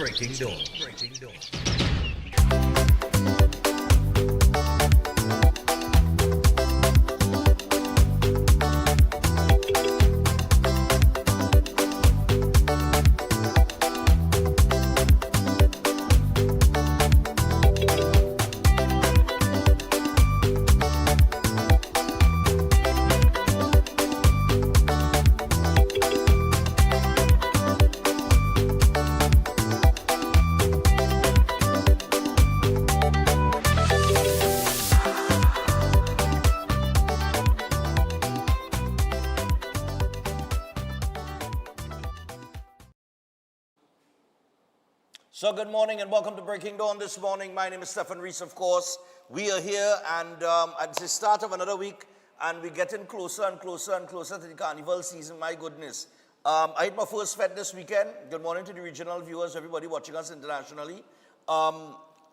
Breaking Dawn. Breaking Dawn. So good morning and welcome to Breaking Dawn this morning. My name is Stephen Reese, of course. We are here and it's the start of another week and we're getting closer and closer and closer to the carnival season, my goodness. I had my first fete this weekend. Good morning to the regional viewers, everybody watching us internationally. I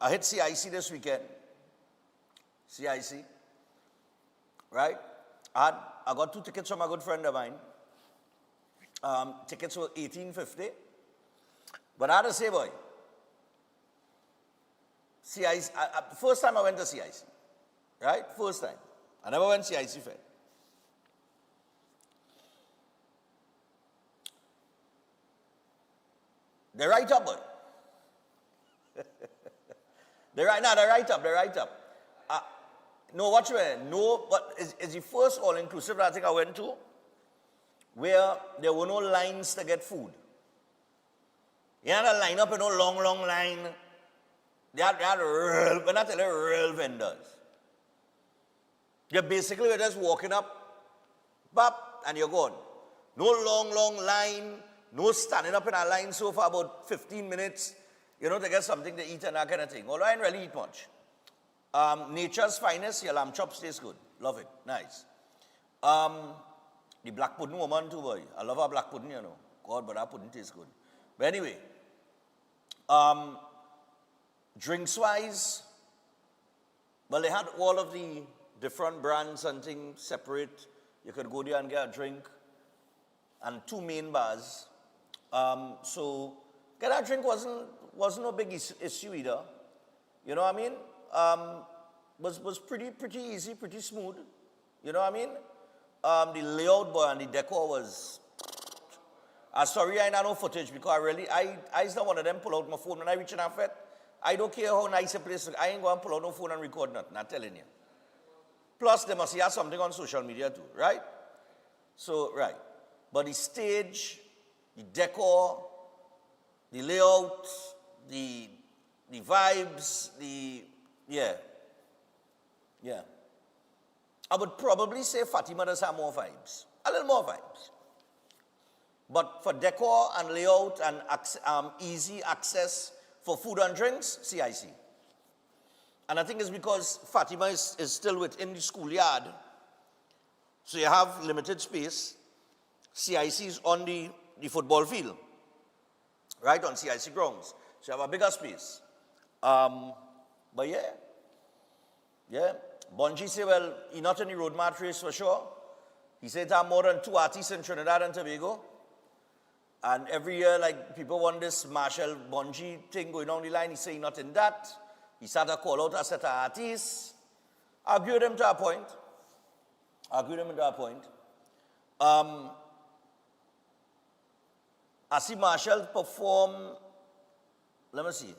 hit CIC this weekend. CIC, right? I got 2 tickets from a good friend of mine. Tickets were $18.50. But I had to say, boy, CIC, first time I went to CIC, right? First time. I never went CIC fair. They're right up, boy. They're right up. No, watch me. No, but it's the first all-inclusive that I think I went to where there were no lines to get food. You had a line up, long line. They had real, when I tell you, real vendors. You basically were just walking up, bop, and you're gone. No long line, no standing up in a line so for about 15 minutes, to get something to eat and that kind of thing. Although I didn't really eat much. Nature's finest, your lamb chops taste good. Love it, nice. The black pudding woman too, boy. I love our black pudding, God, but that pudding tastes good. But anyway, drinks-wise, well, they had all of the different brands and things separate. You could go there and get a drink, and 2 main bars. So get a drink wasn't no big issue either. You know what I mean? Was pretty easy, pretty smooth. You know what I mean? The layout boy and the decor was. Sorry, I ain't no footage because I is not one of them pull out my phone when I reach in a fete. I don't care how nice a place. I ain't going to pull out no phone and record nothing. I'm telling you. Plus, they must have something on social media too, right? So, right. But the stage, the decor, the layout, the vibes, yeah. I would probably say Fatima does have more vibes. A little more vibes. But for decor and layout and easy access for food and drinks, CIC. And I think it's because Fatima is still within the schoolyard. So you have limited space. CIC is on the football field. Right, on CIC grounds. So you have a bigger space. But yeah. Bonji said, well, he's not in the road march race for sure. He said there are more than 2 artists in Trinidad and Tobago. And every year, like, people want this Marshall Bonji thing going on the line. He's saying not in that. He started to call out a set of artists. Argue with him to a point. I see Marshall perform, let me see.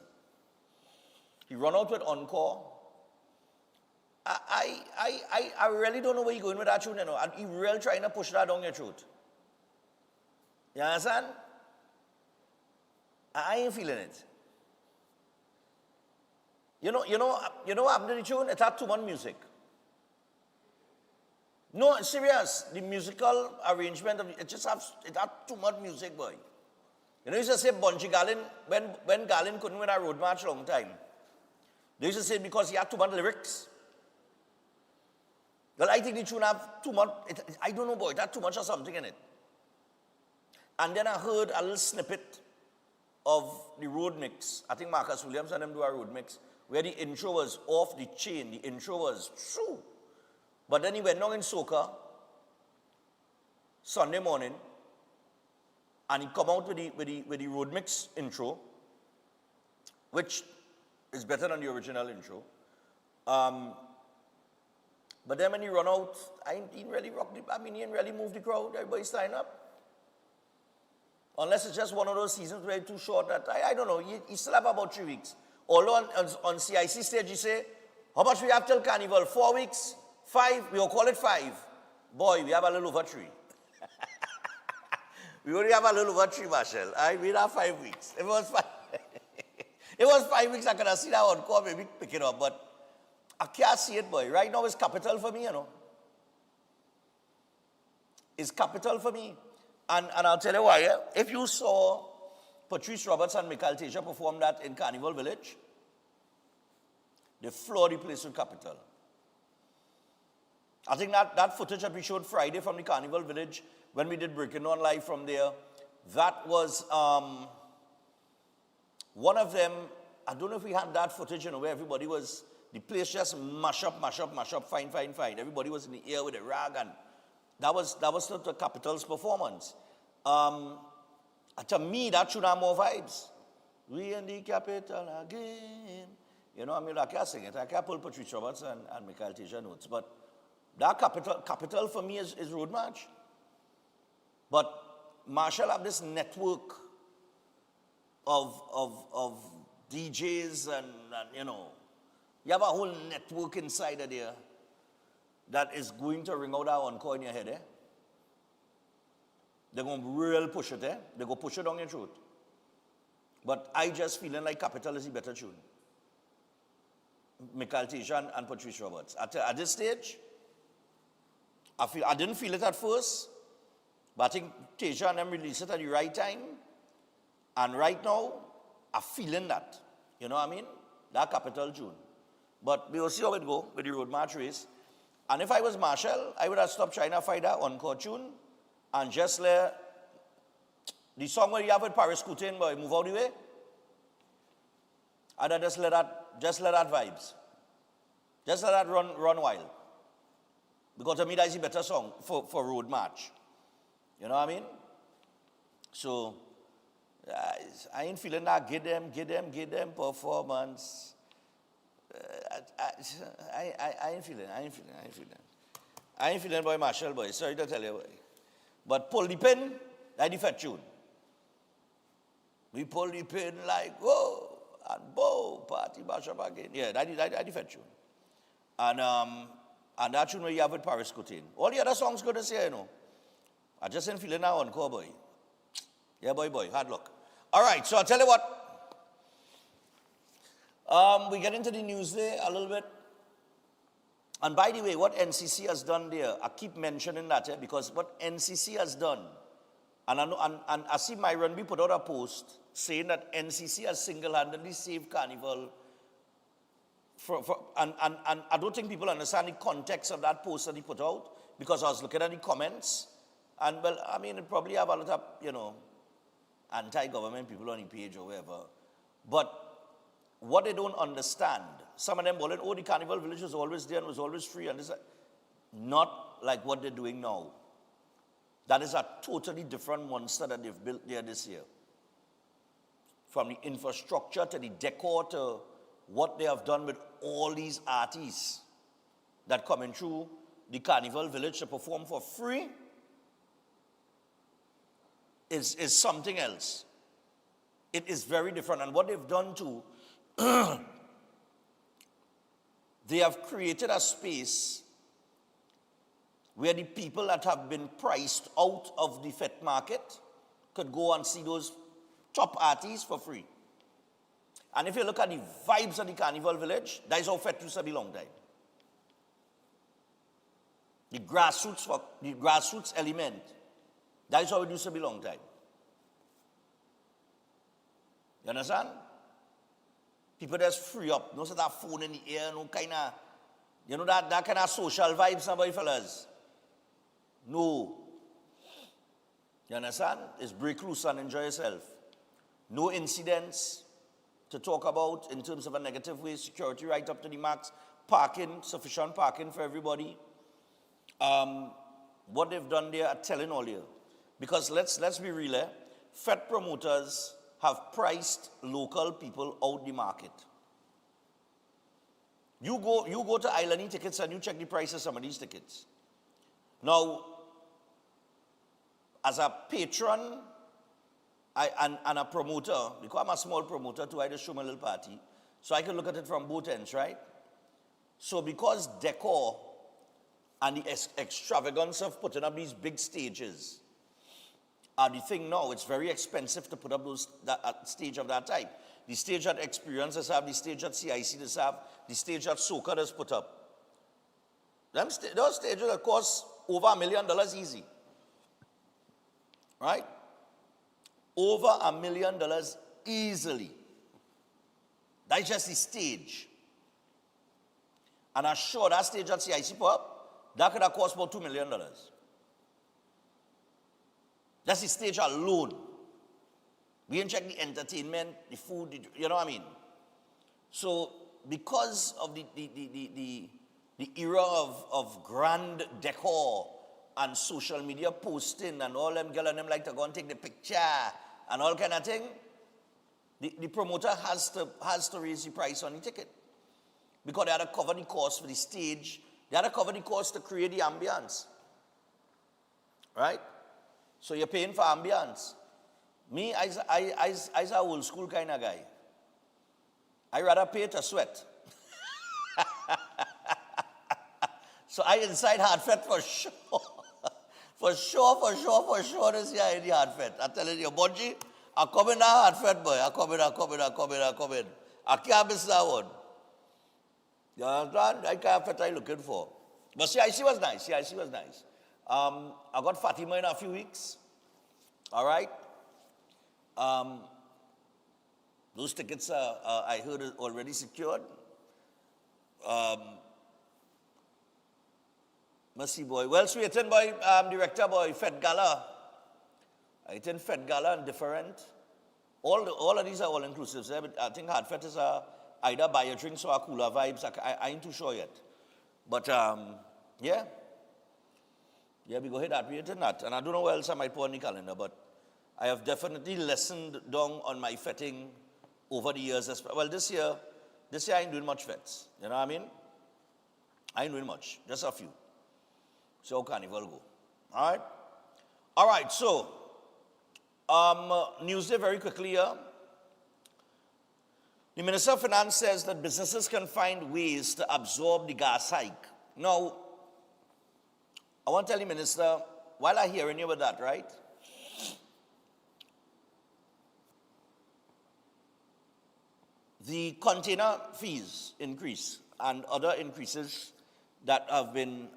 He run out with encore. I really don't know where you're going with that tune, And he really trying to push that down your throat. You understand? I ain't feeling it. You know what happened to the tune? It had too much music. No, serious. The musical arrangement it had too much music, boy. You used to say Bonji Garlin, when Garlin couldn't win a road march long time. They used to say because he had too much lyrics. Well, I think the tune have too much, I don't know, boy, it had too much or something in it. And then I heard a little snippet of the road mix. I think Marcus Williams and them do a road mix, where the intro was off the chain. The intro was true. But then he went down in soca Sunday morning, and he come out with the road mix intro, which is better than the original intro. But then when you run out, he didn't really move the crowd. Everybody sign up. Unless it's just one of those seasons where it's too short that, I don't know, you still have about 3 weeks. Although on CIC stage you say, how much we have till Carnival? 4 weeks? 5? We'll call it 5. Boy, we have a little over 3. We only have a little over 3, Marshall. We have 5 weeks. If it was 5, it was 5 weeks, I could have seen that one call, maybe pick it up. But I can't see it, boy. Right now it's capital for me, you know. It's capital for me. And I'll tell you why. If you saw Patrice Roberts and Michael Teja perform that in Carnival Village, they floored the place with capital. I think that footage that we showed Friday from the Carnival Village, when we did Breaking On Live from there, that was one of them. I don't know if we had that footage, you know, where everybody was, the place just mash up, fine. Everybody was in the air with a rag, and that was the Capital's performance. To me, that should have more vibes. We in the capital again. You know, I mean, I can't sing it. I can't pull Patrice Roberts and Michael Teja notes. But that capital for me is Road March. But Marshall have this network of DJs and, you know, you have a whole network inside of there that is going to ring out that encore in your head, eh? They're going to real push it, eh? They're going to push it down your throat. But I just feeling like Capital is a better tune. Michael Teja and Patrice Roberts. At this stage, I didn't feel it at first, but I think Teja and them released it at the right time. And right now, I'm feeling that. You know what I mean? That Capital tune. But we will see how it go with the Road March race. And if I was Marshall, I would have stopped trying to fight that encore tune and just let the song where you have with Paris Coutin, boy, move out the way. And then just let that vibes. Just let that run wild. Because to me, that is a better song for Road March. You know what I mean? So, I ain't feeling that. Give them performance. I ain't feeling. I ain't feeling boy Marshall, boy. Sorry to tell you, boy. But pull the pin, that's the fat tune. We pull the pin like, whoa, and bow, party, mash up again. Yeah, that's the fat tune. And that tune where you have with Paris Coutin. All the other songs good to say, you know. I just ain't feeling that encore, boy. Yeah, boy, hard luck. All right, so I'll tell you what. We get into the news there a little bit. And by the way, what NCC has done there, I keep mentioning that, because what NCC has done, and I see Myron B put out a post saying that NCC has single-handedly saved Carnival. And I don't think people understand the context of that post that he put out, because I was looking at the comments, and well, I mean, it probably have a lot of, you know, anti-government people on the page or whatever. But what they don't understand, some of them will say, oh, the Carnival Village was always there and was always free, and this, not like what they're doing now. That is a totally different monster that they've built there this year. From the infrastructure to the decor to what they have done with all these artists that coming through the Carnival Village to perform for free is something else. It is very different. And what they've done too, they have created a space where the people that have been priced out of the FET market could go and see those top artists for free. And if you look at the vibes of the Carnival Village, that is how FET used to be long time. The grassroots element, that is how it used to be long time. You understand? People just free up. No set that phone in the air, no kind of, you know, that kind of social vibes, somebody fellas. No. You understand? It's break loose and enjoy yourself. No incidents to talk about in terms of a negative way. Security right up to the max. Parking, sufficient parking for everybody. What they've done there are telling all you. Because let's be real, FET promoters have priced local people out the market. You go to Island tickets and you check the price of some of these tickets. Now, as a patron and a promoter, because I'm a small promoter too, I just show my little party, so I can look at it from both ends, right? So because decor and the extravagance of putting up these big stages are the thing now, it's very expensive to put up that stage of that type. The stage that Experiences have, the stage that CIC does have, the stage that Soca does put up. Those stages that cost over $1 million easy. Right? Over $1 million easily. That's just the stage. And I'm sure that stage that CIC put up, that could have cost about $2 million. That's the stage alone. We didn't check the entertainment, the food, you know what I mean? So, because of the era of grand decor and social media posting and all them girls and them like to go and take the picture and all kind of thing, the promoter has to raise the price on the ticket. Because they had to cover the cost for the stage, they had to cover the cost to create the ambience. Right? So you're paying for ambience. Me, I'm a old school kind of guy. I rather pay to sweat. So I inside hard fat for sure. For sure this year in the hard fat. I'm telling you, Bonji, I'm coming now hard fat boy. I'm coming. I can't miss that one. You understand? I can't fat I'm looking for. But CIC was nice. I got Fatima in a few weeks. All right? Those tickets I heard are already secured. Mercy boy. Well, so we attend by director boy Fed Gala. I attend Fed Gala and different. All of these are all inclusive. So I think Hard Fed is either buy a drink or a cooler vibes. I ain't too sure yet. But yeah. Yeah, we go ahead at we that. And I don't know what else I might put on the calendar, but I have definitely lessened down on my fetting over the years. Well, this year I ain't doing much fets. You know what I mean? I ain't doing much. Just a few. So how carnival go? All right, so Newsday very quickly here. The Minister of Finance says that businesses can find ways to absorb the gas hike. Now, I want to tell you, Minister, while I'm hearing you with that, right? The container fees increase and other increases that have been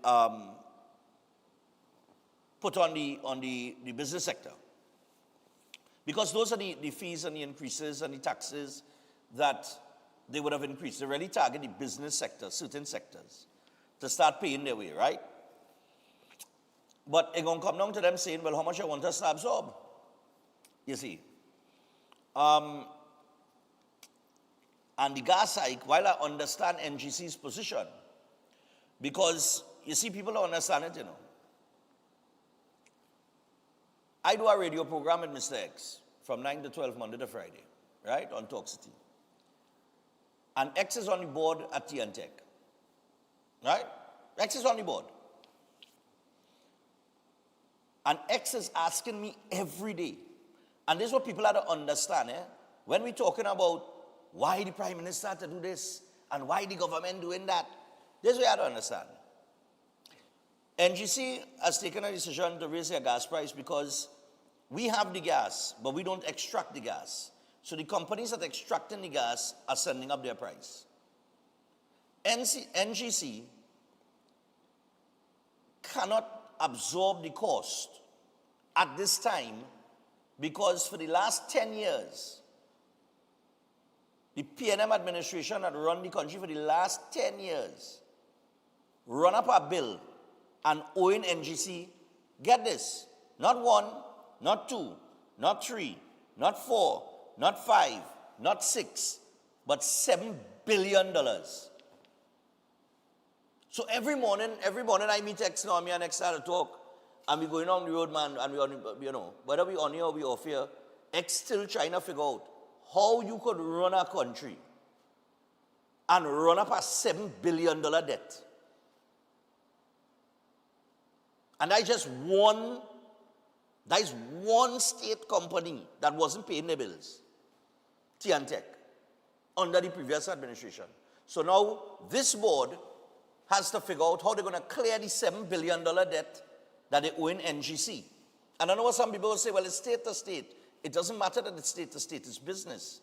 put on the business sector. Because those are the fees and the increases and the taxes that they would have increased. They really target the business sector, certain sectors, to start paying their way, right? But it's going to come down to them saying, well, how much I want us to absorb? You see. And the gas hike, while I understand NGC's position, because, you see, people don't understand it, you know. I do a radio program with Mr. X from 9 to 12, Monday to Friday, right, on Talk City. And X is on the board at TNTech, right? X is on the board. And X is asking me every day, and this is what people have to understand, when we're talking about why the Prime Minister had to do this and why the government doing that, this is what you have to understand. NGC has taken a decision to raise their gas price because we have the gas, but we don't extract the gas. So the companies that are extracting the gas are sending up their price. NGC cannot absorb the cost at this time because for the last 10 years, the PNM administration that run the country for the last 10 years run up a bill and owing NGC, get this, not 1, not 2, not 3, not 4, not 5, not 6, but $7 billion. So every morning I meet X now, me and X start to talk, and we going on the road, man, and we on, you know, whether we on here or we off here, still trying to figure out how you could run a country and run up a $7 billion debt. And that is one state company that wasn't paying the bills, TNTech, under the previous administration. So now this board has to figure out how they're going to clear the $7 billion debt that they owe in NGC. And I know what some people will say, well, it's state to state. It doesn't matter that it's state to state, it's business.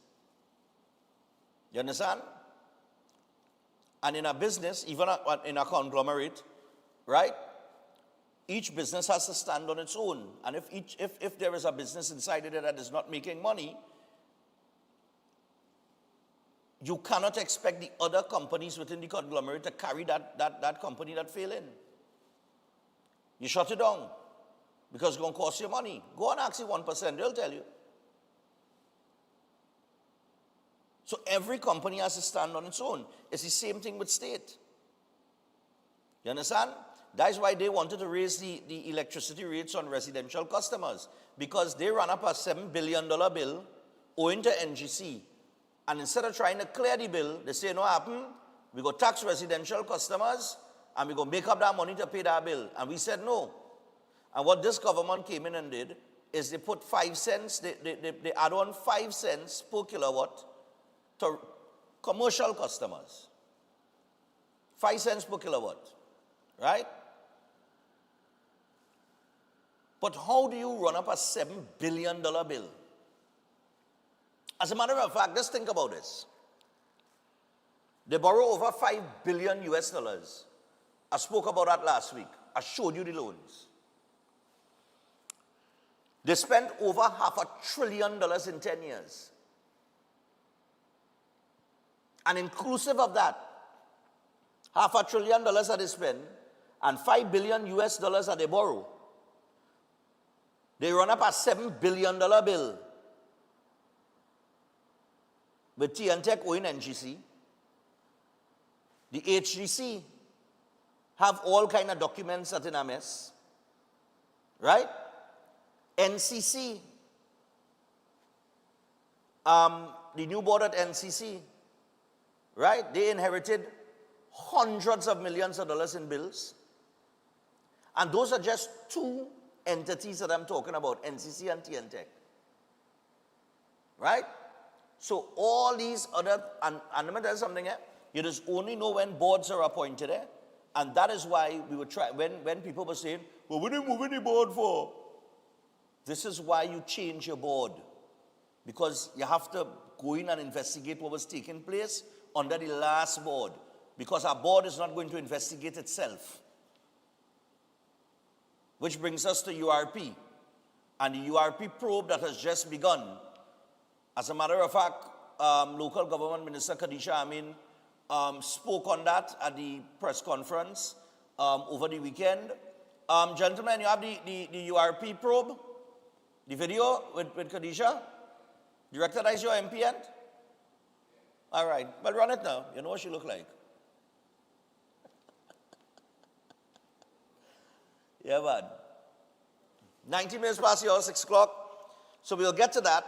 You understand? And in a business, even in a conglomerate, right? Each business has to stand on its own. And if there is a business inside it that is not making money, you cannot expect the other companies within the conglomerate to carry that company that failed in. You shut it down because it's going to cost you money. Go and ask you 1%, they'll tell you. So every company has to stand on its own. It's the same thing with state. You understand? That's why they wanted to raise the electricity rates on residential customers, because they ran up a $7 billion bill owing to NGC. And instead of trying to clear the bill, they say, no happen, we go tax residential customers and we go make up that money to pay that bill. And we said no. And what this government came in and did is they put 5 cents, they add on 5 cents per kilowatt to commercial customers. 5 cents per kilowatt, right? But how do you run up a $7 billion bill? As a matter of fact, just think about this. They borrow over $5 billion US dollars. I spoke about that last week. I showed you the loans. They spent over $500 billion in 10 years. And inclusive of that, $500 billion that they spend and $5 billion US dollars that they borrow, they run up a $7 billion bill with TNTech owing NGC. The HGC have all kind of documents that in a mess, right? NCC, the new board at NCC, right? They inherited hundreds of millions of dollars in bills. And those are just two entities that I'm talking about, NCC and TNTech, right? So all these other, and let me tell you something, you just only know when boards are appointed, and that is why we would try, when people were saying, well, what are you moving the board for? This is why you change your board, because you have to go in and investigate what was taking place under the last board, because our board is not going to investigate itself. Which brings us to URP, and the URP probe that has just begun. As a matter of fact, local government minister Khadija Amin spoke on that at the press conference over the weekend. Gentlemen, you have the URP probe, the video with Khadija. Director, that is your MPN? All right, well, run it now. You know what she look like. Yeah, man. 90 minutes past the hour, 6 o'clock. So we'll get to that.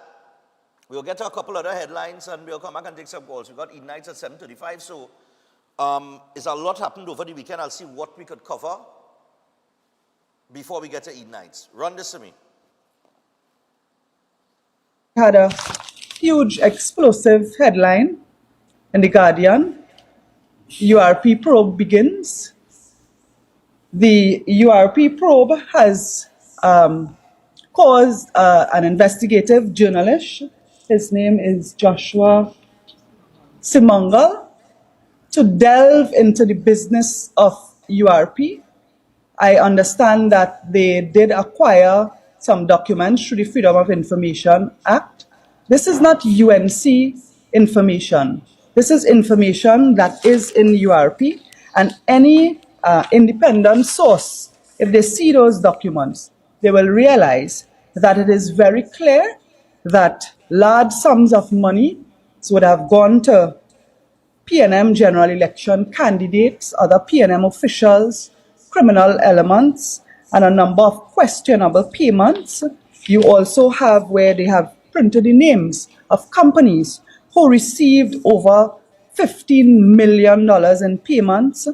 We'll get to a couple other headlines, and we'll come back and take some calls. We've got Eid Nights at 7:35, so it's a lot happened over the weekend. I'll see what we could cover before we get to Eid Nights. Run this to me. Had a huge explosive headline in The Guardian. URP probe begins. The URP probe has caused an investigative journalist, his name is Joshua Simangal, to delve into the business of URP. I understand that they did acquire some documents through the Freedom of Information Act. This is not UNC information. This is information that is in URP, and any independent source, if they see those documents, they will realize that it is very clear that large sums of money would have gone to PNM general election candidates, other PNM officials, criminal elements, and a number of questionable payments. You also have where they have printed the names of companies who received over $15 million in payments.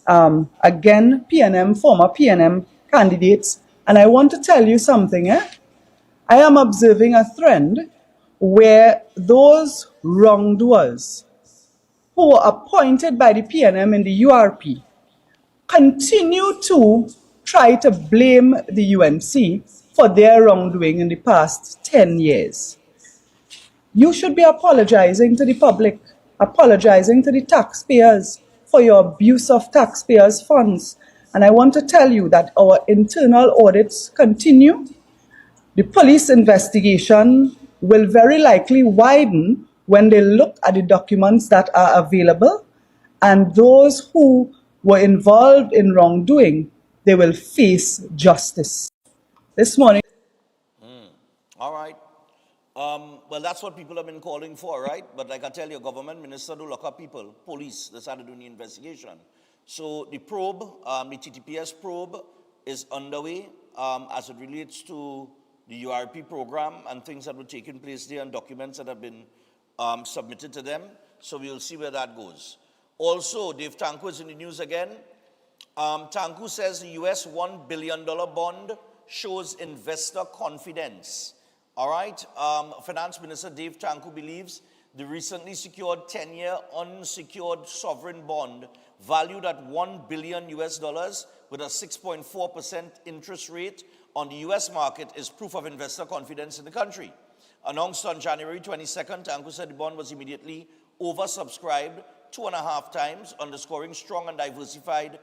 Again, PNM, former PNM candidates. And I want to tell you something. I am observing a trend where those wrongdoers who were appointed by the PNM in the URP continue to try to blame the UNC for their wrongdoing in the past 10 years. You should be apologizing to the public, apologizing to the taxpayers for your abuse of taxpayers' funds. And I want to tell you that our internal audits continue. The police investigation will very likely widen when they look at the documents that are available, and those who were involved in wrongdoing, they will face justice. This morning, All right. Well, that's what people have been calling for, right? But like I tell you, government minister do lock up people, police decided to do the investigation. So the probe, the TTPS probe is underway as it relates to the URP program and things that were taking place there and documents that have been submitted to them. So we'll see where that goes. Also, Dave Tanku is in the news again. Tanku says the US $1 billion bond shows investor confidence. All right, Finance Minister Dave Tanku believes the recently secured 10-year unsecured sovereign bond valued at $1 billion US with a 6.4% interest rate on the US market is proof of investor confidence in the country. Announced on January 22nd, Tanku said the bond was immediately oversubscribed 2.5 times, underscoring strong and diversified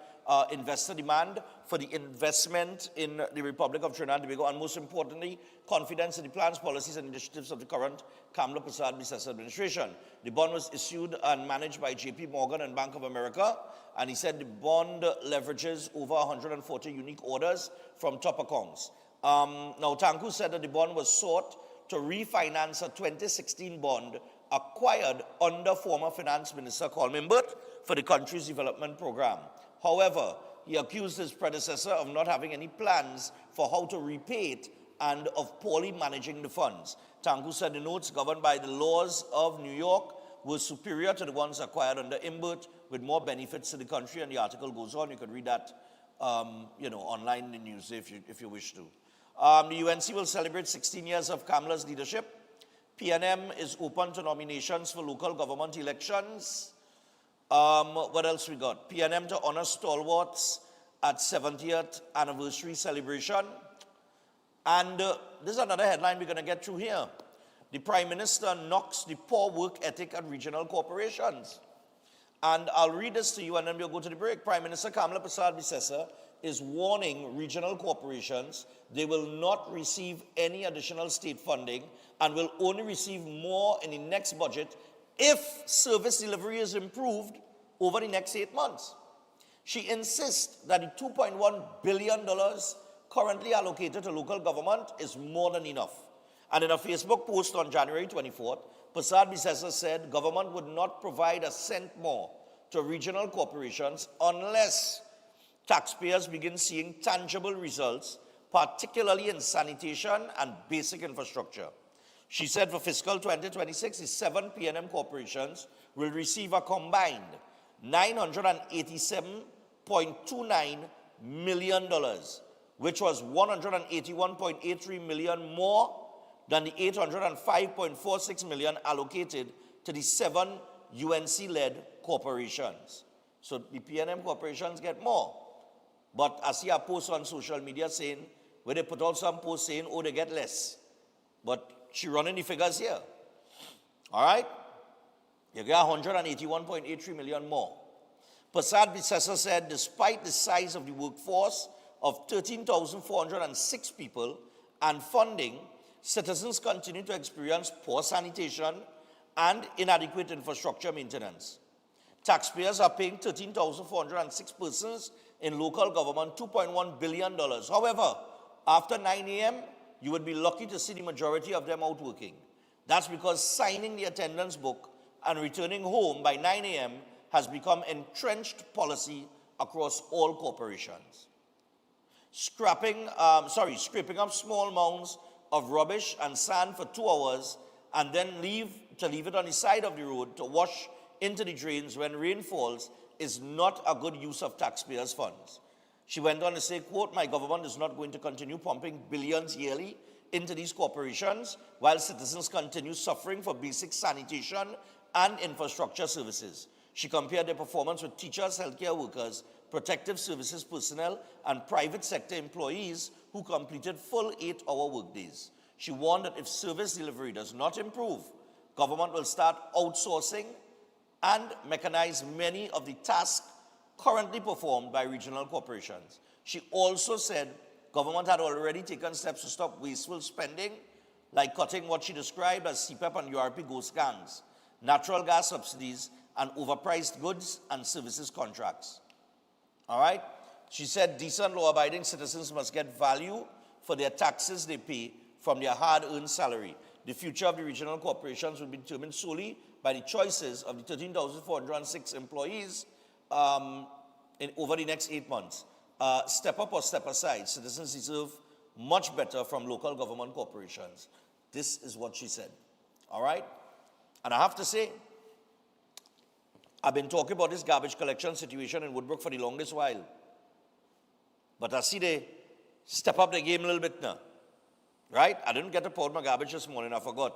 investor demand for the investment in the Republic of Trinidad and Tobago, and most importantly, confidence in the plans, policies, and initiatives of the current Kamla Persad-Bissessar administration. The bond was issued and managed by JP Morgan and Bank of America, and he said the bond leverages over 140 unique orders from top accounts. Now, Tanku said that the bond was sought to refinance a 2016 bond acquired under former Finance Minister Colman Burt for the country's development program. However, he accused his predecessor of not having any plans for how to repay it and of poorly managing the funds. Tanku said the notes governed by the laws of New York were superior to the ones acquired under Imbert with more benefits to the country, and the article goes on. You can read that online in the news if you wish to. The UNC will celebrate 16 years of Kamla's leadership. PNM is open to nominations for local government elections. What else we got? PNM to honor stalwarts at 70th anniversary celebration. And this is another headline we're going to get through here. The Prime Minister knocks the poor work ethic at regional corporations. And I'll read this to you and then we'll go to the break. Prime Minister Kamla Persad-Bissessar is warning regional corporations they will not receive any additional state funding and will only receive more in the next budget if service delivery is improved over the next 8 months. She insists that the $2.1 billion currently allocated to local government is more than enough. And in a Facebook post on January 24th, Persad-Bissessar said government would not provide a cent more to regional corporations unless taxpayers begin seeing tangible results, particularly in sanitation and basic infrastructure. She said for fiscal 2026, the 7 PNM corporations will receive a combined $987.29 million, which was $181.83 million more than the $805.46 million allocated to the 7 UNC-led corporations. So the PNM corporations get more. But I see a post on social media saying, where they put out some post saying, oh, they get less. But she running the figures here. All right? You get 181.83 million more. Persad-Bissessar said, despite the size of the workforce of 13,406 people and funding, citizens continue to experience poor sanitation and inadequate infrastructure maintenance. Taxpayers are paying 13,406 persons in local government $2.1 billion. However, after 9 a.m., you would be lucky to see the majority of them out working. That's because signing the attendance book and returning home by 9 a.m. has become entrenched policy across all corporations. Scraping up small mounds of rubbish and sand for 2 hours and then leave it on the side of the road to wash into the drains when rain falls is not a good use of taxpayers' funds. She went on to say, quote, "My government is not going to continue pumping billions yearly into these corporations while citizens continue suffering for basic sanitation and infrastructure services." She compared their performance with teachers, healthcare workers, protective services personnel, and private sector employees who completed full 8-hour workdays. She warned that if service delivery does not improve, government will start outsourcing and mechanize many of the tasks currently performed by regional corporations. She also said government had already taken steps to stop wasteful spending, like cutting what she described as CPEP and URP ghost gangs, natural gas subsidies, and overpriced goods and services contracts. All right? She said decent, law-abiding citizens must get value for their taxes they pay from their hard-earned salary. The future of the regional corporations will be determined solely by the choices of the 13,406 employees over the next 8 months. Step up or step aside. Citizens deserve much better from local government corporations. This is what she said. All right? And I have to say, I've been talking about this garbage collection situation in Woodbrook for the longest while. But I see they step up the game a little bit now. Right? I didn't get to pour out my garbage this morning, I forgot.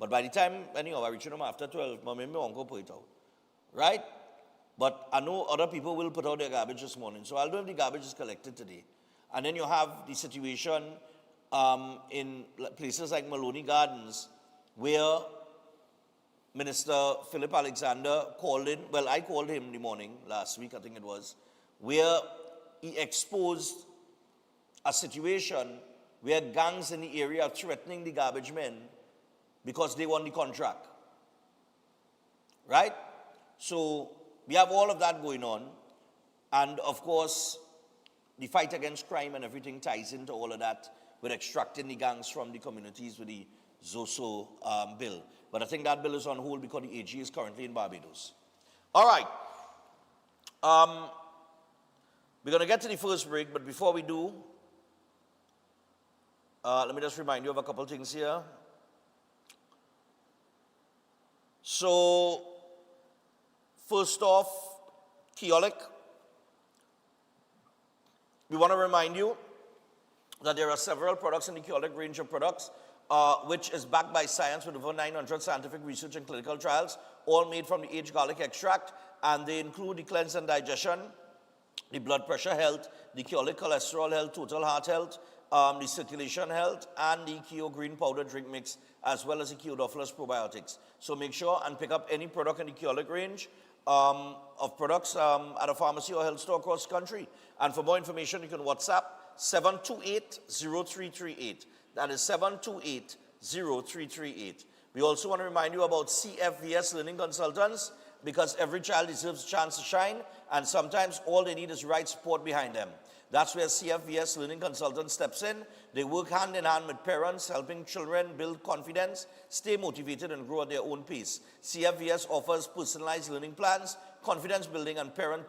But by the time, anyhow, I reach home after 12, my uncle put it out. Right? But I know other people will put out their garbage this morning. So I'll do if the garbage is collected today. And then you have the situation in places like Maloney Gardens, where Minister Philip Alexander called in, well, I called him in the morning, last week I think it was, where he exposed a situation where gangs in the area are threatening the garbage men because they won the contract. Right? So we have all of that going on. And of course, the fight against crime and everything ties into all of that with extracting the gangs from the communities with the ZOSO bill. But I think that bill is on hold because the AG is currently in Barbados. All right. We're going to get to the first break, but before we do, let me just remind you of a couple things here. So, first off, Keoluk. We want to remind you that there are several products in the Keoluk range of products, which is backed by science with over 900 scientific research and clinical trials, all made from the aged garlic extract, and they include the cleanse and digestion, the blood pressure health, the Keoluk cholesterol health, total heart health, the circulation health, and the Keo green powder drink mix, as well as the Keodophilus probiotics. So make sure and pick up any product in the Keoluk range of products at a pharmacy or health store across the country. And for more information, you can WhatsApp 728-0338. That is 728-0338. We also want to remind you about CFVS Learning Consultants, because every child deserves a chance to shine, and sometimes all they need is right support behind them. That's where CFVS Learning Consultants steps in. They work hand in hand with parents, helping children build confidence, stay motivated, and grow at their own pace. CFVS offers personalized learning plans, confidence building, and parent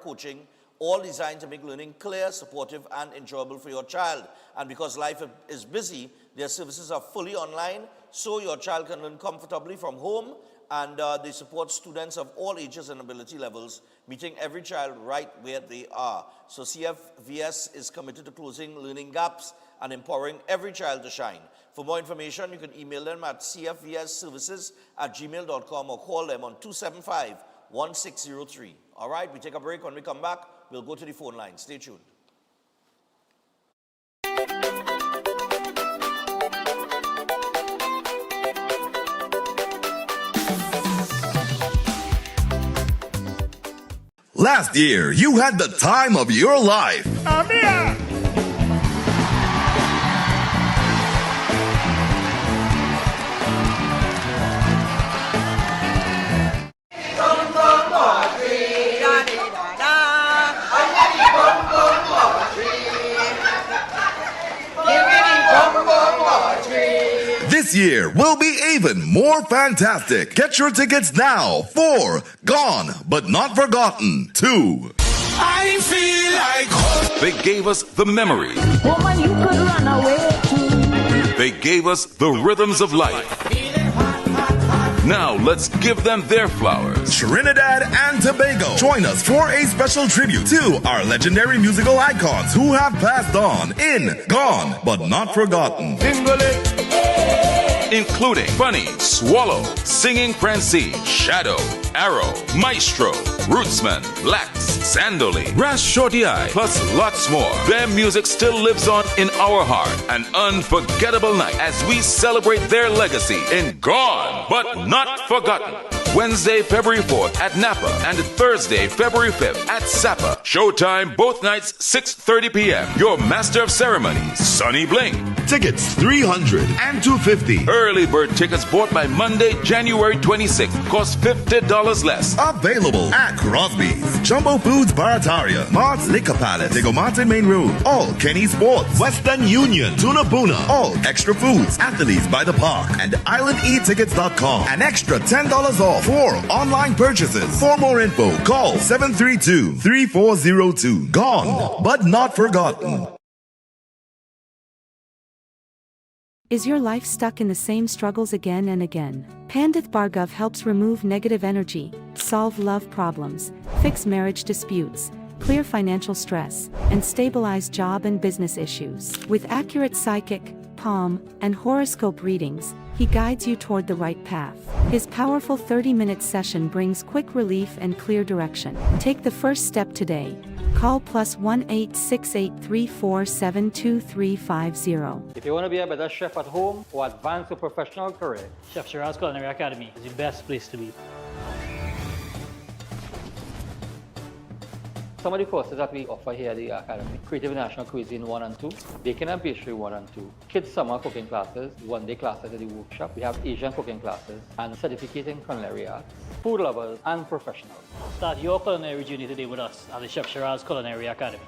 coaching, all designed to make learning clear, supportive, and enjoyable for your child. And because life is busy, their services are fully online, so your child can learn comfortably from home, and they support students of all ages and ability levels, meeting every child right where they are. So CFVS is committed to closing learning gaps and empowering every child to shine. For more information, you can email them at cfvsservices@gmail.com or call them on 275-1603. All right, we take a break. When we come back, we'll go to the phone line. Stay tuned. Last year, you had the time of your life. This year will be even more fantastic. Get your tickets now for Gone But Not Forgotten 2. I feel like home. They gave us the memory. Woman, you could run away too. They gave us the rhythms of life. Now let's give them their flowers. Trinidad and Tobago, join us for a special tribute to our legendary musical icons who have passed on in Gone But Not Forgotten. Including Bunny, Swallow, Singing Francine, Shadow, Arrow, Maestro, Rootsman, Blacks, Sandoli, Ras Shorty Eye, plus lots more. Their music still lives on in our heart. An unforgettable night as we celebrate their legacy in Gone But Not Forgotten. Wednesday, February 4th at Napa and Thursday, February 5th at Sapa. Showtime both nights, 6:30 p.m. Your master of ceremonies, Sonny Bling. Tickets $300 and $250. Early bird tickets bought by Monday, January 26th cost $50 less. Available at Crosby's, Jumbo Foods Barataria, Mart's Liquor Palace, Diego Martin Main Road, All Kenny Sports, Western Union, Tuna Puna, All Extra Foods, Athletes by the Park, and IslandEtickets.com. An extra $10 off for online purchases. For more info, call 732-3402. Gone, but not forgotten. Is your life stuck in the same struggles again and again? Pandit Bhargav helps remove negative energy, solve love problems, fix marriage disputes, clear financial stress, and stabilize job and business issues. With accurate psychic, palm, and horoscope readings, he guides you toward the right path. His powerful 30-minute session brings quick relief and clear direction. Take the first step today. Call +1 868-347-2350. If you want to be a better chef at home or advance your professional career, Chef Shiraz Culinary Academy is the best place to be. some of the courses that we offer here at the Academy: Creative National Cuisine 1 and 2, Baking and Pastry 1 and 2, Kids Summer Cooking Classes, one-day classes at the workshop. We have Asian cooking classes and certificate in culinary arts, food lovers and professionals. Start your culinary journey today with us at the Chef Shiraz Culinary Academy.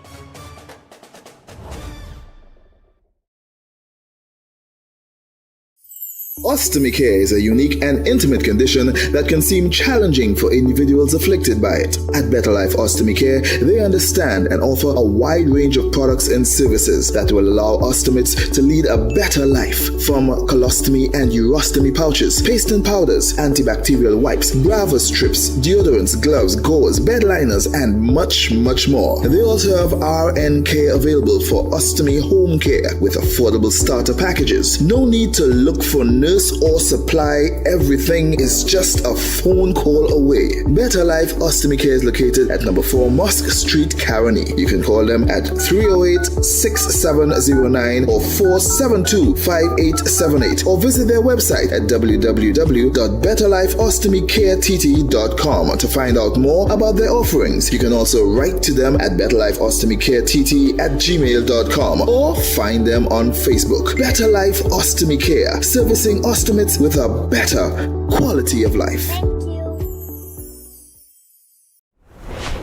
Ostomy care is a unique and intimate condition that can seem challenging for individuals afflicted by it. At Better Life Ostomy Care, they understand and offer a wide range of products and services that will allow ostomates to lead a better life. From colostomy and urostomy pouches, paste and powders, antibacterial wipes, Brava strips, deodorants, gloves, gauze, bed liners, and much, much more. They also have RN care available for ostomy home care with affordable starter packages. No need to look for nurse or supply. Everything is just a phone call away. Better Life Ostomy Care is located at number 4 Mosque Street, Caroni. You can call them at 308-6709 or 472-5878 or visit their website at www.betterlifeostomycareTT.com to find out more about their offerings. You can also write to them at betterlifeostomycarettt@gmail.com or find them on Facebook. Better Life Ostomy Care, servicing ostomates with a better quality of life.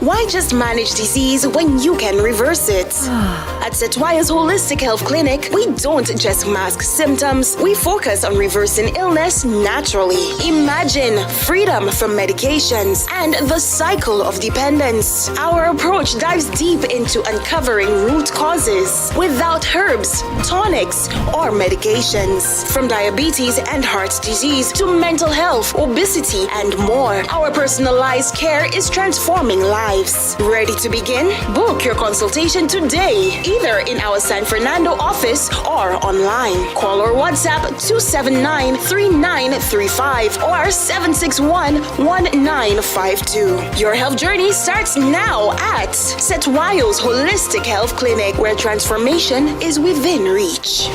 Why just manage disease when you can reverse it? At Setwaya's Holistic Health Clinic, we don't just mask symptoms, we focus on reversing illness naturally. Imagine freedom from medications and the cycle of dependence. Our approach dives deep into uncovering root causes without herbs, tonics, or medications. From diabetes and heart disease to mental health, obesity, and more, our personalized care is transforming lives. Ready to begin? Book your consultation today, either in our San Fernando office or online. Call or WhatsApp 279-3935 or 761-1952. Your health journey starts now at Setwayo's Holistic Health Clinic, where transformation is within reach.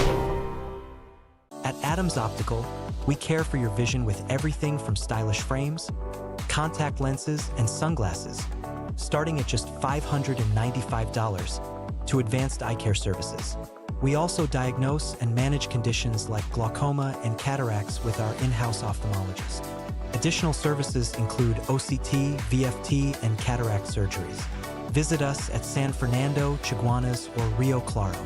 At Adams Optical, we care for your vision with everything from stylish frames, contact lenses, and sunglasses, starting at just $595, to advanced eye care services. We also diagnose and manage conditions like glaucoma and cataracts with our in-house ophthalmologist. Additional services include OCT, VFT, and cataract surgeries. Visit us at San Fernando, Chaguanas, or Rio Claro.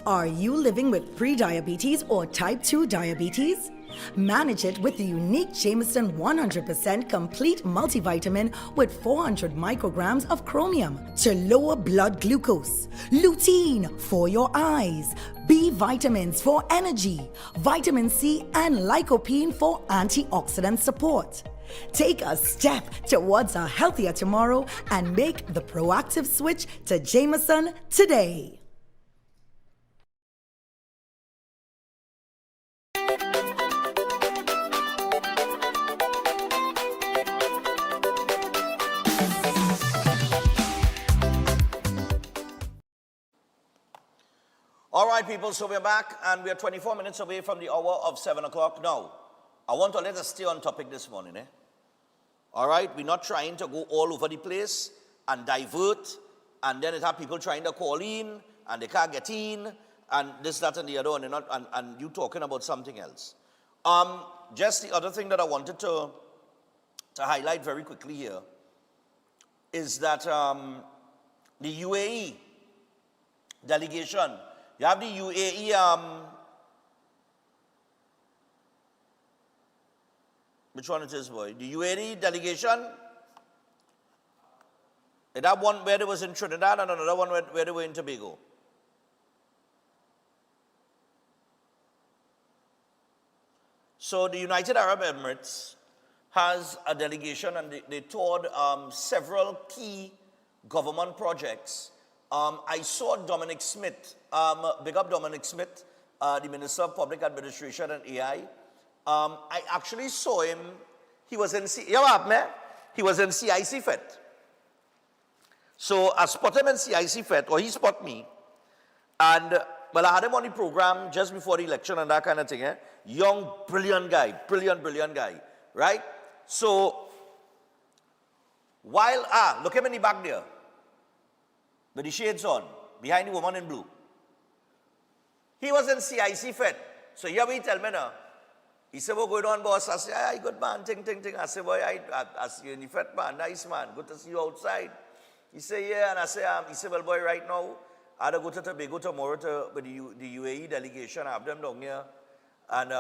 Are you living with pre-diabetes or type 2 diabetes? Manage it with the unique Jameson 100% complete multivitamin with 400 micrograms of chromium to lower blood glucose, lutein for your eyes, B vitamins for energy, vitamin C and lycopene for antioxidant support. Take a step towards a healthier tomorrow and make the proactive switch to Jameson today. All right, people, so we're back, and we're 24 minutes away from the hour of 7 o'clock. Now, I want to let us stay on topic this morning, eh? All right, we're not trying to go all over the place and divert, and then it have people trying to call in, and they can't get in, and this, that, and the other, and, they're not, and you talking about something else. Just the other thing that I wanted to highlight very quickly here is that the UAE delegation, you have the UAE, which one it is, boy? The UAE delegation. That one where they was in Trinidad and another one where they were in Tobago. So the United Arab Emirates has a delegation, and they toured several key government projects. I saw Dominic Smith, big up Dominic Smith, the Minister of Public Administration and AI. I actually saw him, he was in CIC FET. So I spotted him in CIC FET, or he spotted me. And, well, I had him on the program just before the election and that kind of thing. Eh? Young, brilliant guy, brilliant guy, right? So, while, look him in the back there, with the shades on, behind the woman in blue. He was in CIC FET. So here we tell me now. He said, "What going on, boss?" I said, "Hi, good man, ting. I said, "Boy, I see you in the FET, man. Nice, man. Good to see you outside." He said, "Yeah." And I said, he said, "Well, boy, right now, I had to go to Tobago tomorrow with the UAE delegation. I have them down here. And,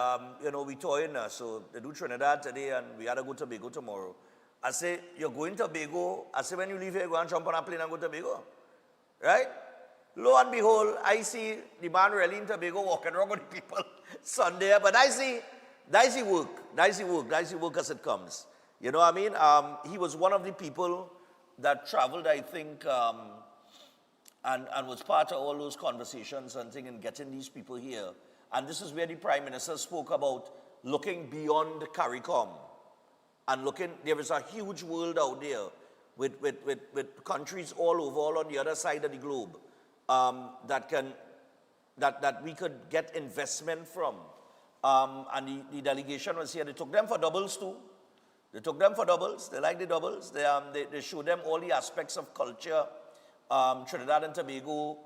you know, we touring now. So they do Trinidad today, and we had to go to Tobago tomorrow." I said, "You're going to Tobago?" I said, "When you leave here, go and jump on a plane and go to Tobago." Right? Lo and behold, I see the man really in Tobago walking around with people Sunday. But I see work as it comes. You know what I mean? He was one of the people that traveled, I think, and was part of all those conversations and things and getting these people here. And this is where the Prime Minister spoke about looking beyond Caricom and looking, there is a huge world out there with countries all over, all on the other side of the globe, that we could get investment from. And the delegation was here. They took them for doubles too. They took them for doubles. They like the doubles. They showed them all the aspects of culture, Trinidad and Tobago.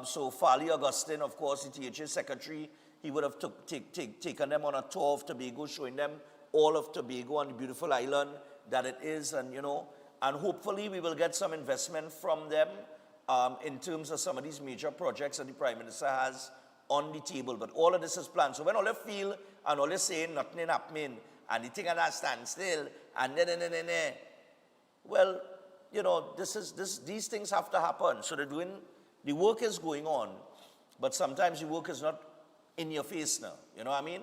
So Farley Augustine, of course, the THA secretary, he would have taken them on a tour of Tobago, showing them all of Tobago and the beautiful island that it is, and you know, and hopefully we will get some investment from them in terms of some of these major projects that the Prime Minister has on the table. But all of this is planned. So when all they feel and all they saying nothing ain't happening and the thing at that stand still and well, you know, these things have to happen. So the work is going on, but sometimes the work is not in your face now. You know what I mean?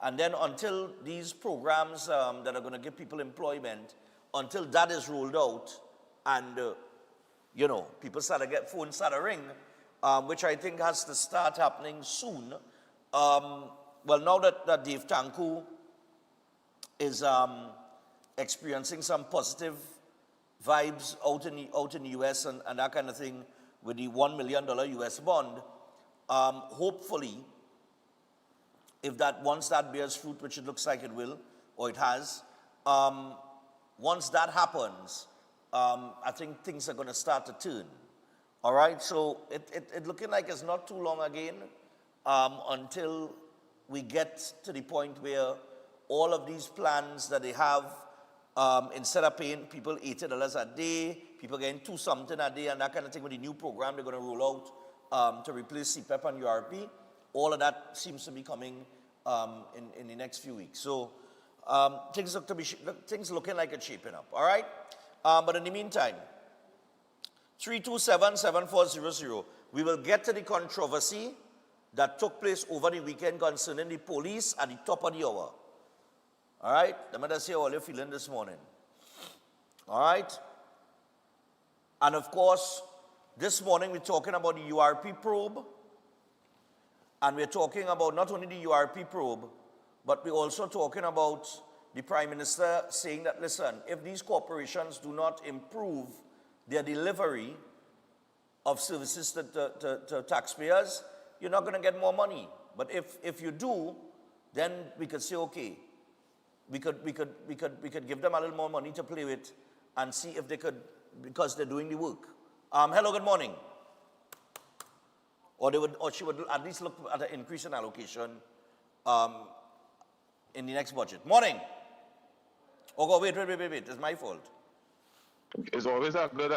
And then until these programs that are going to give people employment, until that is rolled out, and you know, people phones start to ring, which I think has to start happening soon. Well, now that Dave Tanku is experiencing some positive vibes out in the US and that kind of thing with the $1 million US bond, hopefully, once that bears fruit, which it looks like it will, or it has, once that happens, I think things are going to start to turn. All right, so it looking like it's not too long again until we get to the point where all of these plans that they have instead of paying people $80 a day, people getting $2 something a day and that kind of thing with the new program they're going to roll out to replace CPEP and URP. All of that seems to be coming in the next few weeks. So things looking like it's shaping up. All right. But in the meantime, 327-7400. We will get to the controversy that took place over the weekend concerning the police at the top of the hour. All right? Let me see how you're feeling this morning. All right? And of course, this morning we're talking about the URP probe. And we're talking about not only the URP probe, but we're also talking about the Prime Minister saying that, listen, if these corporations do not improve their delivery of services to taxpayers, you're not going to get more money. But if you do, then we could say, okay, we could give them a little more money to play with and see if they could, because they're doing the work. Hello, good morning. Or she would at least look at an increase in allocation in the next budget. Morning. Oh, go, wait. It's my fault. It's always a good.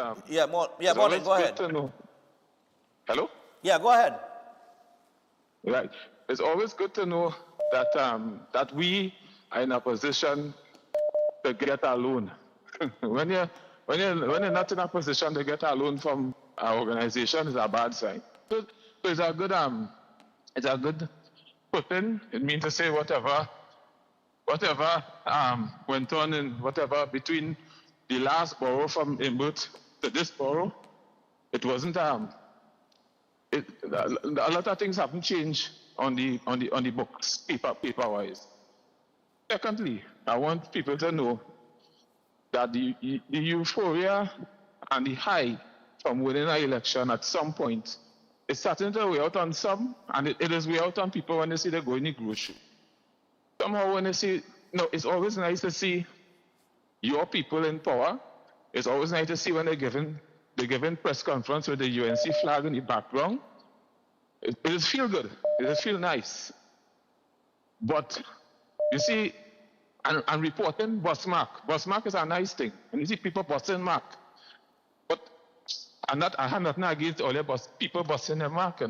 Morning. Go ahead. Hello? Yeah, go ahead. Right. It's always good to know that that we are in a position to get a loan. when you're not in a position to get a loan from our organization, it's a bad sign. So it's a good put-in. It means to say whatever went on in whatever between the last borrow from Imbut to this borrow, it wasn't a lot of things haven't changed on the books, paper wise. Secondly, I want people to know that the euphoria and the high from winning an election at some point is starting to weigh out on some, and it is weigh out on people when they see they go in the grocery. Somehow when they see, it's always nice to see your people in power. It's always nice to see when they're giving press conference with the UNC flag in the background. It just feel good. It just feel nice. But you see, and reporting bus mark. Bus mark is a nice thing. And you see people busting mark. But I have nothing against all the people busting their mark,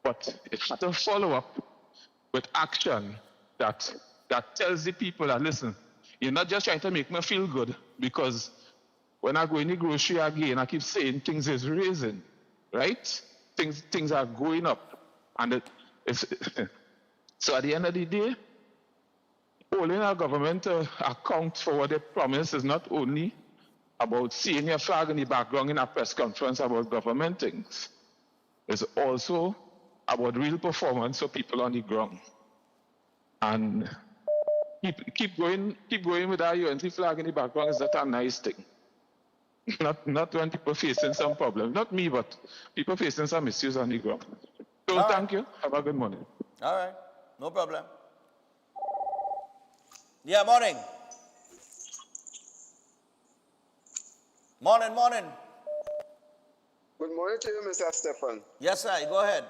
But it has to follow up with action that tells the people that, listen, you're not just trying to make me feel good, because when I go in the grocery again, I keep saying things is raising, right? Things are going up. And so at the end of the day, holding our government to account for what they promise is not only about seeing your flag in the background in a press conference about government things. It's also about real performance for people on the ground. And keep going with our UNC flag in the background is not a nice thing. Not when people facing some problem. Not me, but people facing some issues on the ground. So thank you. Have a good morning. All right. No problem. Yeah, morning. Morning. Good morning to you, Mr. Stefan. Yes, sir. Go ahead.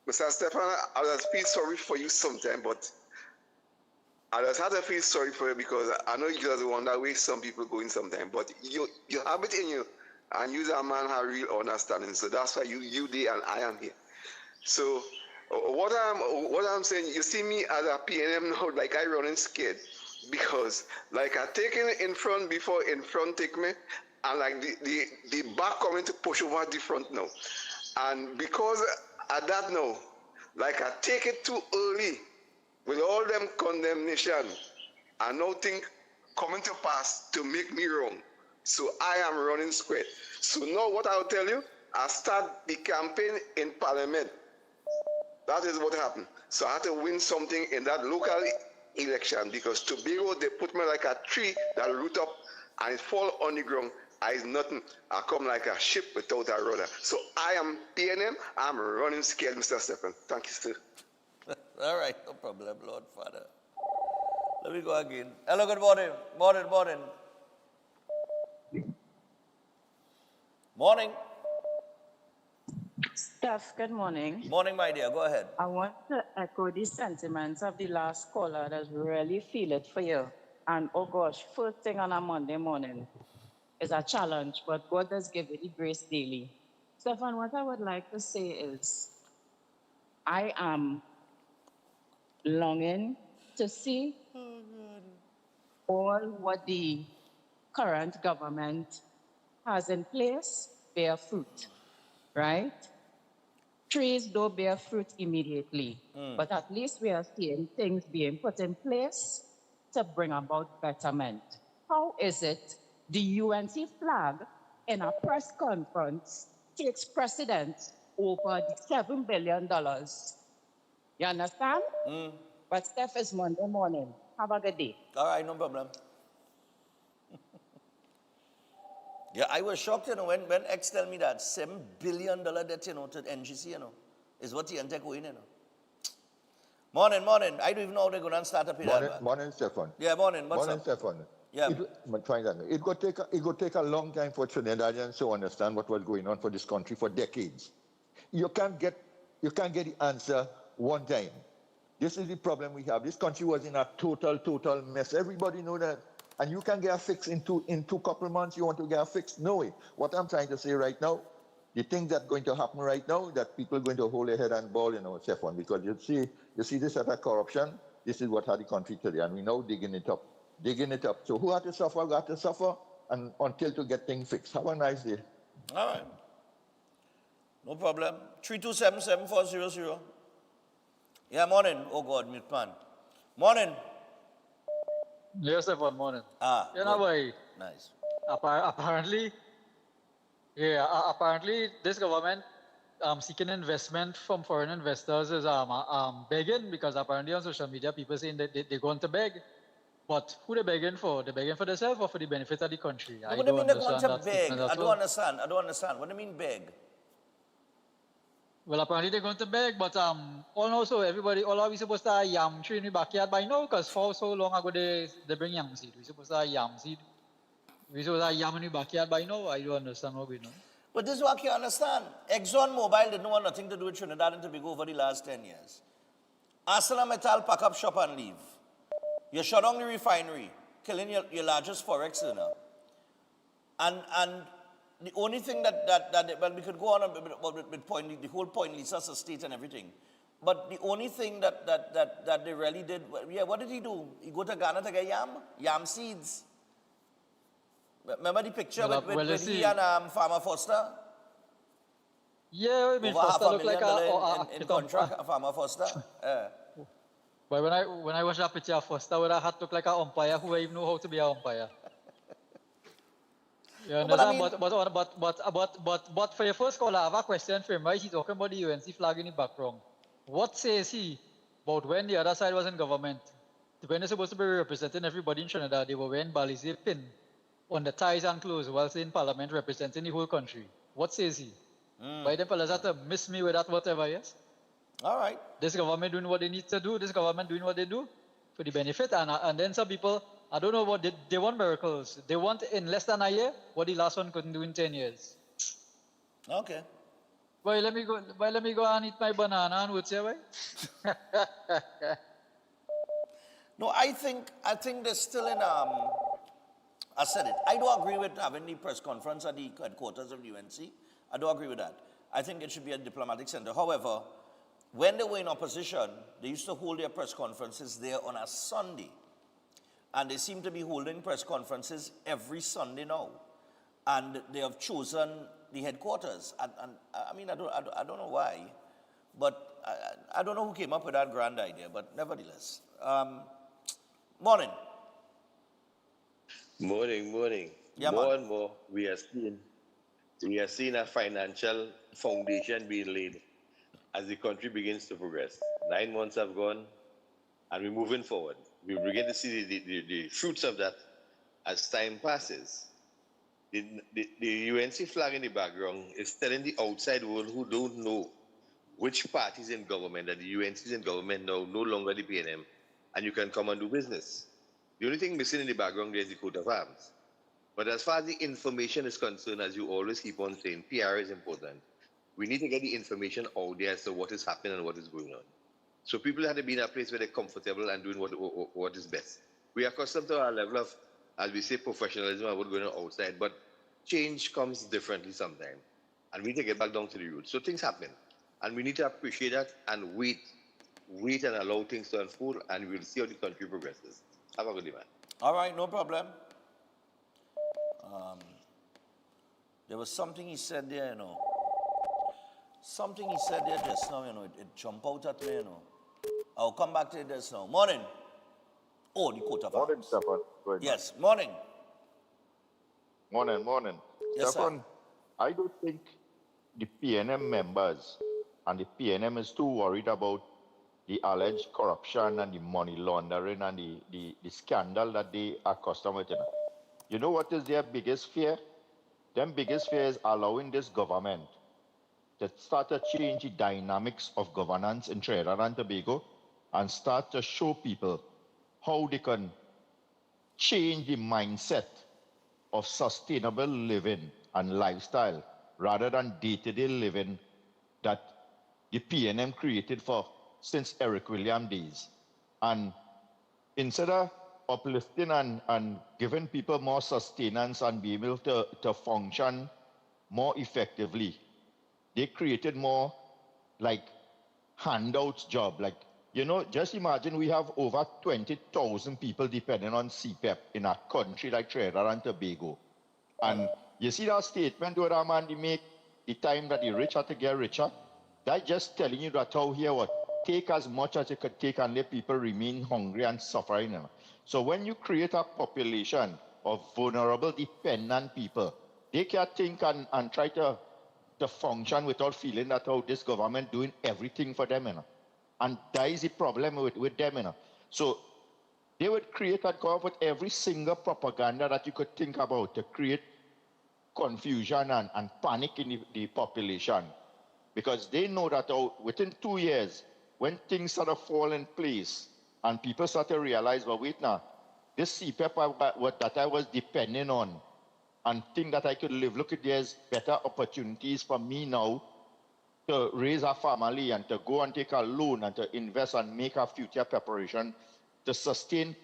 Mr. Stefan, I just feel sorry for you sometime, but I just have to feel sorry for you because I know you just wonder where some people going sometime, but you have it in you, and you a man have real understanding. So that's why you there and I am here. So what I'm saying, you see me as a PNM now, like I running scared because like I taken in front before in front take me, and like the back coming to push over the front now, and because at that now, like I take it too early. With all them condemnation and nothing coming to pass to make me wrong. So I am running square. So now what I'll tell you, I start the campaign in Parliament. That is what happened. So I had to win something in that local election because Tobago, they put me like a tree that root up and it fall on the ground. I is nothing. I come like a ship without a rudder. So I am PNM. I'm running scared, Mr. Stephen. Thank you, sir. All right, no problem, Lord Father. Let me go again. Hello, good morning. Morning. Steph, good morning. Morning, my dear. Go ahead. I want to echo the sentiments of the last caller that really feel it for you. And oh gosh, first thing on a Monday morning is a challenge, but God does give you the grace daily. Stefan, what I would like to say is I am longing to see all what the current government has in place bear fruit, right? Trees don't bear fruit immediately, but at least we are seeing things being put in place to bring about betterment. How is it the UNC flag in a press conference takes precedence over the $7 billion? You understand? But Steph is Monday morning. Have a good day. All right, no problem. Yeah, I was shocked, when X tell me that $7 billion debt, to NGC, is what he ante going, Morning. I don't even know how they're going to start up here. Morning, Stefan. Yeah, morning. What's Morning, up? Stefan. Yeah. It could take a long time for Trinidadians to understand what was going on for this country for decades. You can't get the answer one time. This is the problem we have. This country was in a total mess. Everybody know that. And you can get a fix in two couple months. You want to get a fix? No way. What I'm trying to say right now, the thing that's going to happen right now, that people are going to hold their head and ball, Stefan, because you see this at a corruption. This is what had the country today, and we now digging it up. So who had to suffer? Got to suffer, and until to get things fixed. Have a nice day. All right. No problem. 327-7400. Yeah, morning. Oh God, mute man. Morning. Yes, Stefan, morning. You know why? Nice. Apparently this government seeking investment from foreign investors is begging, because apparently on social media people saying that they're going to beg. But who they begging for? They're begging for themselves or for the benefit of the country? What do you mean they're going to beg? I don't understand. What do you mean beg? Well, apparently they're going to beg, but also all are we supposed to have yam tree in the backyard by now? Because for so long ago they bring yam seed. We supposed to have yam seed. We supposed to have yam in the backyard by now. I don't understand what we know. But this is what I can't understand. ExxonMobil didn't want nothing to do with Trinidad and Tobago over the last 10 years. ArcelorMittal pack up shop and leave. You shut down the refinery, killing your largest forex earner. And the only thing well, we could go on with point, the whole Point Lisa estate and everything. But the only thing that they really did, what did he do? He go to Ghana to get yam seeds. Remember the picture with he and Farmer Foster? Yeah, I mean, Foster looked like in contract, Farmer Foster. But when I watched that picture of Foster, with a hat looked like an umpire who even know how to be an umpire. You understand? But for your first call, I have a question for him. Right? He's talking about the UNC flag in the background. What says he about when the other side was in government? When they're supposed to be representing everybody in Trinidad, they were wearing Balize pin on the ties and clothes whilst in Parliament representing the whole country. What says he? Why the fellas have to miss me with that whatever, yes? All right. This government doing what they need to do. This government doing what they do for the benefit. And then some people, I don't know what, they want miracles. They want in less than a year what the last one couldn't do in 10 years. Okay. Boy, let me go and eat my banana and what's your way? No, I think they're still in I said it. I do agree with having the press conference at the headquarters of the UNC. I do agree with that. I think it should be a diplomatic center. However, when they were in opposition, they used to hold their press conferences there on a Sunday. And they seem to be holding press conferences every Sunday now. And they have chosen the headquarters. And I mean, I don't know why. But I don't know who came up with that grand idea. But nevertheless. Morning. Morning. Yeah, more and more, we are seeing a financial foundation being laid as the country begins to progress. 9 months have gone, and we're moving forward. We begin to see the fruits of that as time passes. The UNC flag in the background is telling the outside world who don't know which parties in government, that the UNC is in government now, no longer the PNM, and you can come and do business. The only thing missing in the background there is the coat of arms. But as far as the information is concerned, as you always keep on saying, PR is important. We need to get the information out there as to what is happening and what is going on. So people have to be in a place where they're comfortable and doing what is best. We are accustomed to our level of, as we say, professionalism about going outside, but change comes differently sometimes. And we need to get back down to the roots. So things happen. And we need to appreciate that and wait and allow things to unfold, and we'll see how the country progresses. Have a good day, man. All right, no problem. There was something he said there, Something he said there just now, it jumped out at me, I'll come back to it just now. Morning. Oh, the coat of Morning, arms. Stefan. Good. Yes, morning. Morning. Yes, Stefan, I don't think the PNM members and the PNM is too worried about the alleged corruption and the money laundering and the scandal that they are accustomed with. You know what is their biggest fear? Their biggest fear is allowing this government to start to change the dynamics of governance in Trinidad and Tobago and start to show people how they can change the mindset of sustainable living and lifestyle rather than day-to-day living that the PNM created for since Eric William days. And instead of uplifting and giving people more sustenance and be able to function more effectively, they created more like handouts job. Like, just imagine we have over 20,000 people depending on CPEP in a country like Trinidad and Tobago. And you see that statement where that man they make the time that the rich have to get richer? That's just telling you that how here what take as much as you could take and let people remain hungry and suffering. So when you create a population of vulnerable, dependent people, they can think and try to function without feeling that this government doing everything for them. And that is the problem with them. So they would create and come up with every single propaganda that you could think about to create confusion and panic in the population. Because they know that within 2 years, when things sort of fall in place and people start to realize, well, wait now, this CPEP that I was depending on and think that I could live, look at there's better opportunities for me now to raise a family and to go and take a loan and to invest and make a future preparation to sustain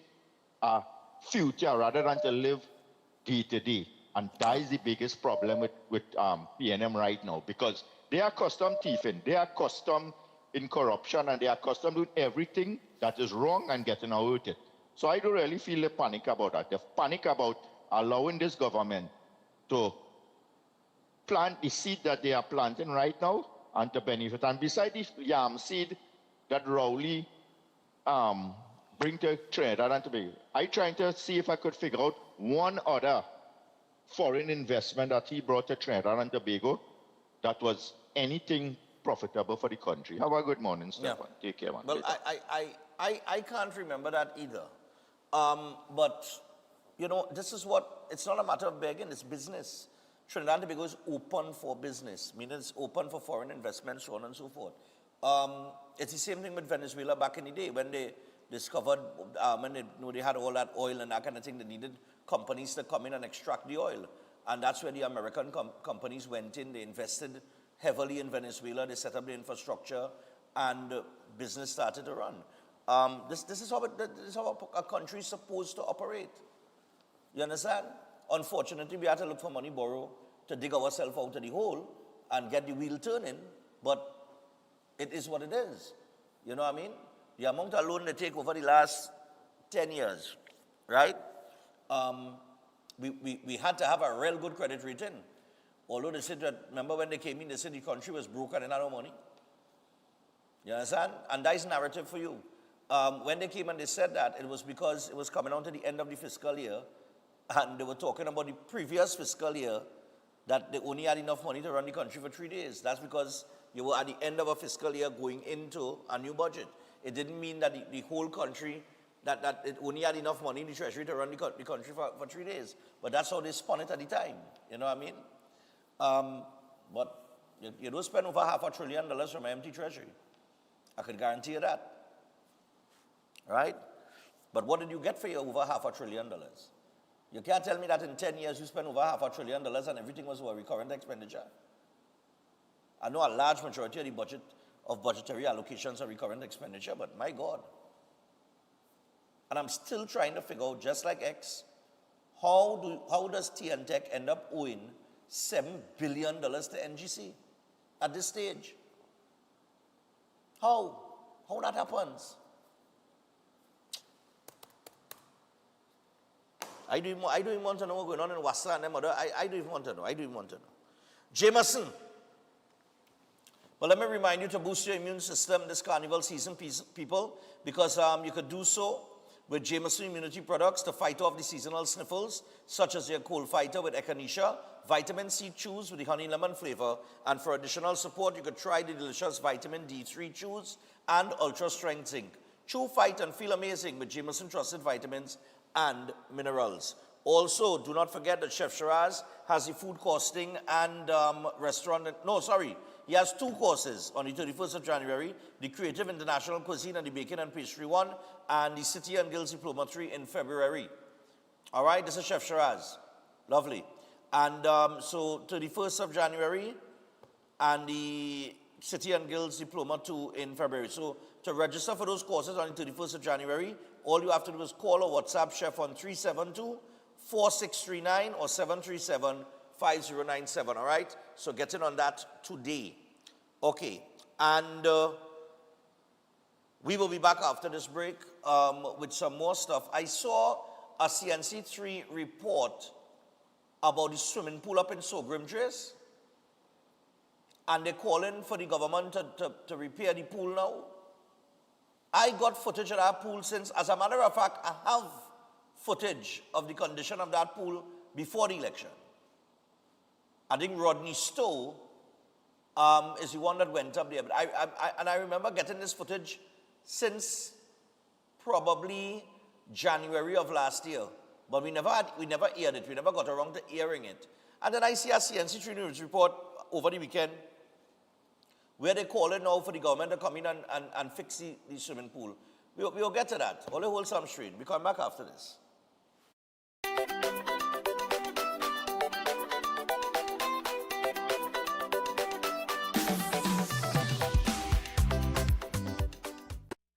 a future rather than to live day to day. And that is the biggest problem with PNM right now, because they are accustomed thieving, they are accustomed in corruption, and they are accustomed doing everything that is wrong and getting away with it. So I don't really feel the panic about that. The panic about allowing this government to plant the seed that they are planting right now and to benefit. And besides the yam seed that Rowley bring to Trinidad and Tobago, I trying to see if I could figure out one other foreign investment that he brought to Trinidad and Tobago that was anything profitable for the country. Have a good morning, Stefan. Yeah. Take care, man. Well, I can't remember that either. But, this is what, it's not a matter of begging, it's business. Trinidad and Tobago is open for business, meaning it's open for foreign investment, so on and so forth. It's the same thing with Venezuela back in the day when they discovered, when they had all that oil and that kind of thing, they needed companies to come in and extract the oil. And that's where the American companies went in, they invested heavily in Venezuela, they set up the infrastructure, and business started to run. This is how a country is supposed to operate. You understand? Unfortunately, we had to look for money, borrow, to dig ourselves out of the hole and get the wheel turning, but it is what it is. You know what I mean? The amount of loan they take over the last 10 years, right? We had to have a real good credit rating. Although they said that, remember when they came in, they said the country was broke and they had no money. You understand? And that is narrative for you. When they came and they said that, it was because it was coming on to the end of the fiscal year, and they were talking about the previous fiscal year, that they only had enough money to run the country for 3 days. That's because you were at the end of a fiscal year going into a new budget. It didn't mean that the whole country, that it only had enough money in the treasury to run the country for 3 days. But that's how they spun it at the time. You know what I mean? But you don't spend over $500 billion from an empty treasury. I can guarantee you that. Right? But what did you get for your over $500 billion? You can't tell me that in 10 years you spent over $500 billion and everything was for recurrent expenditure. I know a large majority of the budgetary allocations are recurrent expenditure, but my God. And I'm still trying to figure out, just like X, how does TNTech end up owing $7 billion to NGC at this stage? How that happens? I don't even want to know what's going on in Wassa and them other. I don't even want to know. Jameson. Well, let me remind you to boost your immune system this carnival season, people, because you could do so with Jameson immunity products to fight off the seasonal sniffles, such as your cold fighter with Echinacea, vitamin C chews with the honey lemon flavor, and for additional support, you could try the delicious vitamin D3 chews and ultra strength zinc. Chew, fight, and feel amazing with Jameson trusted vitamins and minerals. Also, do not forget that Chef Shiraz has the food costing and he has 2 courses on the 31st of January, the Creative International Cuisine and the Baking and Pastry one, and the City and Guilds Diploma 3 in February. All right, this is Chef Shiraz. Lovely. And so 31st of January and the City and Guilds Diploma 2 in February. So to register for those courses on the 31st of January, all you have to do is call or WhatsApp Chef on 372-4639 or 737-5097, all right? So get in on that today. Okay, and we will be back after this break with some more stuff. I saw a CNC3 report about the swimming pool up in Sogrim-Trace, and they're calling for the government to repair the pool now. I got footage of that pool since, as a matter of fact, I have footage of the condition of that pool before the election. I think Rodney Stowe is the one that went up there. But I remember getting this footage since probably January of last year. But we never aired it. We never got around to airing it. And then I see a CNC3 news report over the weekend where they're calling now for the government to come in and fix the swimming pool. We'll get to that. Only hold some straight. We come back after this.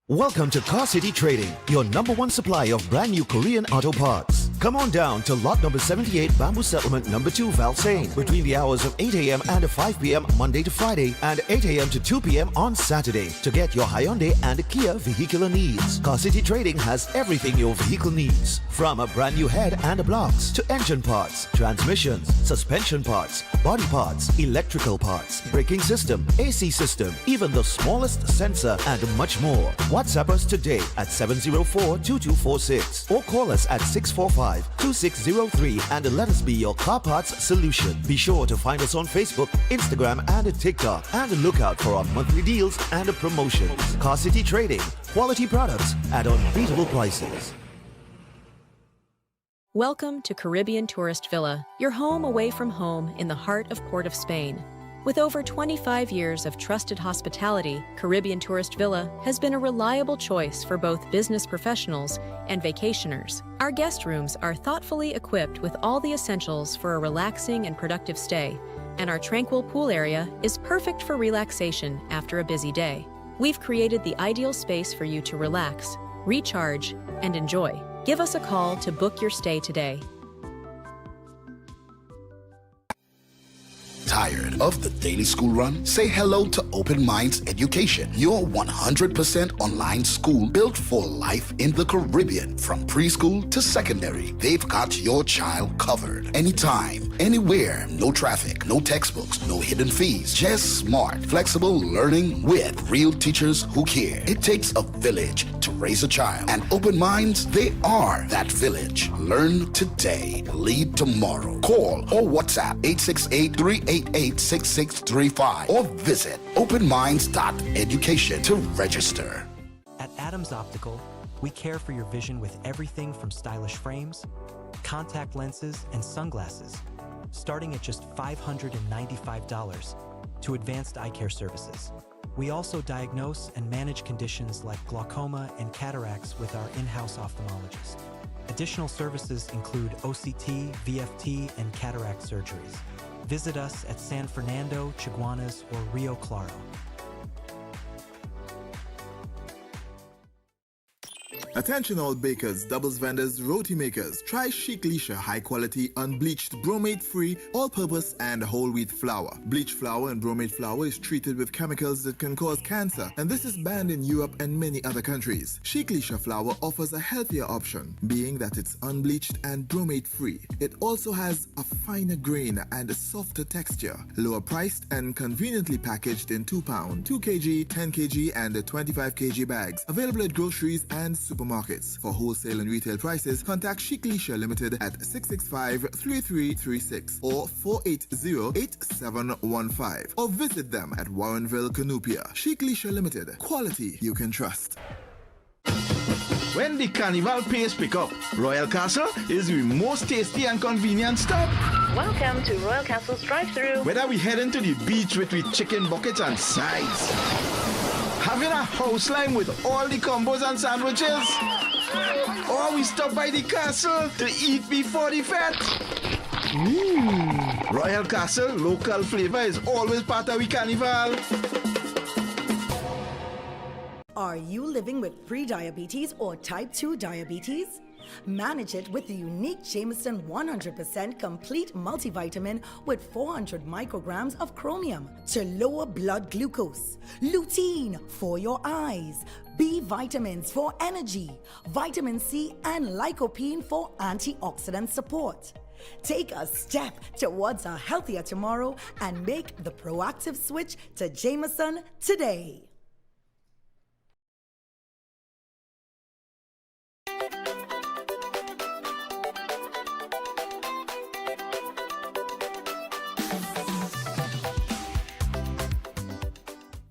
Welcome to Car City Trading, your #1 supplier of brand new Korean auto parts. Come on down to lot number 78, Bamboo Settlement number 2, Valsain, between the hours of 8 a.m. and 5 p.m. Monday to Friday and 8 a.m. to 2 p.m. on Saturday to get your Hyundai and Kia vehicular needs. Car City Trading has everything your vehicle needs, from a brand new head and blocks to engine parts, transmissions, suspension parts, body parts, electrical parts, braking system, AC system, even the smallest sensor, and much more. WhatsApp us today at 704-2246 or call us at 645-2603 and let us be your car parts solution. Be sure to find us on Facebook, Instagram, and TikTok, and look out for our monthly deals and promotions. Car City Trading, quality products at unbeatable prices. Welcome to Caribbean Tourist Villa, your home away from home in the heart of Port of Spain. With over 25 years of trusted hospitality, Caribbean Tourist Villa has been a reliable choice for both business professionals and vacationers. Our guest rooms are thoughtfully equipped with all the essentials for a relaxing and productive stay, and our tranquil pool area is perfect for relaxation after a busy day. We've created the ideal space for you to relax, recharge, and enjoy. Give us a call to book your stay today. Tired of the daily school run? Say hello to Open Minds Education, your 100% online school built for life in the Caribbean. From preschool to secondary, they've got your child covered. Anytime, anywhere, no traffic, no textbooks, no hidden fees, just smart, flexible learning with real teachers who care. It takes a village to raise a child, and Open Minds, they are that village. Learn today, lead tomorrow. Call or WhatsApp 868-388-6635 or visit openminds.education to register. At Adams Optical, we care for your vision with everything from stylish frames, contact lenses, and sunglasses, starting at just $595, to advanced eye care services. We also diagnose and manage conditions like glaucoma and cataracts with our in-house ophthalmologist. Additional services include OCT, VFT, and cataract surgeries. Visit us at San Fernando, Chaguanas, or Rio Claro. Attention all bakers, doubles vendors, roti makers. Try Chic Lisha high quality, unbleached, bromate free, all purpose and whole wheat flour. Bleached flour and bromate flour is treated with chemicals that can cause cancer, and this is banned in Europe and many other countries. Chic Lisha flour offers a healthier option, being that it's unbleached and bromate free. It also has a finer grain and a softer texture, lower priced and conveniently packaged in 2 pound, 2 kg, 10 kg and 25 kg bags. Available at groceries and supermarkets. For wholesale and retail prices, contact Chic Lisha Limited at 665-3336 or 480-8715 or visit them at Warrenville, Canupia. Chic Lisha Limited. Quality you can trust. When the carnival pace pick up, Royal Castle is the most tasty and convenient stop. Welcome to Royal Castle's drive-thru. Whether we heading to the beach with chicken buckets and sides, having a house line with all the combos and sandwiches, or we stop by the castle to eat before the fete. Royal Castle local flavor is always part of the carnival. Are you living with pre-diabetes or type 2 diabetes? Manage it with the unique Jameson 100% complete multivitamin with 400 micrograms of chromium to lower blood glucose, lutein for your eyes, B vitamins for energy, vitamin C and lycopene for antioxidant support. Take a step towards a healthier tomorrow and make the proactive switch to Jameson today.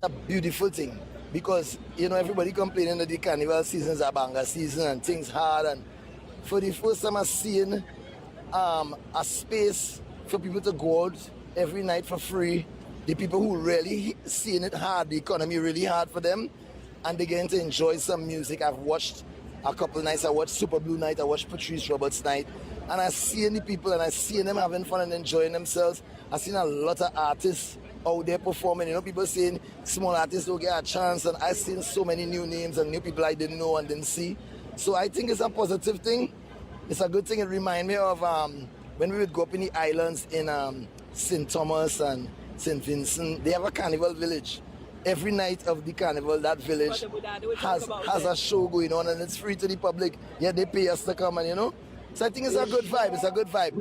A beautiful thing because everybody complaining that the carnival season is a banger season and things hard, and for the first time I'm seeing a space for people to go out every night for free. The people who really seeing it hard, the economy really hard for them, and they're getting to enjoy some music. I've watched a couple of nights. I watched Super Blue Night, I watched Patrice Roberts Night, and I seeing the people and I seeing them having fun and enjoying themselves. I've seen a lot of artists out there performing. People saying small artists don't get a chance, and I've seen so many new names and new people I didn't know and didn't see. So I think it's a positive thing. It's a good thing. It reminds me of when we would go up in the islands in St. Thomas and St. Vincent. They have a carnival village. Every night of the carnival, that village has a show going on, and it's free to the public. Yeah, they pay us to come, and So I think it's a good vibe. It's a good vibe.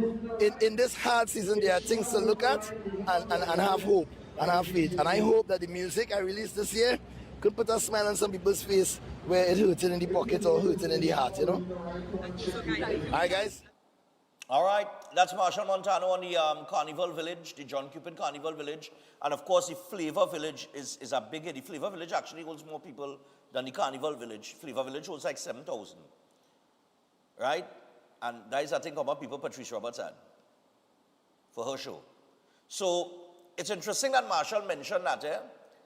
In this hard season, there are things to look at and have hope and have faith. And I hope that the music I released this year could put a smile on some people's face where it hurting in the pocket or hurting in the heart, All right, guys. All right, that's Marshall Montano on the Carnival Village, the John Cupid Carnival Village. And of course, the Flavor Village is a big hit. The Flavor Village actually holds more people than the Carnival Village. Flavor Village holds like 7,000, right? And that is, I think, how much people Patrice Roberts had for her show. So it's interesting that Marshall mentioned that,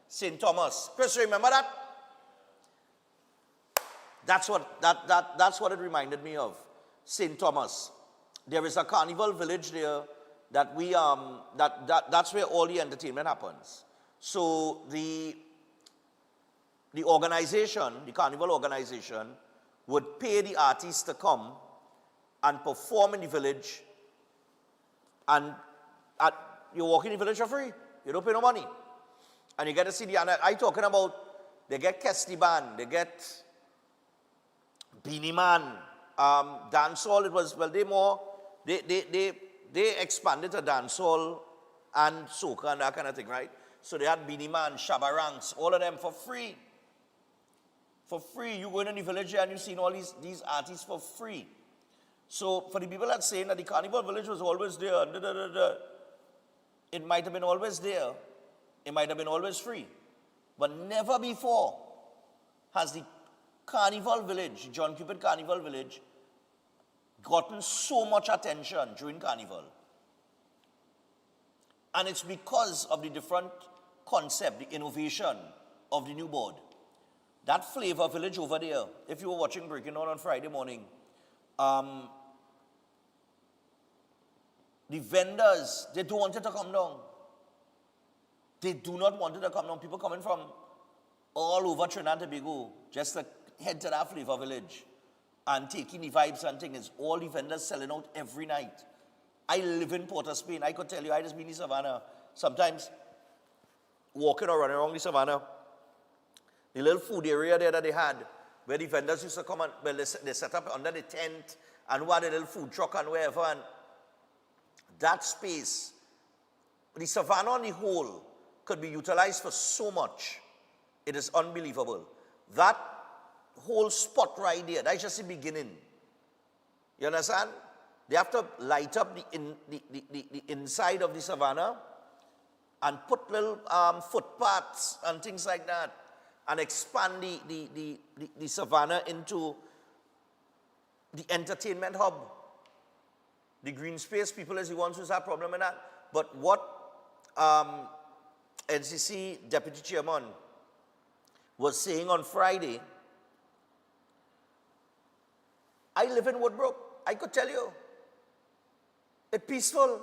St. Thomas. Chris, remember that? That's what it reminded me of. St. Thomas. There is a carnival village there that that's where all the entertainment happens. So the organization, the carnival organization, would pay the artists to come and perform in the village, and you walk in the village for free. You don't pay no money. And you get to see I'm talking about, they get Kesty Band, they get Beanie Man, dancehall. It was, they expanded to dancehall and soca and that kind of thing, right? So they had Beanie Man, Shabba Ranks, all of them for free. For free. You go in the village and you've seen all these artists for free. So for the people that saying that the Carnival Village was always there, it might have been always there. It might have been always free. But never before has the Carnival Village, John Cupid Carnival Village, gotten so much attention during Carnival. And it's because of the different concept, the innovation of the new board. That Flavor Village over there, if you were watching Breaking On Friday morning, the vendors, they don't want it to come down. They do not want it to come down. People coming from all over Trinidad and Tobago just to head to that Flavor Village and taking the vibes and thing. It's all the vendors selling out every night. I live in Port of Spain. I could tell you, I just been in Savannah. Sometimes walking or running around the Savannah, the little food area there that they had, where the vendors used to come and, well, they set up under the tent and who had a little food truck and wherever. And that space, the Savannah on the whole, could be utilized for so much. It is unbelievable. That whole spot right there, that's just the beginning. You understand? They have to light up the inside of the Savannah and put little footpaths and things like that and expand the Savannah into the entertainment hub. The green space people is the ones who have a problem with that. But what NCC Deputy Chairman was saying on Friday, I live in Woodbrook. I could tell you, it's peaceful.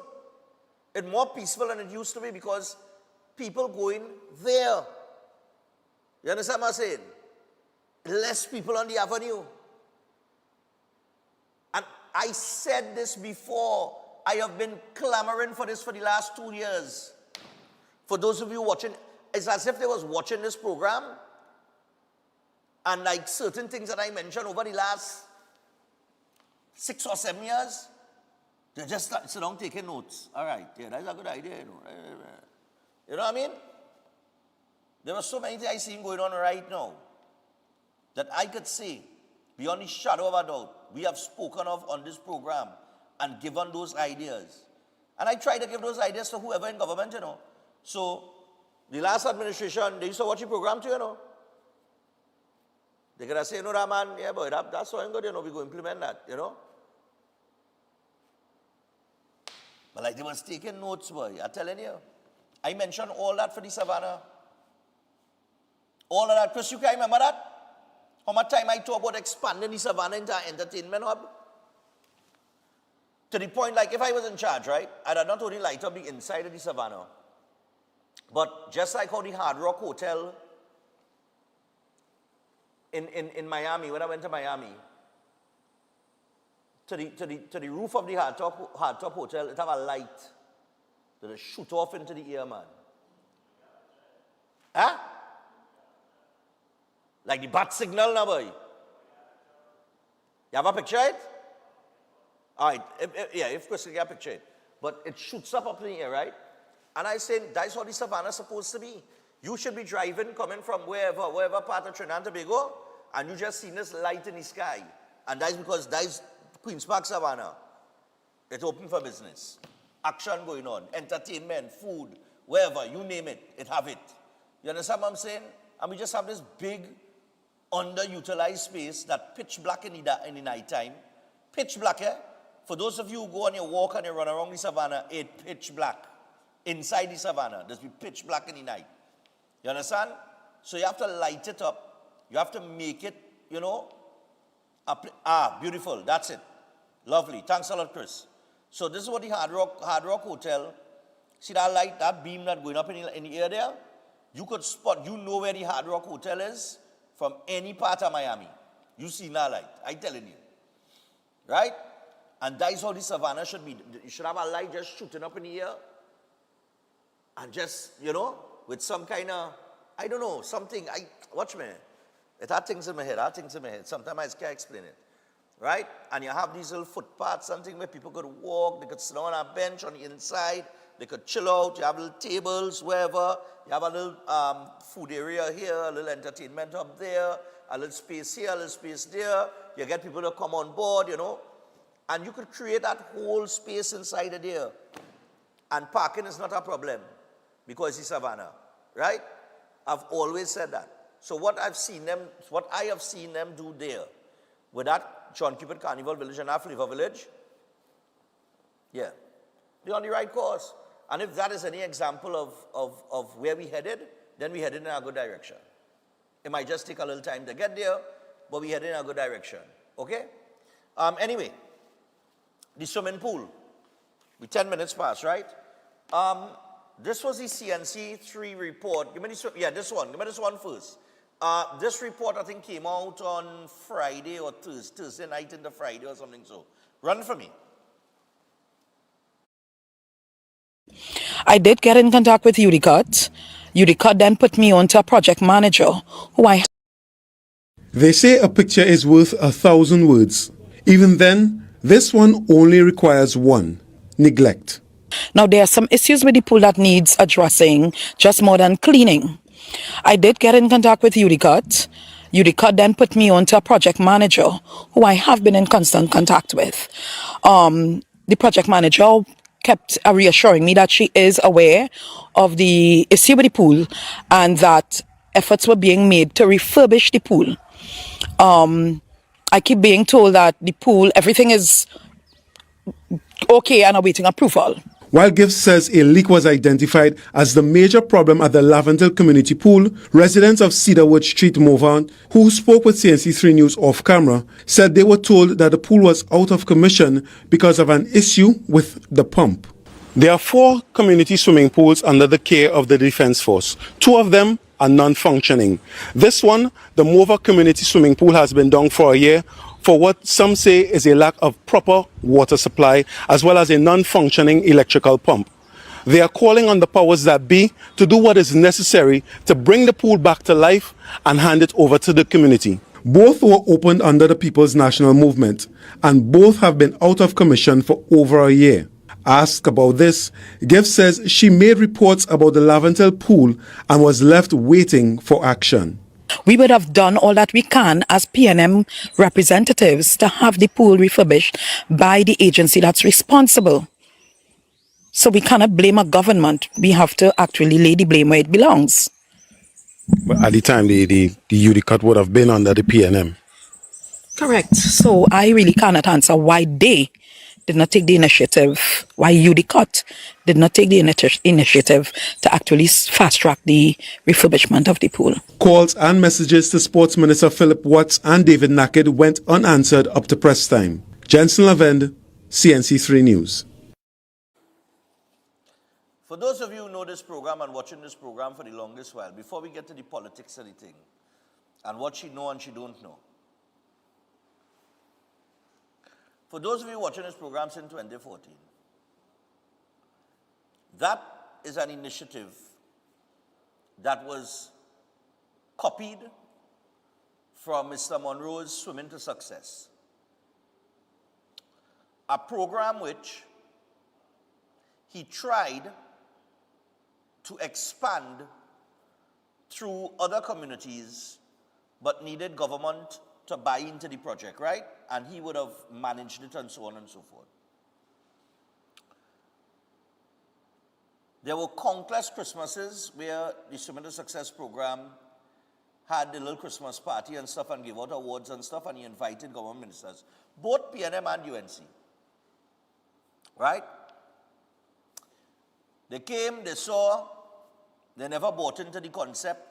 It's more peaceful than it used to be because people going there. You understand what I'm saying? Less people on the avenue. And I said this before. I have been clamoring for this for the last 2 years. For those of you watching, it's as if they was watching this program and like certain things that I mentioned over the last 6 or 7 years, they just sit down taking notes. All right, yeah, that's a good idea, you know. You know what I mean? There are so many things I see going on right now that I could say, beyond the shadow of a doubt, we have spoken of on this program and given those ideas. And I try to give those ideas to whoever in government, you know. So, the last administration, they used to watch the program too, you know. They could have said, no, that man, yeah, boy, that's so good, you know, we go implement that, you know. But like they was taking notes, boy, I'm telling you. I mentioned all that for the Savannah. All of that. Chris, you can remember that? How much time I talk about expanding the Savannah into an entertainment hub? To the point, like, if I was in charge, right, I'd not only light up the inside of the Savannah, but just like how the Hard Rock Hotel in Miami, when I went to Miami, to the roof of the Hardtop Hotel, it have a light that will shoot off into the air, man. Huh? Like the bat signal now, boy. You have a picture of it? All right, if Chris can get a picture of it. But it shoots up in the air, right? And I said, that's how the Savannah is supposed to be. You should be driving, coming from wherever part of Trinidad and Tobago, and you just see this light in the sky. And that's because that's Queen's Park Savannah. It's open for business. Action going on, entertainment, food, wherever, you name it, it have it. You understand what I'm saying? And we just have this big, underutilized space that pitch black in the night time. Pitch black, eh? For those of you who go on your walk and you run around the Savannah, it's pitch black. Inside the Savannah, there's be pitch black in the night. You understand? So you have to light it up. You have to make it, you know, beautiful. That's it. Lovely. Thanks a lot, Chris. So this is what the Hard Rock Hotel, see that light, that beam that going up in the air there? You could spot, you know where the Hard Rock Hotel is from any part of Miami. You see that light, I'm telling you. Right? And that is how the Savannah should be. You should have a light just shooting up in the air. And just, you know, with some kind of, I don't know, something, watch me. It had things in my head, Sometimes I just can't explain it. Right? And you have these little footpaths, something where people could walk, they could sit on a bench on the inside, they could chill out, you have little tables, wherever, you have a little food area here, a little entertainment hub there, a little space here, a little space there, you get people to come on board, you know, and you could create that whole space inside of there. And parking is not a problem, because it's Savannah, right? I've always said that. So what I have seen them do there, with that John Cupid Carnival Village and our Flavor Village, yeah, they're on the right course. And if that is any example of where we headed, then we headed in a good direction. It might just take a little time to get there, but we headed in a good direction, okay? Anyway, the swimming pool, we 10 minutes past, right? This was the CNC 3 report. Give me this one first. This report, I think, came out on Friday or Thursday night into Friday or something so. Run for me. I did get in contact with UDCOT. UDCOT then put me on to a project manager who I... They say a picture is worth 1,000 words. Even then, this one only requires one: neglect. Now, there are some issues with the pool that needs addressing, just more than cleaning. I did get in contact with UDCOT. UDCOT then put me on to a project manager who I have been in constant contact with. The project manager kept reassuring me that she is aware of the issue with the pool and that efforts were being made to refurbish the pool. I keep being told that the pool, everything is okay and awaiting approval. While Gift says a leak was identified as the major problem at the Laventille Community Pool, residents of Cedarwood Street, Morvan, who spoke with CNC3 News off camera, said they were told that the pool was out of commission because of an issue with the pump. There are 4 community swimming pools under the care of the Defence Force. 2 of them are non-functioning. This one, the Morvan Community Swimming Pool, has been down for a year for what some say is a lack of proper water supply as well as a non-functioning electrical pump. They are calling on the powers that be to do what is necessary to bring the pool back to life and hand it over to the community. Both were opened under the People's National Movement, and both have been out of commission for over a year. Asked about this, Gift says she made reports about the Laventille pool and was left waiting for action. We would have done all that we can as PNM representatives to have the pool refurbished by the agency that's responsible. So we cannot blame a government. We have to actually lay the blame where it belongs. But at the time, the UDCOT would have been under the PNM. Correct. So I really cannot answer why they did not take the initiative, why UDCOT did not take the initiative to actually fast-track the refurbishment of the pool. Calls and messages to Sports Minister Philip Watts and David Naked went unanswered up to press time. Jensen Lavende, CNC3 News. For those of you who know this program and watching this program for the longest while, before we get to the politics of the thing, and what she know and she don't know, for those of you watching this program since 2014, that is an initiative that was copied from Mr. Monroe's Swimming to Success, a program which he tried to expand through other communities but needed government to buy into the project, right? And he would have managed it and so on and so forth. There were countless Christmases where the Swimming to Success program had the little Christmas party and stuff and gave out awards and stuff, and he invited government ministers, both PNM and UNC, right? They came, they saw, they never bought into the concept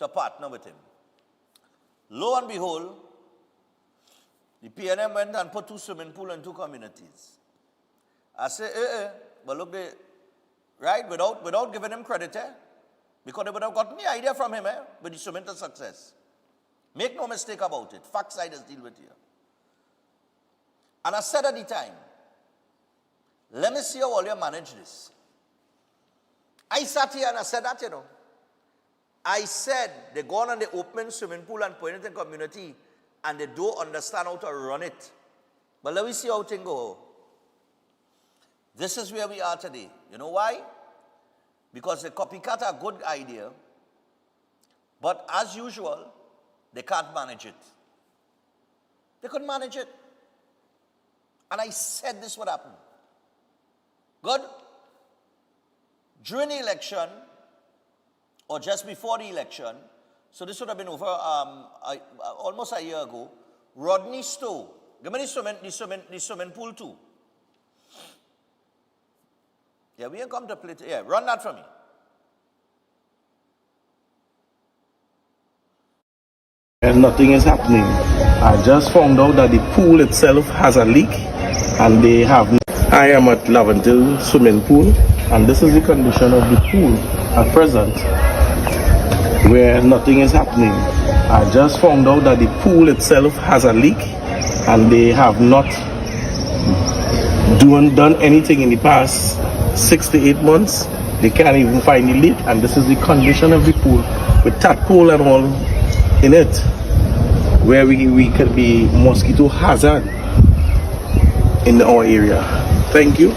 to partner with him. Lo and behold, the PNM went and put 2 swimming pools in 2 communities. I say, but look, right, without giving him credit, because they would have gotten the idea from him, with the Swimming to Success. Make no mistake about it. Fact side is deal with here. And I said at the time, let me see how all you manage this. I sat here and I said that, I said they go on and they open swimming pool and put it in community and they don't understand how to run it. But let me see how things go. This is where we are today. You know why? Because the copycat a good idea, but as usual, they can't manage it. They couldn't manage it. And I said this would happen. Good? During the election, or just before the election, so this would have been over almost a year ago, Rodney Stowe, give me the swimming pool too. Yeah, we ain't come to play. Yeah, run that for me. And nothing is happening. I just found out that the pool itself has a leak and they have. I am at Laventille Swimming Pool and this is the condition of the pool at present. where nothing is happening. I just found out that the pool itself has a leak and they have not done anything in the past 6 to 8 months. They can't even find the leak, and this is the condition of the pool with tadpole and all in it, where we could be mosquito hazard in our area. Thank you.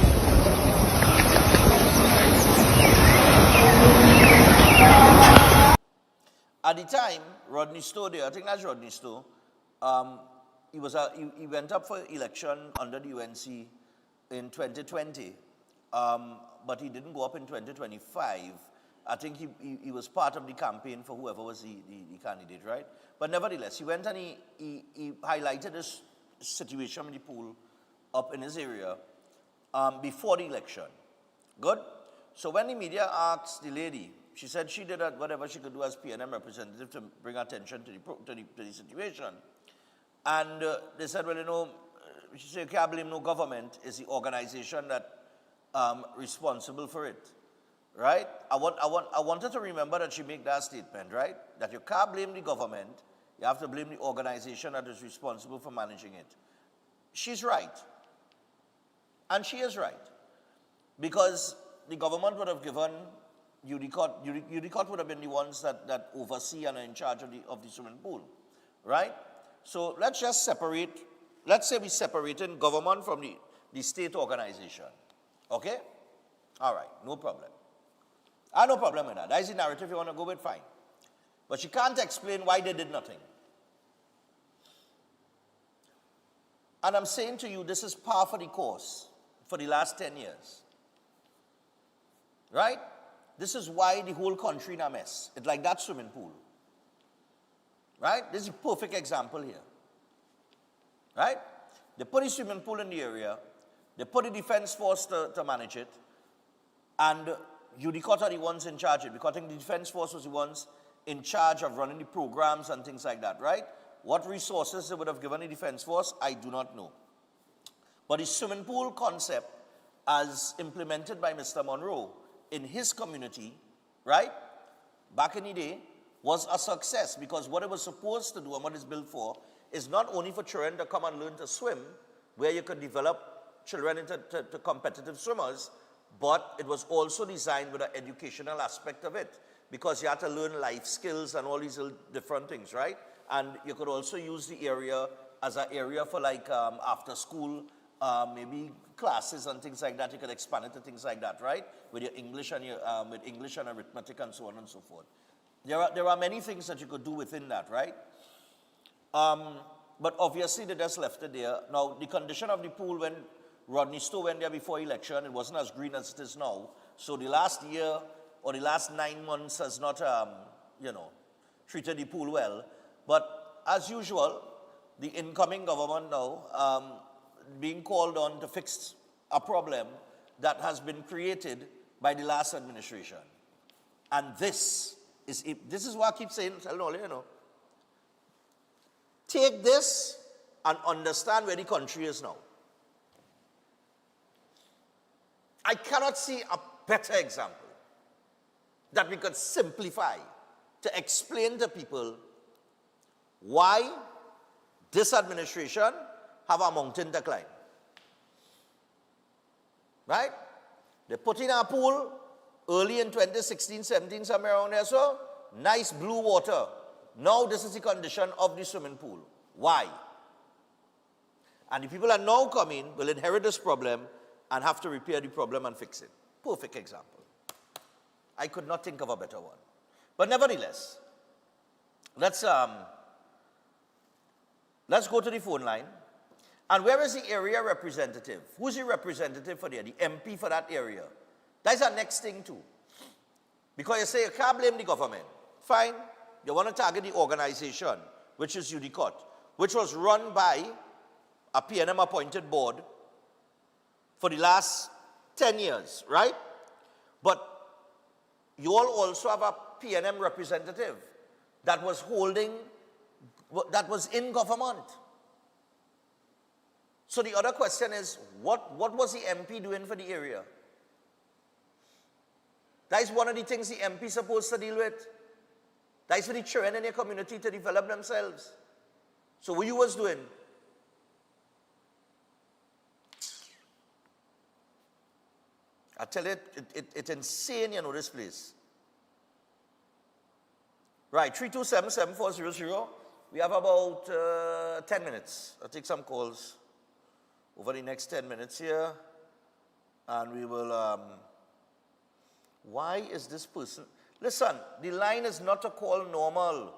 At the time, Rodney Stowe there, I think that's Rodney Stowe, he went up for election under the UNC in 2020, but he didn't go up in 2025. I think he was part of the campaign for whoever was the candidate, right? But nevertheless, he went and he highlighted this situation with the pool up in his area before the election. Good? So when the media asked the lady, she said she did whatever she could do as PNM representative to bring attention to the situation. And they said, well, you know, she said, you can't blame no government. It's the organization that responsible for it, right? I wanted to remember that she made that statement, right? That you can't blame the government. You have to blame the organization that is responsible for managing it. She's right. And she is right. Because the government would have given UDCOT would have been the ones that oversee and are in charge of the swimming pool, right? So let's just separate, let's say we separating government from the state organization, okay? All right, no problem. I have no problem with that. That is the narrative you want to go with, fine. But she can't explain why they did nothing. And I'm saying to you, this is par for the course for the last 10 years, right? This is why the whole country in a mess. It's like that swimming pool. Right? This is a perfect example here. Right? They put a swimming pool in the area. They put a defense force to manage it. And UDCOT are the ones in charge of it. Because I think the defense force was the ones in charge of running the programs and things like that. Right? What resources they would have given the defense force, I do not know. But the swimming pool concept, as implemented by Mr. Monroe, in his community, right, back in the day, was a success because what it was supposed to do and what it's built for is not only for children to come and learn to swim, where you could develop children into competitive swimmers, but it was also designed with an educational aspect of it because you had to learn life skills and all these different things, right? And you could also use the area as an area for like after school, maybe classes and things like that. You could expand it to things like that, right? With your English and with English and arithmetic and so on and so forth. There are many things that you could do within that, right? But obviously they just left it there. Now the condition of the pool when Rodney Stowe went there before election, it wasn't as green as it is now. So the last year or the last 9 months has not, treated the pool well. But as usual, the incoming government now being called on to fix a problem that has been created by the last administration. And this is what I keep saying, take this and understand where the country is now. I cannot see a better example that we could simplify to explain to people why this administration have a mountain to climb. Right? They put in a pool early in 2016, 17, somewhere around there, so nice blue water. Now this is the condition of the swimming pool. Why? And the people that now come in will inherit this problem and have to repair the problem and fix it. Perfect example. I could not think of a better one. But nevertheless, let's go to the phone line. And where is the area representative? Who's the representative for there? The MP for that area. That's our next thing too. Because you say you can't blame the government. Fine. You want to target the organization, which is UDCOT, which was run by a PNM appointed board for the last 10 years, right? But you all also have a PNM representative that was in government. So the other question is, what was the MP doing for the area? That is one of the things the MP is supposed to deal with. That's for the children in your community to develop themselves. So what you was doing? I tell you, it's insane, you know, this place. Right, 327-7400. We have about 10 minutes. I'll take some calls over the next 10 minutes here. And we will, why is this person? Listen, the line is not a call normal.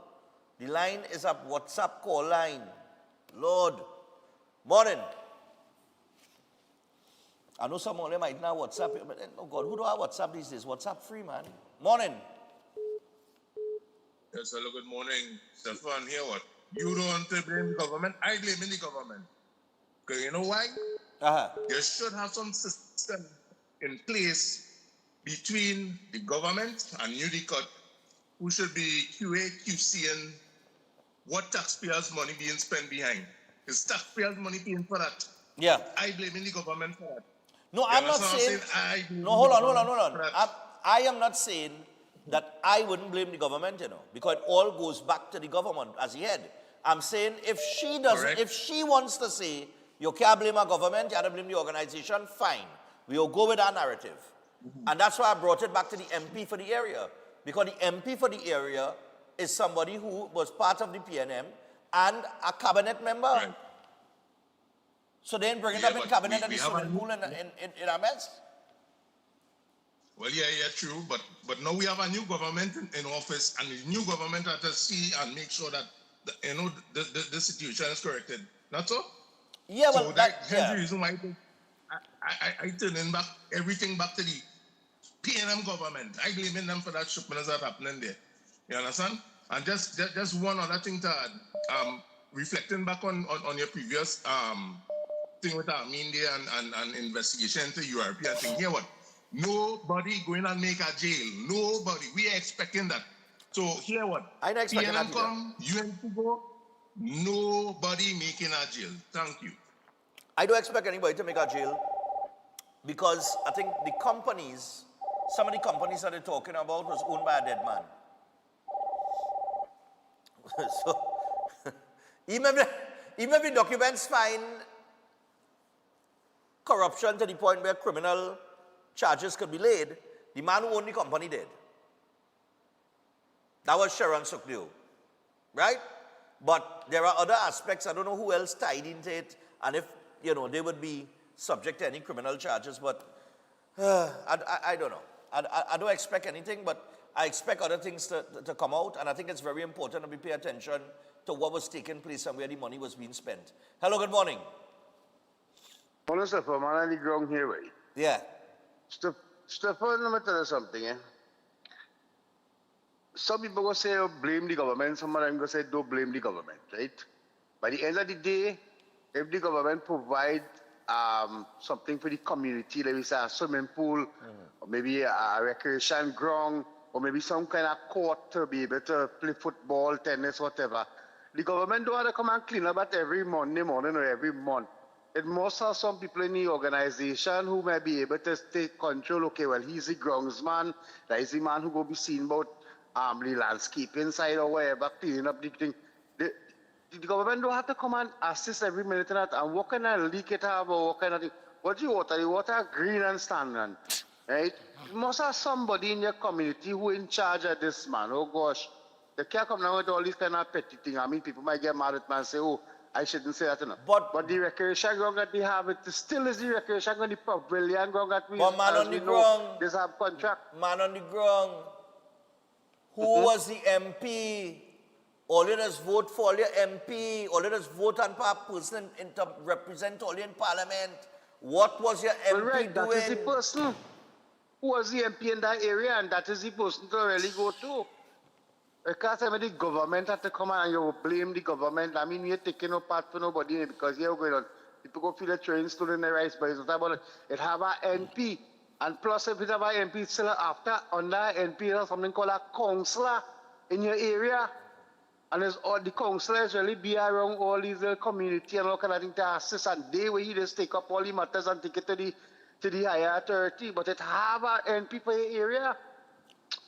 The line is a WhatsApp call line. Lord, morning. I know some of them might not WhatsApp, but oh God, who do I WhatsApp these days? WhatsApp free, man. Morning. Yes, hello, good morning. Stefan, here what? You don't want to blame the government, I blame the government. Because you know why? You should have some system in place between the government and UDCOT, who should be QA, QC, and what taxpayers' money being spent behind. Is taxpayers' money paying for that? Yeah. I blaming the government for that. No, I'm not saying. No, hold on. I am not saying that I wouldn't blame the government, you know, because it all goes back to the government as the head. I'm saying if she doesn't, if she wants to say you can't blame a government, you have to blame the organization, fine. We'll go with our narrative. And that's why I brought it back to the MP for the area. Because the MP for the area is somebody who was part of the PNM and a cabinet member. Right. So then bring it up in cabinet and the swimming pool in a mess. Well, yeah, true. But now we have a new government in office, and the new government has to see and make sure that the situation is corrected. Not so? Yeah, so well, that's the reason why I turn everything back to the PNM government. I blaming them for that shipment that's happening there. You understand? And just one other thing to add. Reflecting back on your previous thing with Amin there and investigation into URP and thing. Here what? Nobody going to make a jail. Nobody. We are expecting that. So here what? I don't expect PNM come, UNP go, nobody making a jail. Thank you. I don't expect anybody to make a jail because I think the companies, some of the companies that they're talking about was owned by a dead man. So, even if the documents find corruption to the point where criminal charges could be laid, the man who owned the company did. That was Sharon Sukhdeo, right? But there are other aspects. I don't know who else tied into it, and if they would be subject to any criminal charges. But I don't know. I don't expect anything, but I expect other things to come out, and I think it's very important that we pay attention to what was taking place and where the money was being spent. Hello, good morning. Morning, Stefan. Man on the ground here, right? Yeah. Stefan, let me tell you something, Some people go say blame the government, some of them go say don't blame the government, right? By the end of the day, if the government provide something for the community, like we say a swimming pool, or maybe a recreation ground, or maybe some kind of court to be able to play football, tennis, whatever, the government don't have to come and clean up at every Monday morning or every month. It must have some people in the organization who may be able to take control. Okay, well, he's the groundsman, that is the man who will be seen about the landscaping side or wherever, cleaning up the thing. The government don't have to come and assist every minute in that. And what kind of leak it have or what kind of thing? What do you water? The water green and stagnant, right? You must have somebody in your community who in charge of this, man. Oh gosh, they can't come down with all these kind of petty things. I mean, people might get mad at me and say, oh, I shouldn't say that enough. But the recreation ground that they have, it still is the recreation ground, the pavilion ground that we there's a contract. Man on the ground. Who was the MP? All you just vote for all your MP. All you just vote on per person to represent all you in parliament. What was your MP right, doing? That is the person who was the MP in that area, and that is the person to really go to. Because I mean, the government had to come and you blame the government. I mean, you're taking no part for nobody because you're going on. People go feel the train stood in the rice, but it's not about it. It have an MP. And plus, if it have an MP, still after, under NP, there's something called a councillor in your area. And there's all the councillors really be around all these community and all kind of things to assist. And they will just take up all the matters and take it to the higher authority. But it have an NP for your area.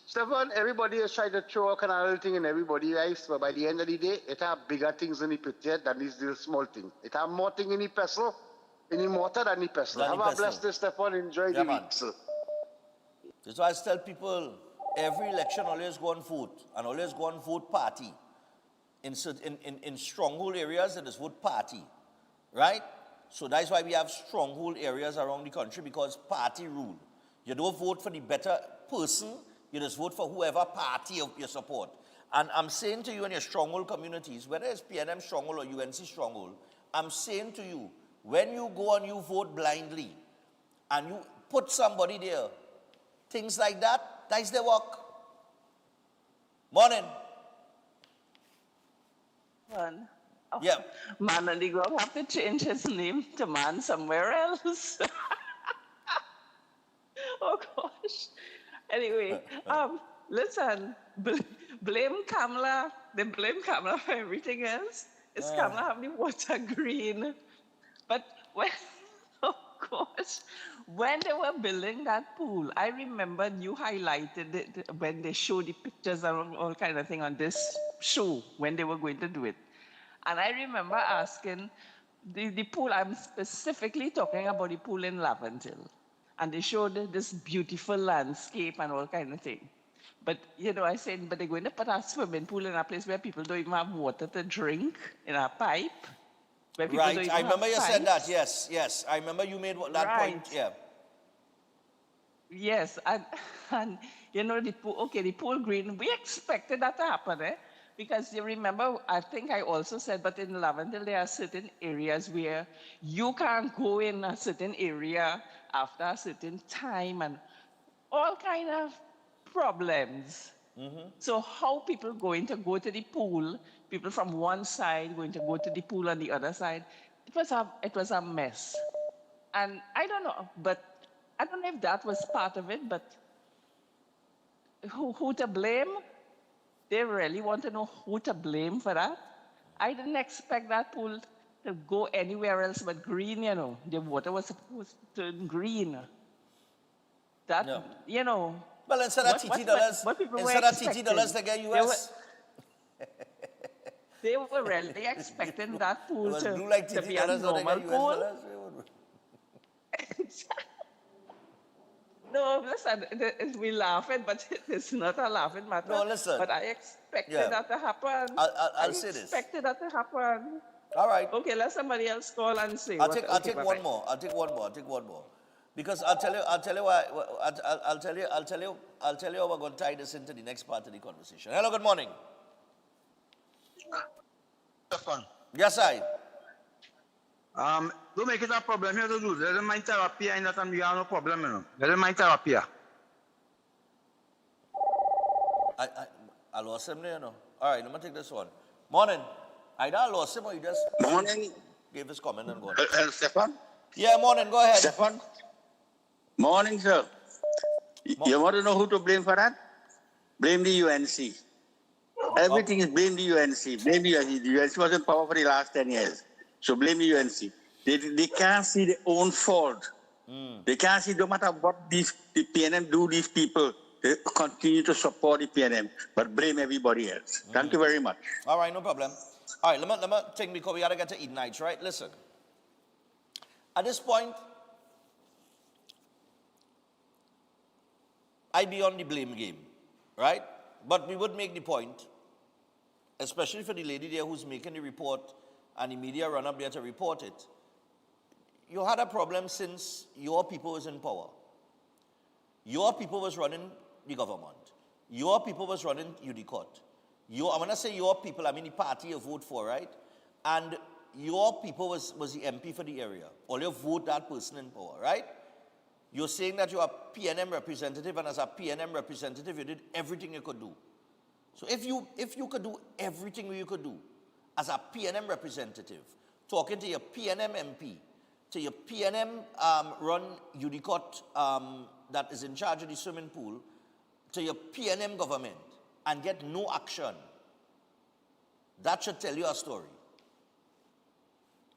Stefan, everybody is trying to throw a kind of little thing in everybody's eyes, but by the end of the day, it have bigger things in the picture than these little small things. It have more thing in the pestle, in the mortar than the pestle. Than the Have a pestle. blessed day, Stefan. Enjoy Yeah, the man. week, sir. That's why I tell people, every election always go on food, and always go on vote party. In stronghold areas, it is vote party, right? So that's why we have stronghold areas around the country, because party rule. You don't vote for the better person, you just vote for whoever party of your support. And I'm saying to you in your stronghold communities, whether it's PNM stronghold or UNC stronghold, I'm saying to you, when you go and you vote blindly, and you put somebody there, things like that, that's the work. Morning. Man. Oh, Yeah. Man, and going to have to change his name to Man somewhere else. Oh, gosh. Anyway, listen, blame Kamala. They blame Kamala for everything else. It's Kamala have the water green. But when, oh, gosh, when they were building that pool, I remember you highlighted it when they showed the pictures and all kind of thing on this show when they were going to do it. And I remember asking the pool, I'm specifically talking about the pool in Laventille. And they showed this beautiful landscape and all kind of thing. But, you know, I said, but they're going to put a swimming pool in a place where people don't even have water to drink, in a pipe. Where people don't Right, even I remember have you said that, pipes. yes. I remember you made that Right. point, yeah. Yes, and you know, the pool green, we expected that to happen, eh? Because you remember, I think I also said, but in Laventille, there are certain areas where you can't go in a certain area after a certain time and all kind of problems. So how people going to go to the pool, people from one side going to go to the pool on the other side, it was a mess. And I don't know, but I don't know if that was part of it, but who to blame? They really want to know who to blame for that. I didn't expect that pool to go anywhere else but green, you know. The water was supposed to turn green. That, Yeah. you know. Well, instead of TT dollars, what people were instead of TT expecting, dollars, they get US. They were really expecting that It pool was to, blue like to TT be a dollars, or they normal get US pool. dollars. No, listen, we laughing, but it's not a laughing matter. No, listen. But I expected Yeah. that to happen. I'll say this. I expected that to happen. All right. Okay, let somebody else call and say. I'll what- take okay, one bye-bye. more. I'll take one more. Because I'll tell you why. I'll tell you how we're going to tie this into the next part of the conversation. Hello, good morning. Yes, I. Don't make it a problem here to do. Let them mind therapy and that, and we have no problem, you know. Let them mind therapy. I lost him there, you know. All right, let me take this one. Morning. Either I lost him or you just Morning. gave his comment and go on. Stefan? Yeah, morning. Go ahead. Stefan? Morning, sir. You want to know who to blame for that? Blame the UNC. Everything is blame the UNC. Blame the UNC. The UNC was in power for the last 10 years. So blame the UNC. They can't see their own fault. They can't see, no matter what the PNM do, these people, they continue to support the PNM, but blame everybody else. Thank you very much. All right, no problem. All right, let me take, because we got to get to eat nights, right? Listen. At this point, I be on the blame game, right? But we would make the point, especially for the lady there who's making the report and the media run up there to report it. You had a problem since your people was in power. Your people was running the government. Your people was running UDCOT. I'm going to say your people, I mean the party you vote for, right? And your people was the MP for the area. All you vote that person in power, right? You're saying that you're a PNM representative, and as a PNM representative, you did everything you could do. So if you could do everything you could do as a PNM representative, talking to your PNM MP, to your PNM run UDCOT that is in charge of the swimming pool, to your PNM government, and get no action, that should tell you a story.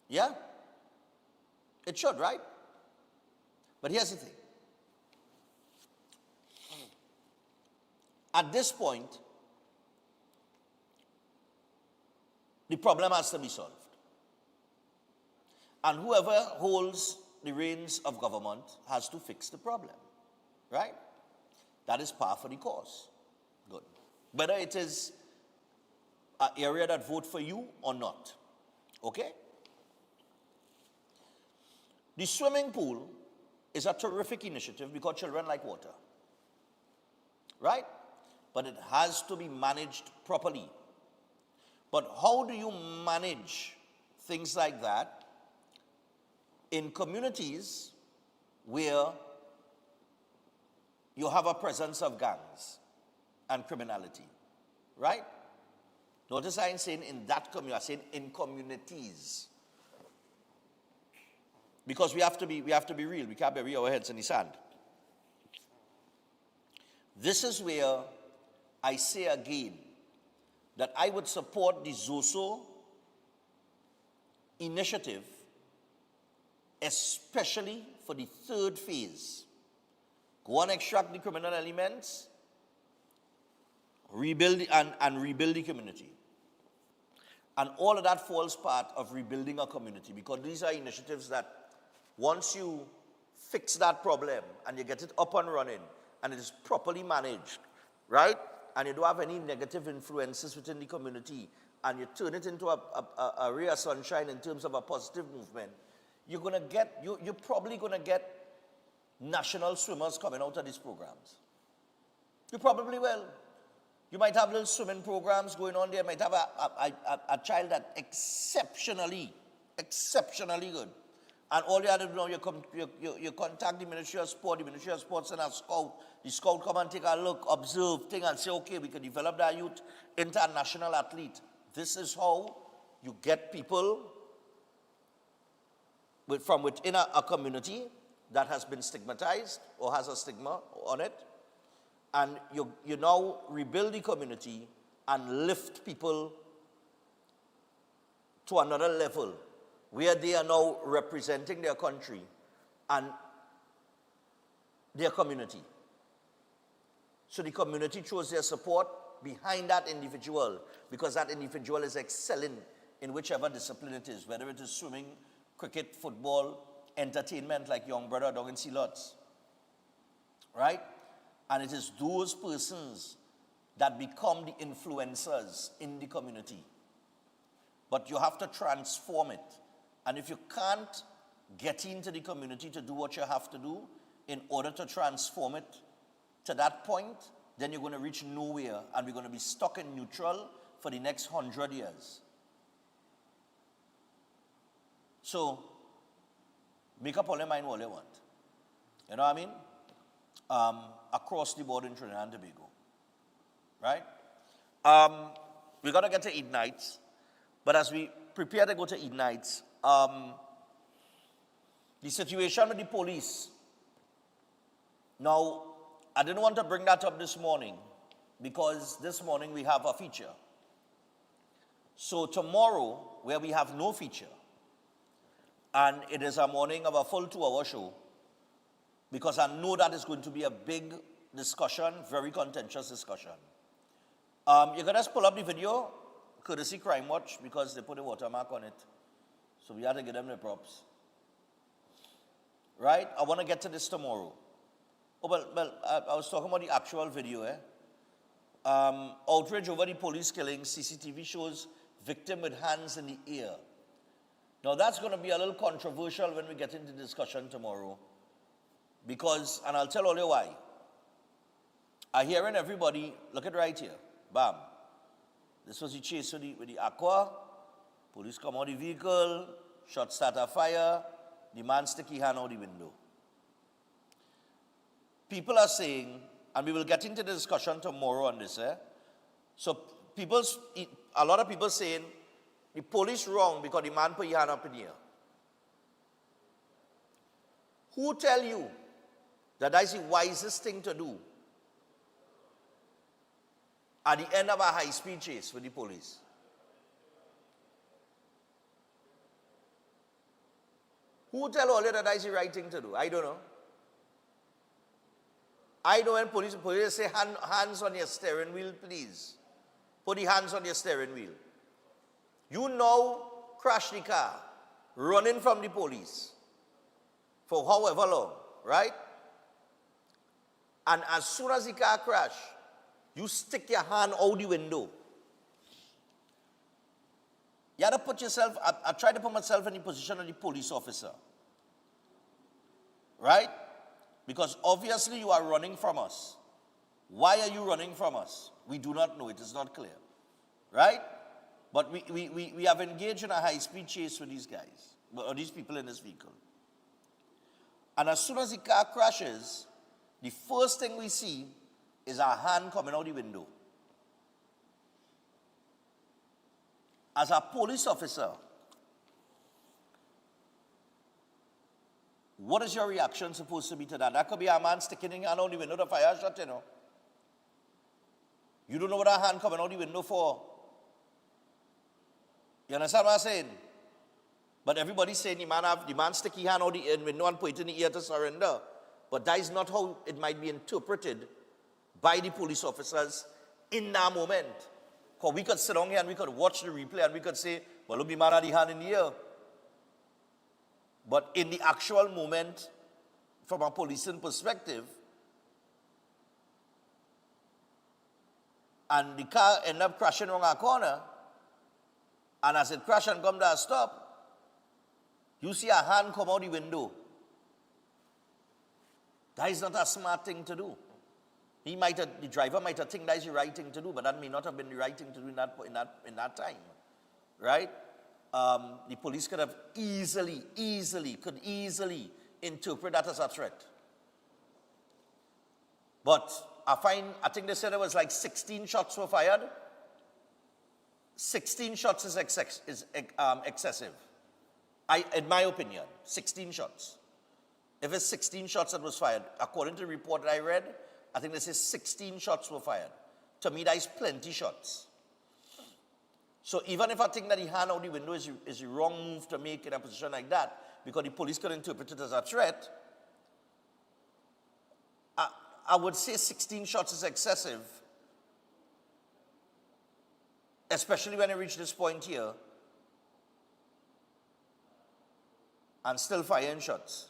Yeah? It should, right? But here's the thing. at this point, the problem has to be solved. And whoever holds the reins of government has to fix the problem, right? That is par for the course. Good. Whether it is an area that vote for you or not, okay? The swimming pool is a terrific initiative because children like water, right? But it has to be managed properly. But how do you manage things like that in communities where you have a presence of gangs and criminality, right? Notice I ain't saying in that community, I'm saying in communities. Because we have to be real. We can't bury our heads in the sand. This is where I say again that I would support the ZOSO initiative, especially for the third phase. Go and extract the criminal elements, rebuild and rebuild the community. And all of that falls part of rebuilding a community, because these are initiatives that once you fix that problem and you get it up and running and it is properly managed, right? And you don't have any negative influences within the community and you turn it into a ray of sunshine in terms of a positive movement, you're probably gonna get national swimmers coming out of these programs. You probably will. You might have little swimming programs going on there. You might have a child that exceptionally good. And all you have to do now, you contact the Ministry of Sport. The Ministry of Sport send a scout. The scout come and take a look, observe, think, and say, okay, we can develop that youth into a national athlete. This is how you get people from within a community that has been stigmatized or has a stigma on it. And you now rebuild the community and lift people to another level, where they are now representing their country and their community. So the community shows their support behind that individual, because that individual is excelling in whichever discipline it is, whether it is swimming, cricket, football, entertainment like Young Brother down in Sea Lots, right? And it is those persons that become the influencers in the community. But you have to transform it. And if you can't get into the community to do what you have to do in order to transform it to that point, then you're going to reach nowhere and we're going to be stuck in neutral for the next 100 years. So, make up all your mind what you want. You know what I mean? Across the board in Trinidad and Tobago. Right? We're going to get to Eid nights. But as we prepare to go to Eid nights, the situation with the police. Now, I didn't want to bring that up this morning because this morning we have a feature. So tomorrow, where we have no feature, and it is a morning of a full 2-hour show, because I know that is going to be a big discussion, very contentious discussion. You can just pull up the video, courtesy Crime Watch, because they put a watermark on it. So we have to give them the props. Right? I want to get to this tomorrow. Oh, well, I was talking about the actual video, outrage over the police killing, CCTV shows victim with hands in the air. Now that's going to be a little controversial when we get into discussion tomorrow. Because, and I'll tell all you why. I'm hearing everybody, look at right here, bam. This was the chase with the Aqua. Police come out the vehicle, shot start a fire, the man stick his hand out the window. People are saying, and we will get into the discussion tomorrow on this, so a lot of people saying, the police wrong because the man put his hand up in the air. Who tell you that is the wisest thing to do at the end of a high-speed chase with the police? Who tell all you that is the right thing to do? I don't know. I know when police say, hands on your steering wheel, please. Put the hands on your steering wheel. You now crash the car, running from the police for however long, right? And as soon as the car crash, you stick your hand out the window. You have to put yourself, I try to put myself in the position of the police officer. Right? Because obviously you are running from us. Why are you running from us? We do not know. It is not clear. Right? But we have engaged in a high-speed chase with these guys, or these people in this vehicle. And as soon as the car crashes, the first thing we see is our hand coming out the window. As a police officer, what is your reaction supposed to be to that? That could be a man sticking his hand out the window to fire a shot, you know. You don't know what a hand coming out the window for. You understand what I'm saying? But everybody's saying the man stick his hand out the window and put it in the ear to surrender. But that is not how it might be interpreted by the police officers in that moment. Because we could sit down here and we could watch the replay and we could say, well, look, the man had the hand in the ear. But in the actual moment, from a policing perspective, and the car ended up crashing around a corner, and as it crashed and come to a stop, you see a hand come out the window. That is not a smart thing to do. The driver might have think that is the right thing to do, but that may not have been the right thing to do in that time, right? The police could have easily interpret that as a threat. But I think they said it was like 16 shots were fired. 16 shots is excessive. In my opinion, 16 shots. If it's 16 shots that was fired, according to the report that I read, I think they say 16 shots were fired. To me, that is plenty shots. So even if I think that the hand out the window is the wrong move to make in a position like that, because the police could interpret it as a threat, I would say 16 shots is excessive, especially when it reached this point here, and still firing shots.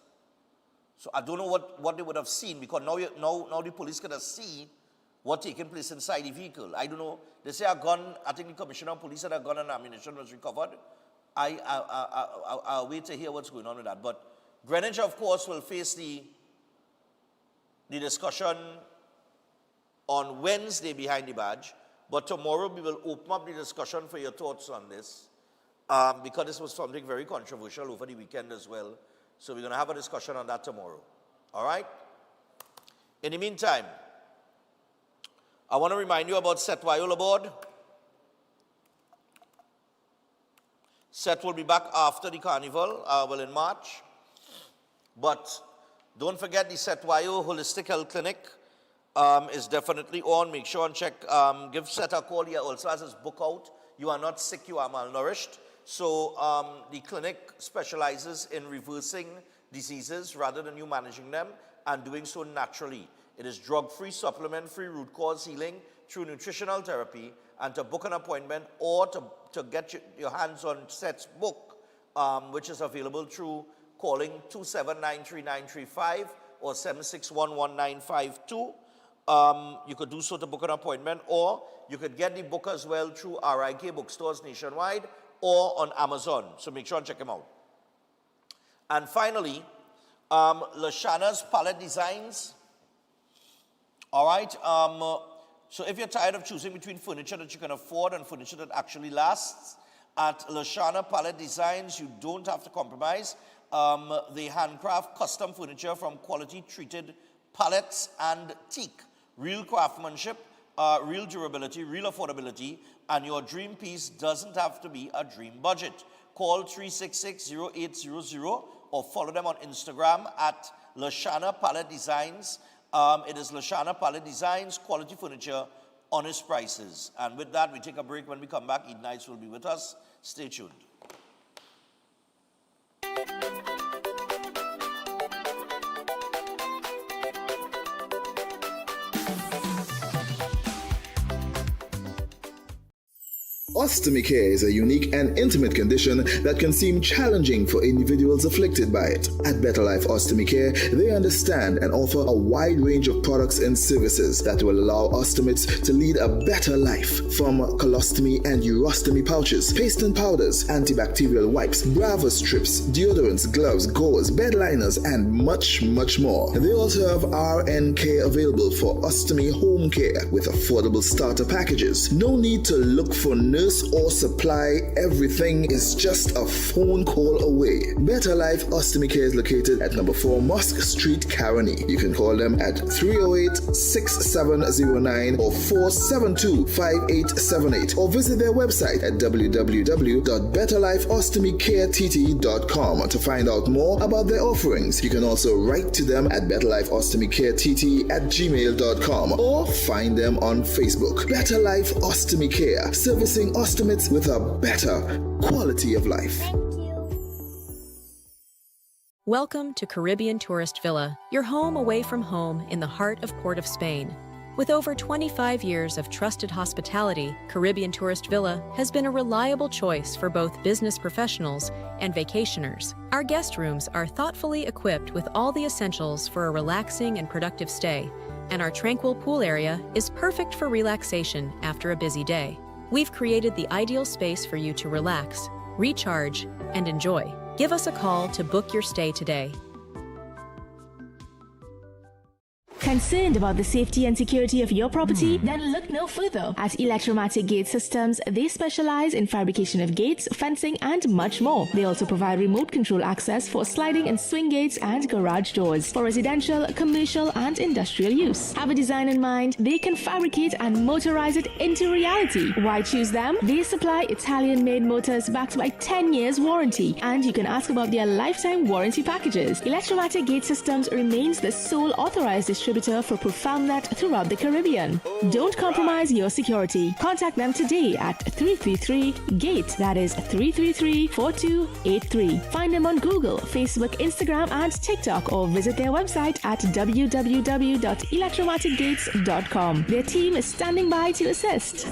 So I don't know what they would have seen, because now the police could have seen what taking place inside the vehicle. I don't know. They say a gun, I think the commissioner of police said a gun and ammunition was recovered. I'll wait to hear what's going on with that. But Greenwich, of course, will face the discussion on Wednesday behind the badge. But tomorrow we will open up the discussion for your thoughts on this, because this was something very controversial over the weekend as well. So we're going to have a discussion on that tomorrow. All right? In the meantime, I want to remind you about Seth Wyola board. Seth will be back after the carnival, in March. But don't forget the Seth Wyola Holistic Health Clinic is definitely on. Make sure and check. Give Seth a call. He also has his book out. You are not sick, you are malnourished. So the clinic specializes in reversing diseases rather than you managing them, and doing so naturally. It is drug-free, supplement-free root cause healing through nutritional therapy. And to book an appointment or to get your hands on Seth's book, which is available through calling 2793935 or 7611952. You could do so to book an appointment, or you could get the book as well through RIK bookstores nationwide or on Amazon. So make sure and check them out. And finally, Lashana's Palette Designs. All right. So if you're tired of choosing between furniture that you can afford and furniture that actually lasts, at Lashana Palette Designs, you don't have to compromise. They handcraft custom furniture from quality treated pallets and teak. Real craftsmanship, real durability, real affordability, and your dream piece doesn't have to be a dream budget. Call 366-0800 or follow them on Instagram at Lashana Palette Designs. It is Lashana Palette Designs, quality furniture, honest prices. And with that, we take a break. When we come back, Eden Nights will be with us. Stay tuned. Ostomy care is a unique and intimate condition that can seem challenging for individuals afflicted by it. At Better Life Ostomy Care, they understand and offer a wide range of products and services that will allow ostomates to lead a better life. From colostomy and urostomy pouches, paste and powders, antibacterial wipes, Brava strips, deodorants, gloves, gauze, bed liners, and much, much more. They also have RN care available for ostomy home care with affordable starter packages. No need to look for nurse or supply, everything is just a phone call away. Better Life Ostomy Care is located at number 4 Mosque Street, Caroni. You can call them at 308-6709 or 472-5878 or visit their website at www.betterlifeostomycareTT.com to find out more about their offerings. You can also write to them at betterlifeostomycareTT@gmail.com or find them on Facebook. Better Life Ostomy Care, servicing ostomates with a better quality of life. Welcome to Caribbean Tourist Villa, your home away from home in the heart of Port of Spain. With over 25 years of trusted hospitality, Caribbean Tourist Villa has been a reliable choice for both business professionals and vacationers. Our guest rooms are thoughtfully equipped with all the essentials for a relaxing and productive stay, and our tranquil pool area is perfect for relaxation after a busy day. We've created the ideal space for you to relax, recharge, and enjoy. Give us a call to book your stay today. Concerned about the safety and security of your property? Then look no further. At Electromatic Gate Systems, they specialize in fabrication of gates, fencing, and much more. They also provide remote control access for sliding and swing gates and garage doors for residential, commercial, and industrial use. Have a design in mind? They can fabricate and motorize it into reality. Why choose them? They supply Italian-made motors backed by 10 years warranty, and you can ask about their lifetime warranty packages. Electromatic Gate Systems remains the sole authorized distributor for ProfoundNet throughout the Caribbean. Don't compromise your security. Contact them today at 333-GATE, that is 333-4283. Find them on Google, Facebook, Instagram, and TikTok, or visit their website at www.electromaticgates.com. Their team is standing by to assist.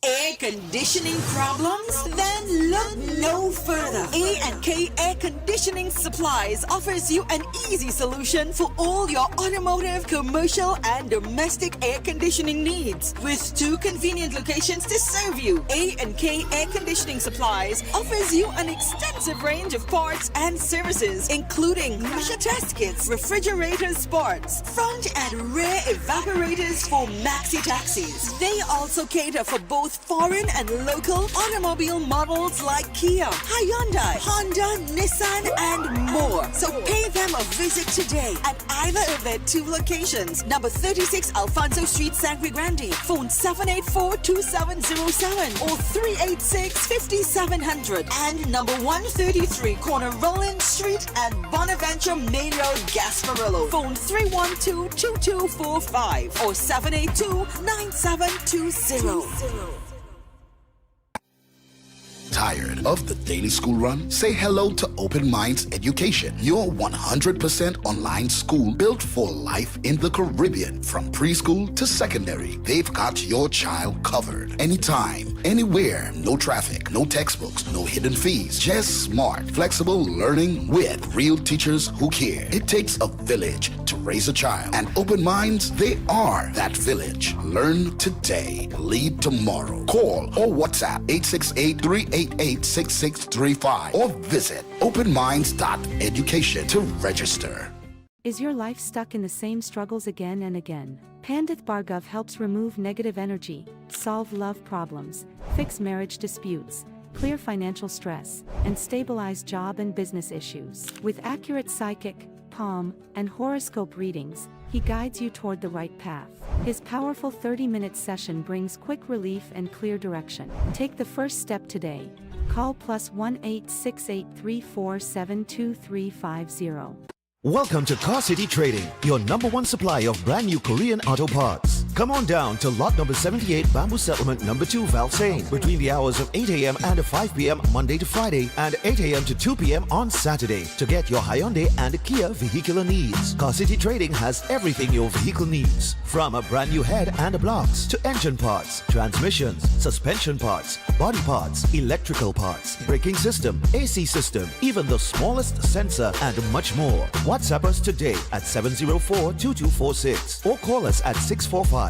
Air conditioning problems? Then look no further. A&K Air Conditioning Supplies offers you an easy solution for all your automotive, commercial, and domestic air conditioning needs. With 2 convenient locations to serve you, A&K Air Conditioning Supplies offers you an extensive range of parts and services, including pressure test kits, refrigerator parts, front and rear evaporators for maxi taxis. They also cater for both foreign and local automobile models like Kia, Hyundai, Honda, Nissan, and more. So pay them a visit today at either of their 2 locations. Number 36 Alfonso Street, Sangre Grande. Phone 784-2707 or 386-5700. And number 133 corner Roland Street and Bonaventure Main Road, Gasparillo. Phone 312-2245 or 782-9720. Tired of the daily school run? Say hello to Open Minds Education, your 100% online school built for life in the Caribbean. From preschool to secondary, they've got your child covered. Anytime, anywhere, no traffic, no textbooks, no hidden fees. Just smart, flexible learning with real teachers who care. It takes a village to raise a child, and Open Minds, they are that village. Learn today, lead tomorrow. Call or WhatsApp 868-388-6635 or visit openminds.education to register. Is your life stuck in the same struggles again and again? Pandith Bhargav helps remove negative energy, solve love problems, fix marriage disputes, clear financial stress, and stabilize job and business issues. With accurate psychic, palm, and horoscope readings, he guides you toward the right path. His powerful 30-minute session brings quick relief and clear direction. Take the first step today. Call +1 868-347-2350. Welcome to Car City Trading, your #1 supply of brand new Korean auto parts. Come on down to lot number 78 Bamboo Settlement number 2 Valsain between the hours of 8 a.m. and 5 p.m. Monday to Friday and 8 a.m. to 2 p.m. on Saturday to get your Hyundai and Kia vehicular needs. Car City Trading has everything your vehicle needs, from a brand new head and blocks to engine parts, transmissions, suspension parts, body parts, electrical parts, braking system, AC system, even the smallest sensor and much more. WhatsApp us today at 704-2246 or call us at 645-2603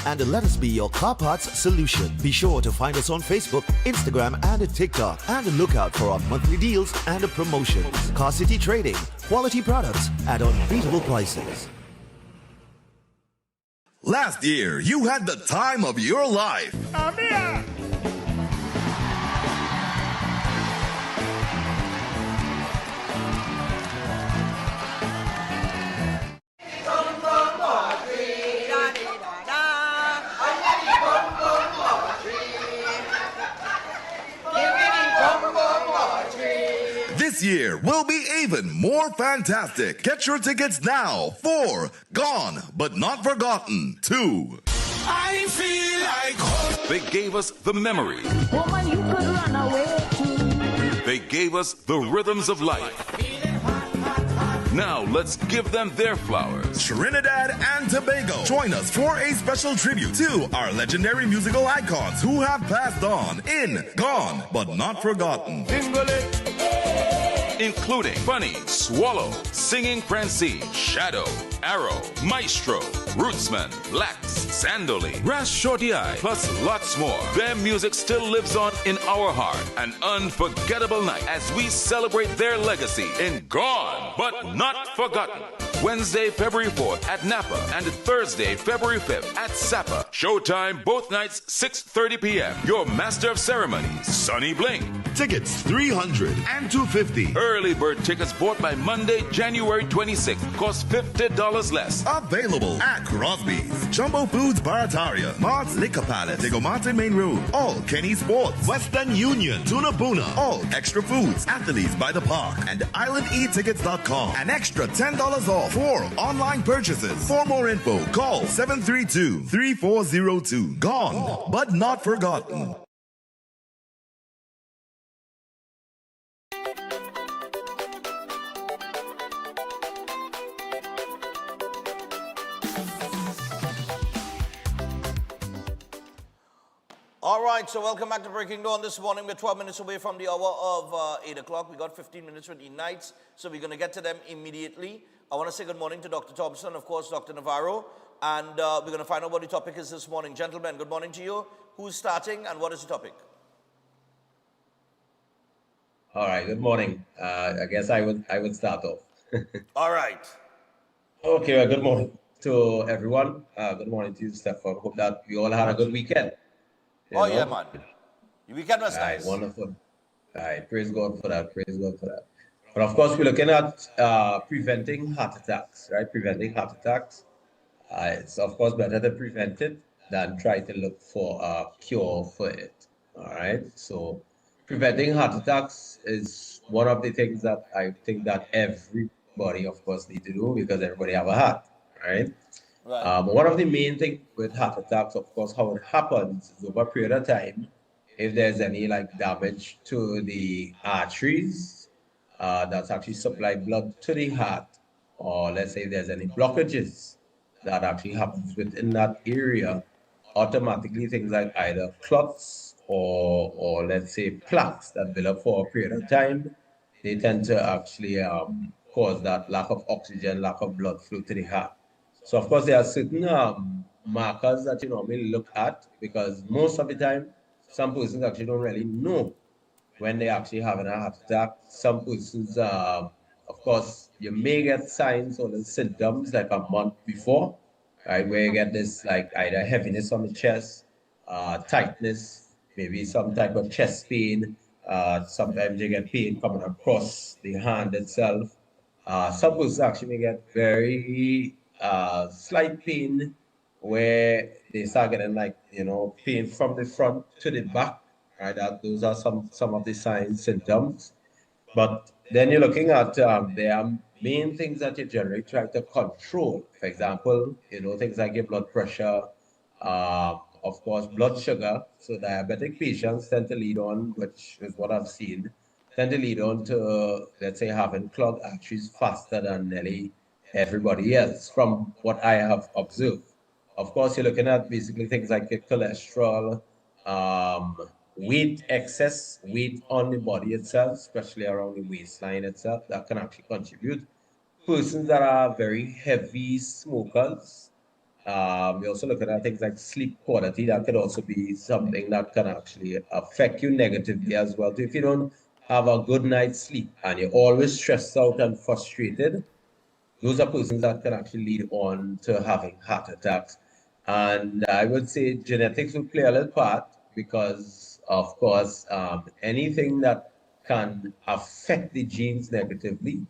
and let us be your car parts solution. Be sure to find us on Facebook, Instagram and TikTok and look out for our monthly deals and promotions. Car City Trading, quality products at unbeatable prices. Last year, you had the time of your life. This year will be even more fantastic. Get your tickets now for Gone But Not Forgotten 2. I feel like home. They gave us the memory. Woman, you could run away too. They gave us the rhythms of life. Now let's give them their flowers. Trinidad and Tobago, join us for a special tribute to our legendary musical icons who have passed on in Gone But Not Forgotten. Including Bunny, Swallow, Singing Francine, Shadow, Arrow, Maestro, Rootsman, Blacks, Sandoli, Ras Shorty Eye, plus lots more. Their music still lives on in our heart. An unforgettable night as we celebrate their legacy in Gone But Not Forgotten. Wednesday, February 4th at Napa and Thursday, February 5th at Sapa. Showtime both nights, 6:30 p.m. Your master of ceremonies, Sonny Bling. Tickets $300 and $250. Early bird tickets bought by Monday, January 26th cost $50 less. Available at Crosby's, Jumbo Foods Barataria, Mart's Liquor Palace, Diego Martin Main Road, all Kenny Sports, Western Union, Tuna Puna, all Extra Foods, Athletes by the Park, and IslandEtickets.com. An extra $10 off for online purchases. For more info, call 732-3402. Gone, but not forgotten. All right, so welcome back to Breaking Dawn this morning. We're 12 minutes away from the hour of 8 o'clock. We got 15 minutes with the nights, so we're going to get to them immediately. I want to say good morning to Dr. Thompson, of course, Dr. Navarro, and we're going to find out what the topic is this morning. Gentlemen, good morning to you. Who's starting and what is the topic? All right, good morning. I guess I would start off. All right. Okay, well, good morning to everyone. Good morning to you, Stefan. Hope that you all had a good weekend. Yeah, man. Your weekend was nice. Wonderful. All right, praise God for that. Praise God for that. But of course, we're looking at preventing heart attacks, right? Preventing heart attacks. It's of course better to prevent it than try to look for a cure for it. All right. So preventing heart attacks is one of the things that I think that everybody, of course, need to do because everybody have a heart, right? Right. One of the main things with heart attacks, of course, how it happens is over a period of time. If there's any like damage to the arteries that's actually supply blood to the heart, or let's say there's any blockages that actually happens within that area, automatically things like either clots or let's say plaques that build up for a period of time, they tend to actually cause that lack of oxygen, lack of blood flow to the heart. So of course there are certain markers that you normally look at because most of the time some persons actually don't really know when they're actually having a heart attack. Some persons, of course, you may get signs or the symptoms like a month before, right, where you get this like either heaviness on the chest, tightness, maybe some type of chest pain. Sometimes you get pain coming across the hand itself. Some persons actually may get very slight pain where they start getting like, pain from the front to the back, right? Those are some of the signs, symptoms. But then you're looking at there are main things that you generally try to control. For example, things like your blood pressure, of course, blood sugar. So diabetic patients tend to lead on, which is what I've seen, tend to lead on to, let's say, having clogged arteries faster than nearly everybody else, from what I have observed. Of course, you're looking at basically things like your cholesterol, weight, excess weight on the body itself, especially around the waistline itself, that can actually contribute. Persons that are very heavy smokers, we're also looking at things like sleep quality. That could also be something that can actually affect you negatively as well. So if you don't have a good night's sleep and you're always stressed out and frustrated, those are persons that can actually lead on to having heart attacks. And I would say genetics will play a little part because, of course, anything that can affect the genes negatively,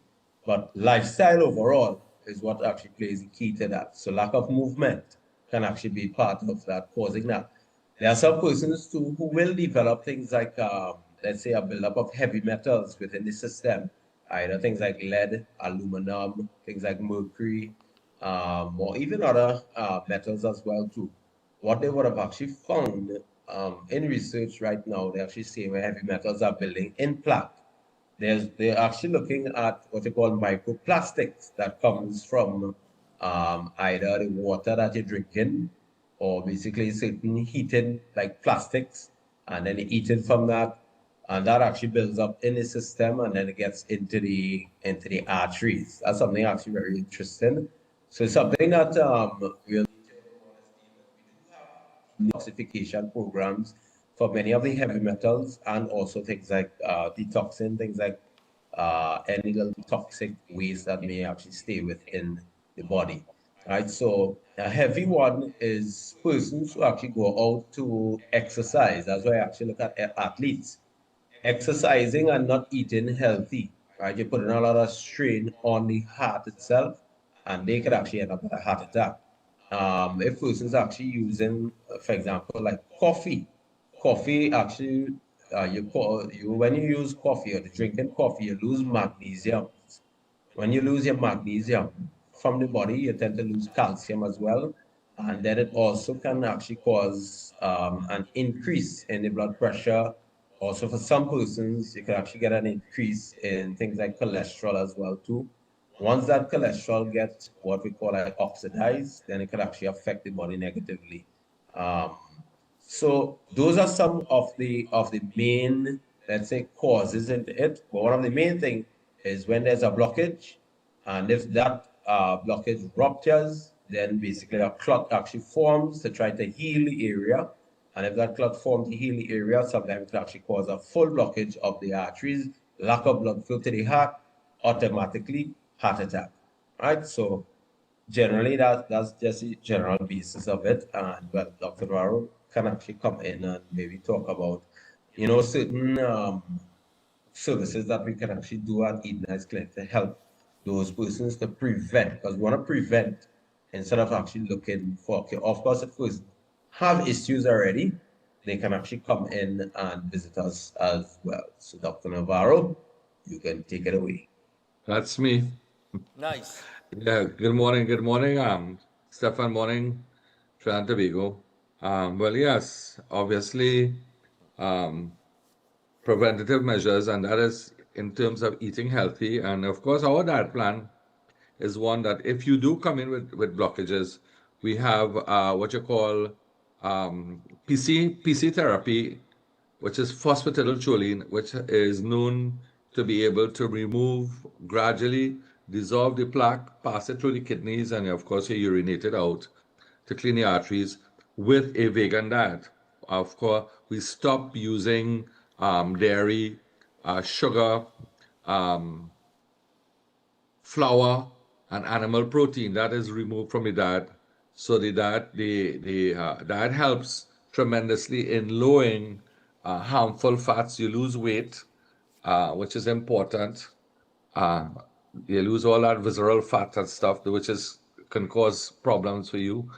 but lifestyle overall is what actually plays the key to that. So lack of movement can actually be part of that, causing that. There are some persons too who will develop things like, let's say, a buildup of heavy metals within the system, either things like lead, aluminum, things like mercury, or even other metals as well too. What they would have actually found in research right now, they actually say where heavy metals are building in plaque. They're actually looking at what they call microplastics that comes from either the water that you're drinking or basically certain heated like plastics, and then you eat it from that, and that actually builds up in the system and then it gets into the arteries. That's something actually very interesting. So it's something that we'll detoxification programs for many of the heavy metals, and also things like detoxing, things like any little toxic waste that may actually stay within the body. Right, so a heavy one is persons who actually go out to exercise. That's why I actually look at athletes. Exercising and not eating healthy, right? You're putting a lot of strain on the heart itself, and they could actually end up with a heart attack. If persons actually using, for example, like coffee actually, when you use coffee or drinking coffee, you lose magnesium. When you lose your magnesium from the body, you tend to lose calcium as well, and then it also can actually cause an increase in the blood pressure. Also, for some persons, you can actually get an increase in things like cholesterol as well too. Once that cholesterol gets what we call like oxidized, then it can actually affect the body negatively. So those are some of the main, let's say, causes into it. But one of the main things is when there's a blockage, and if that blockage ruptures, then basically a clot actually forms to try to heal the area. And if that clot forms to heal the area, sometimes it can actually cause a full blockage of the arteries, lack of blood flow to the heart, automatically heart attack. Right? So generally that's just the general basis of it. And well, Dr. Navarro can actually come in and maybe talk about, certain services that we can actually do at Eden Heights Clinic to help those persons to prevent, because we want to prevent instead of actually looking for cure. Of course, if persons have issues already, they can actually come in and visit us as well. So Dr. Navarro, you can take it away. That's me. Nice. Yeah, good morning, Stefan, morning, Trinidad and Tobago. Well, yes, obviously, preventative measures, and that is in terms of eating healthy. And of course, our diet plan is one that if you do come in with blockages, we have what you call PC therapy, which is phosphatidylcholine, which is known to be able to remove, gradually dissolve the plaque, pass it through the kidneys, and of course you urinate it out to clean the arteries with a vegan diet. Of course, we stop using dairy, sugar, flour, and animal protein. That is removed from the diet. So the diet helps tremendously in lowering harmful fats. You lose weight, which is important. You lose all that visceral fat and stuff, which can cause problems for you.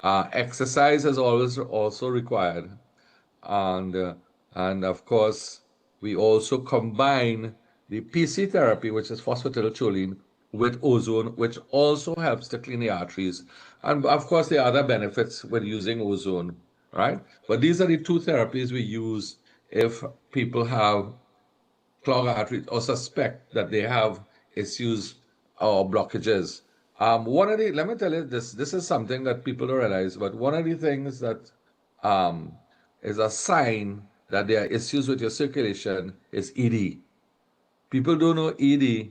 Exercise is always also required, and of course we also combine the PC therapy, which is phosphatidylcholine, with ozone, which also helps to clean the arteries. And of course, there are other benefits with using ozone, right? But these are the two therapies we use if people have clogged arteries or suspect that they have issues or blockages. Let me tell you this is something that people don't realize, but one of the things that is a sign that there are issues with your circulation is ED. People don't know ED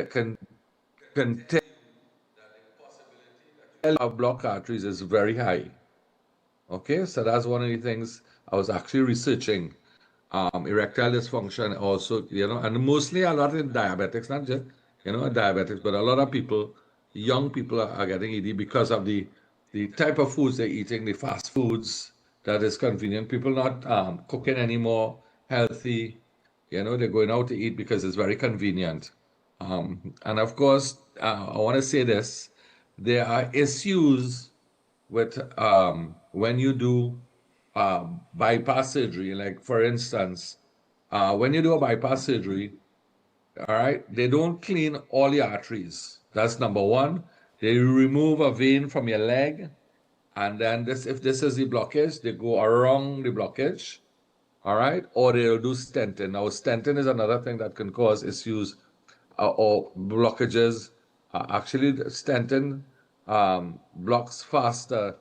can tell of blocked arteries is very high. Okay, so that's one of the things I was actually researching. Erectile dysfunction also, and mostly a lot in diabetics, not just, diabetics, but a lot of people, young people are getting ED because of the type of foods they're eating, the fast foods that is convenient. People not cooking anymore, healthy, they're going out to eat because it's very convenient. And of course, I want to say this, there are issues with when you do bypass surgery. Like for instance, when you do a bypass surgery, all right, they don't clean all the arteries. That's number one. They remove a vein from your leg, and then if this is the blockage, they go around the blockage, all right, or they'll do stenting. Now, stenting is another thing that can cause issues or blockages. Actually, stenting blocks faster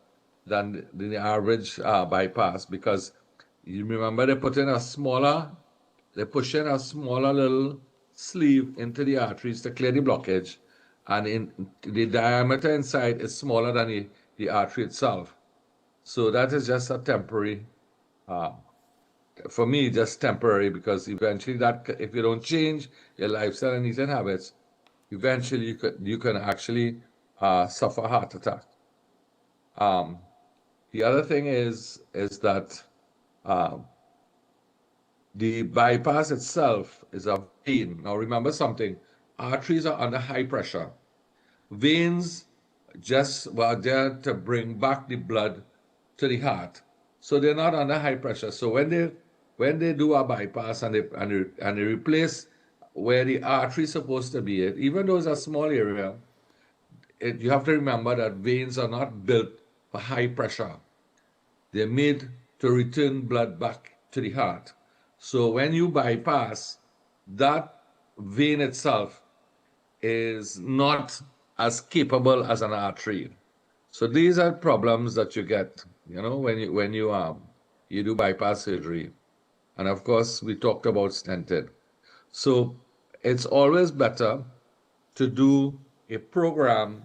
than the average bypass, because you remember they push in a smaller little sleeve into the arteries to clear the blockage, and the diameter inside is smaller than the artery itself. So that is just a temporary, for me, just temporary, because eventually if you don't change your lifestyle and eating habits, eventually you can actually suffer a heart attack. The other thing is that the bypass itself is a vein. Now remember something, arteries are under high pressure. Veins just were there to bring back the blood to the heart. So they're not under high pressure. So when they do a bypass and they replace where the artery is supposed to be, even though it's a small area, you have to remember that veins are not built for high pressure. They're made to return blood back to the heart. So when you bypass, that vein itself is not as capable as an artery. So these are problems that you get, when you do bypass surgery. And of course, we talked about stenting. So it's always better to do a program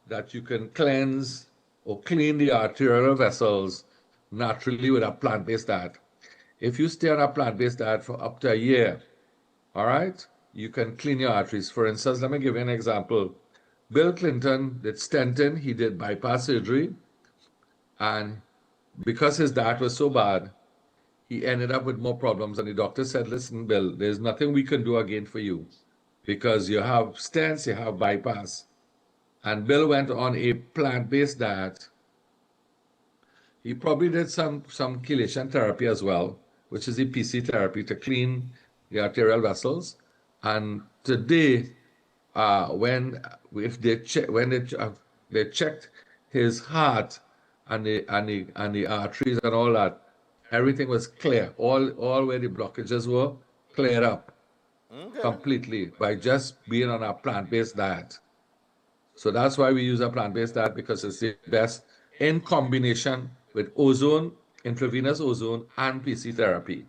that you can cleanse or clean the arterial vessels naturally with a plant-based diet. If you stay on a plant-based diet for up to a year, all right, you can clean your arteries. For instance, let me give you an example. Bill Clinton did stenting, he did bypass surgery, and because his diet was so bad, he ended up with more problems. And the doctor said, listen, Bill, there's nothing we can do again for you because you have stents, you have bypass. And Bill went on a plant-based diet. He probably did some chelation therapy as well, which is the PC therapy to clean the arterial vessels. And today, when they checked his heart and the arteries and all that, everything was clear. All where the blockages were cleared up completely by just being on a plant-based diet. So that's why we use a plant-based diet, because it's the best in combination with ozone, intravenous ozone, and PC therapy.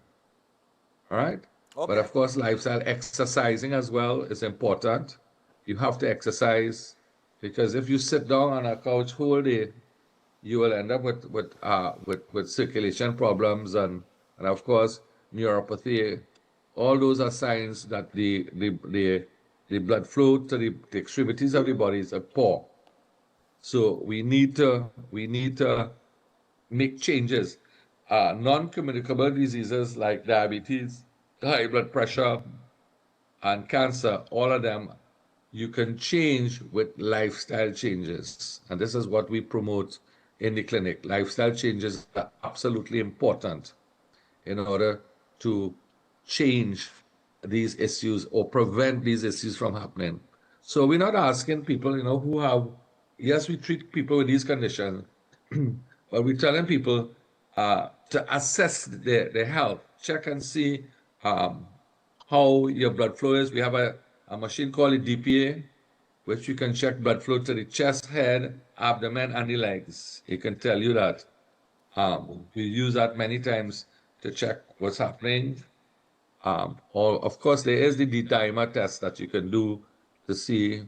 All right? Okay. But of course, lifestyle exercising as well is important. You have to exercise, because if you sit down on a couch whole day, you will end up with circulation problems and of course neuropathy. All those are signs that the blood flow to the extremities of the body is poor. So we need to make changes. Non-communicable diseases like diabetes, high blood pressure, and cancer, all of them you can change with lifestyle changes. And this is what we promote in the clinic. Lifestyle changes are absolutely important in order to change these issues or prevent these issues from happening. So we're not asking people, who have, yes, we treat people with these conditions, but we're telling people to assess their health, check and see how your blood flow is. We have a machine called a DPA, which you can check blood flow to the chest, head, abdomen, and the legs. It can tell you that. We use that many times to check what's happening. Or of course, there is the D-dimer test that you can do to see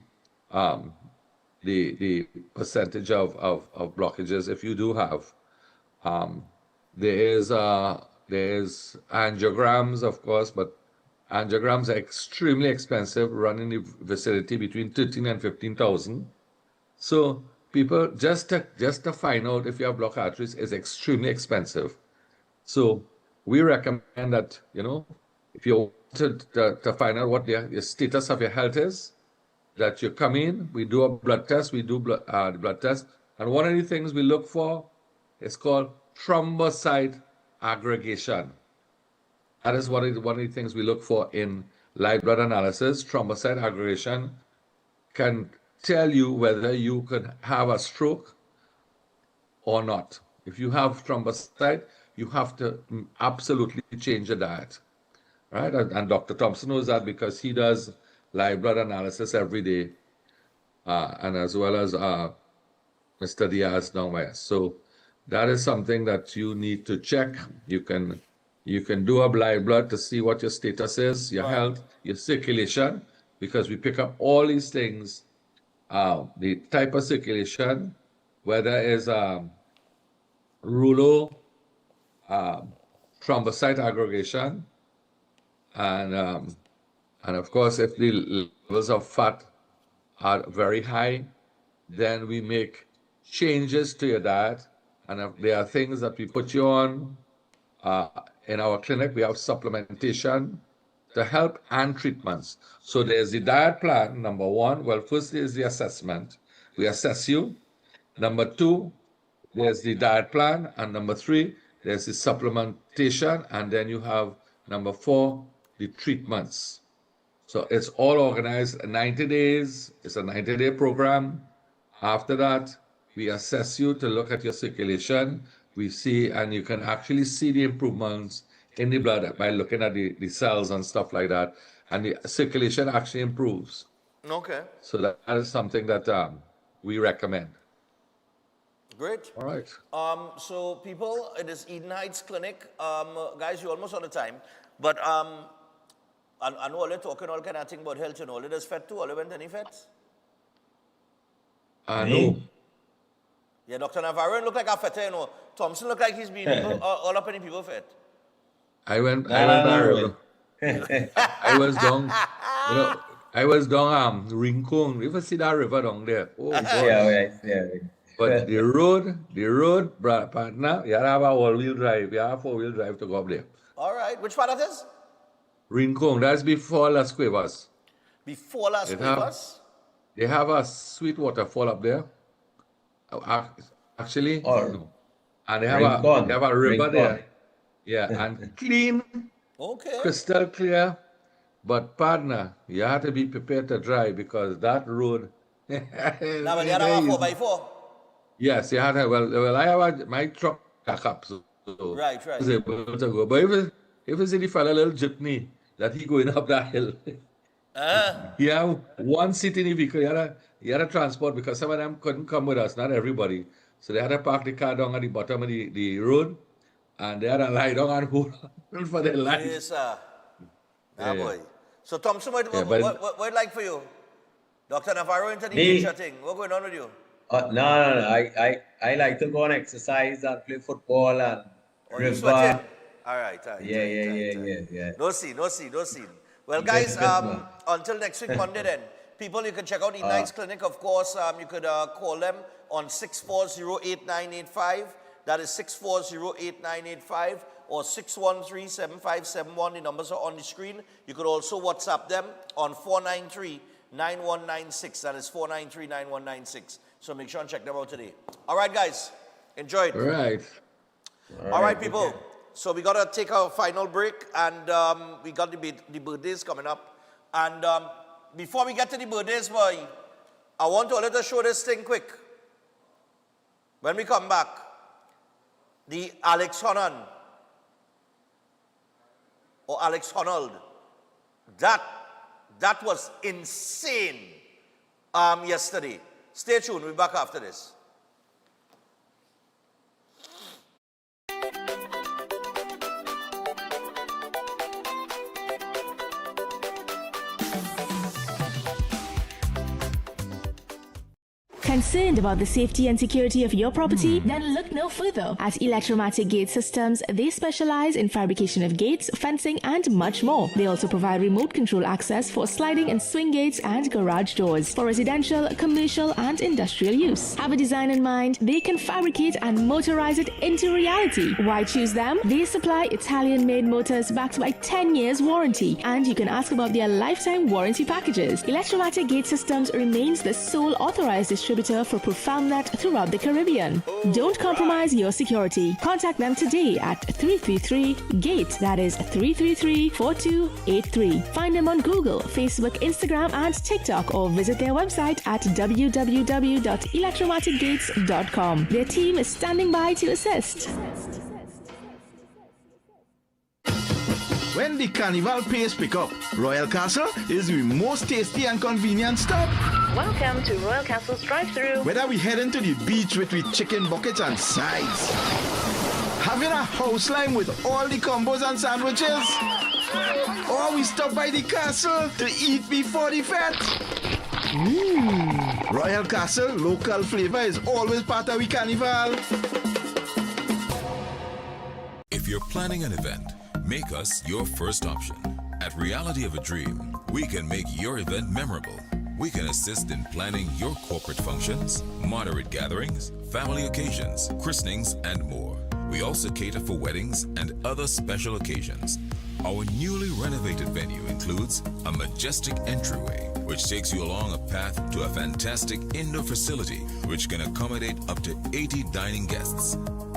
the percentage of blockages if you do have. There is angiograms, of course, but angiograms are extremely expensive, running the vicinity between 13 and 15,000. So people just to find out if you have blocked arteries is extremely expensive. So we recommend that, if you want to find out what your status of your health is, that you come in, we do a blood test, the blood test, and one of the things we look for is called thrombocyte aggregation. That is one of the things we look for in live blood analysis. Thrombocyte aggregation can tell you whether you could have a stroke or not. If you have thrombocyte, you have to absolutely change your diet, right? And Dr. Thompson knows that because he does live blood analysis every day, and as well as Mr. Diaz down there. So that is something that you need to check. You can do a live blood to see what your status is, your health, your circulation, because we pick up all these things, the type of circulation, whether it's rouleau, thrombocyte aggregation, and of course, if the levels of fat are very high, then we make changes to your diet. And if there are things that we put you on, in our clinic, we have supplementation to help and treatments. So there's the diet plan, number one. Well, first is the assessment. We assess you. Number two, there's the diet plan. And number three, there's the supplementation. And then you have number four, the treatments. So it's all organized 90 days. It's a 90-day program. After that, we assess you to look at your circulation. We see, and you can actually see the improvements in the blood by looking at the cells and stuff like that. And the circulation actually improves. Okay. So that is something that we recommend. Great. All right. So people, it is Eden Heights Clinic. Guys, you're almost out of time. But I know all you're talking all kind of thing about health and all. It is fed too. All you went any feds? No. Yeah, Dr. Navarro look like a fete, Thompson look like he's been all up in the people fed. I went I was down, I was down Rincon. You ever see that river down there? Oh, yeah. But the road, partner, you have a all-wheel drive, you have a four-wheel drive to go up there. All right. Which part of this? Rincon, that's before Las Cuevas. Before Las Cuevas? They have a sweet waterfall up there. Actually, no. And they have a river there. Yeah, and clean, crystal clear. But partner, you have to be prepared to drive because that road. Now, but you have a 4x4? Yes, you have to. Well, I have my truck back up. So right. I was able to go. But if you see the fella little jeepney that he going up that hill. He have one seat in the vehicle. He had a transport because some of them couldn't come with us, not everybody. So they had to park the car down at the bottom of the road, and they had to lie down and hold on for their life. Yes, sir. Boy. So Thompson, what like for you? Dr. Navarro into the nature thing. What's going on with you? No. I like to go and exercise and play football and river. All right. Yeah. No scene. Well, guys, until next week, Monday then. People, you can check out Eden Heights Clinic, of course. You could call them on 640-8985. That is 640-8985 or 613-7571. The numbers are on the screen. You could also WhatsApp them on 493-9196. That is 493-9196. So make sure and check them out today. All right, guys. Enjoy it. All right. All right, people. Okay. So we got to take our final break, and we got the birthdays coming up. And before we get to the birthdays, boy, I want to let us show this thing quick. When we come back, the Alex Honnold, or Alex Honnold, that was insane yesterday. Stay tuned, we'll be back after this. Concerned about the safety and security of your property? Then look no further. At Electromatic Gate Systems, they specialize in fabrication of gates, fencing, and much more. They also provide remote control access for sliding and swing gates and garage doors for residential, commercial, and industrial use. Have a design in mind? They can fabricate and motorize it into reality. Why choose them? They supply Italian-made motors backed by 10 years warranty, and you can ask about their lifetime warranty packages. Electromatic Gate Systems remains the sole authorized distributor for ProfoundNet throughout the Caribbean. Don't compromise your security. Contact them today at 333-GATE, that is 333-4283. Find them on Google, Facebook, Instagram, and TikTok, or visit their website at www.electromaticgates.com. Their team is standing by to assist. When the carnival pace pick up, Royal Castle is the most tasty and convenient stop. Welcome to Royal Castle's drive-thru. Whether we heading to the beach with chicken buckets and sides, having a house line with all the combos and sandwiches, or we stop by the castle to eat before the fete. Royal Castle local flavor is always part of the carnival. If you're planning an event, make us your first option. At Reality of a Dream, we can make your event memorable. We can assist in planning your corporate functions, moderate gatherings, family occasions, christenings, and more. We also cater for weddings and other special occasions. Our newly renovated venue includes a majestic entryway, which takes you along a path to a fantastic indoor facility which can accommodate up to 80 dining guests.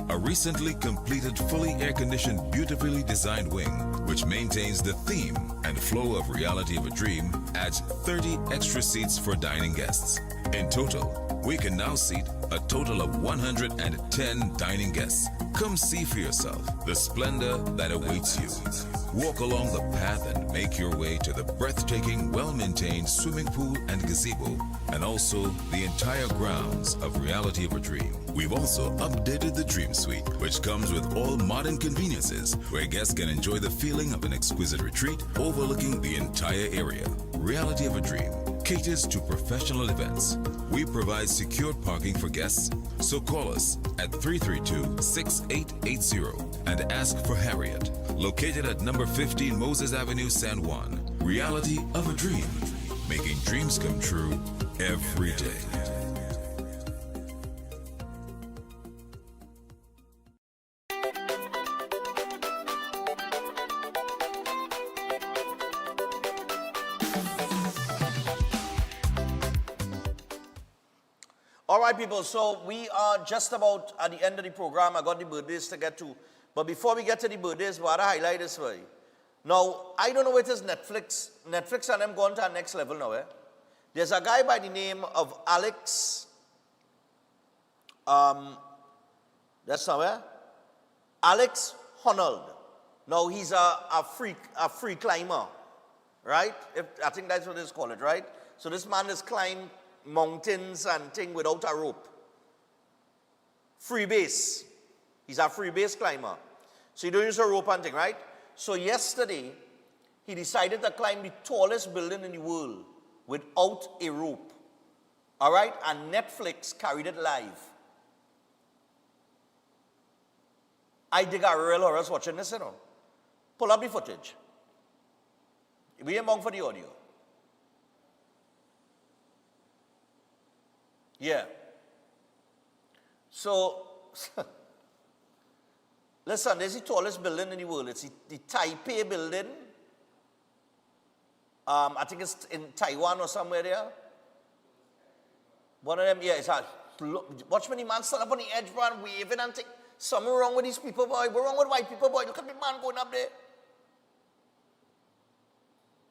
A recently completed, fully air-conditioned, beautifully designed wing, which maintains the theme and flow of Reality of a Dream, adds 30 extra seats for dining guests. In total, we can now seat a total of 110 dining guests. Come see for yourself the splendor that awaits you. Walk along the path and make your way to the breathtaking, well-maintained swimming pool and gazebo, and also the entire grounds of Reality of a Dream. We've also updated the Dream Suite, which comes with all modern conveniences, where guests can enjoy the feeling of an exquisite retreat overlooking the entire area. Reality of a Dream caters to professional events. We provide secured parking for guests, so call us at 332-6880 and ask for Harriet, located at number 15 Moses Avenue, San Juan. Reality of a Dream, making dreams come true every day. All right, people, so we are just about at the end of the program. I got the birthdays to get to. But before we get to the birthdays, what I highlight this for you. Now, I don't know what is Netflix. Netflix and them going to our next level now, eh? There's a guy by the name of Alex, that's somewhere, Alex Honnold. Now, he's a free climber, right? I think that's what it's called, right? So this man has climbed mountains and thing without a rope. Free base. He's a free base climber. So he don't use a rope and thing, right? So yesterday, he decided to climb the tallest building in the world without a rope. All right? And Netflix carried it live. I dig a real horrors watching this, you know. Pull up the footage. We ain't bound for the audio. Yeah. So, listen, this is the tallest building in the world. It's the Taipei building. I think it's in Taiwan or somewhere there. One of them, yeah, it's a, watch me, the man stand up on the edge, man, waving and think, something wrong with these people, boy. What's wrong with white people, boy? Look at the man going up there.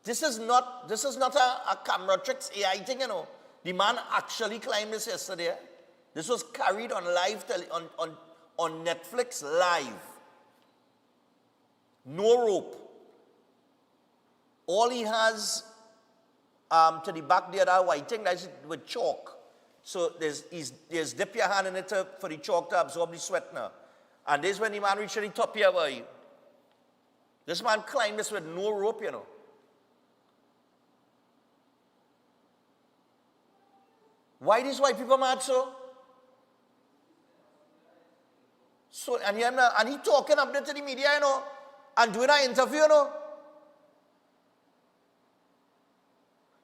This is not a camera tricks AI thing, you know. The man actually climbed this yesterday. This was carried on live on Netflix live. No rope. All he has to the back there, that white thing, that's with chalk. So there's dip your hand in it for the chalk to absorb the sweat now. And this when the man reached the top here, boy. This man climbed this with no rope, you know. Why these white people mad so? So and he talking up there to the media, you know, and doing an interview, you know.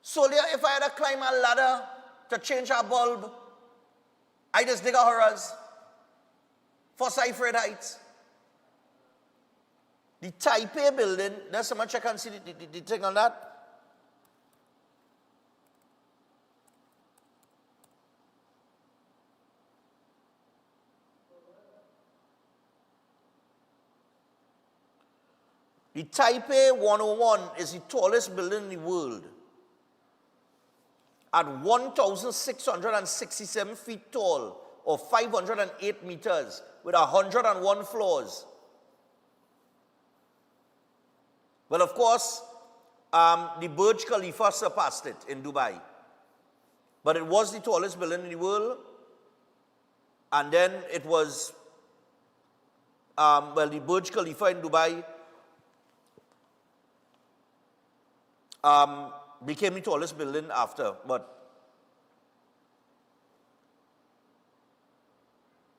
So if I had to climb a ladder to change a bulb, I just dig a horrors for Seifred Heights. The Taipei building, there's so much I can see the thing on that. The Taipei 101 is the tallest building in the world. At 1,667 feet tall, or 508 meters, with 101 floors. Well, of course, the Burj Khalifa surpassed it in Dubai. But it was the tallest building in the world. And then it was, the Burj Khalifa in Dubai became the tallest building after. But,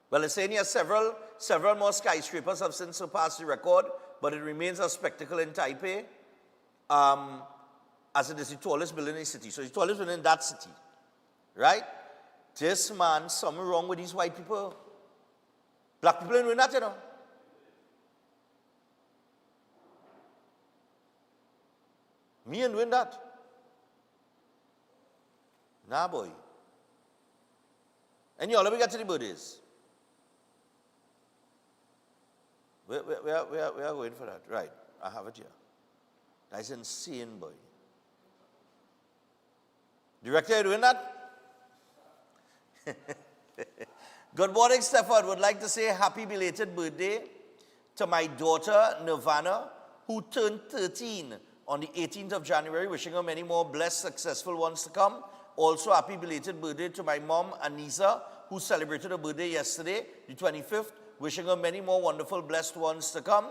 well, it's saying here several more skyscrapers have since surpassed the record, but it remains a spectacle in Taipei, as it is the tallest building in the city. So it's the tallest building in that city, right? This man, something wrong with these white people. Black people ain't doing that, you know. Me ain't doing that. Nah, boy. And y'all, let me get to the birthdays. We are going for that. Right. I have it here. That's insane, boy. Director, you doing that? Good morning, Stefan. Would like to say happy belated birthday to my daughter, Nirvana, who turned 13 on the 18th of January. Wishing her many more blessed, successful ones to come. Also, happy belated birthday to my mom, Anisa, who celebrated her birthday yesterday, the 25th. Wishing her many more wonderful, blessed ones to come.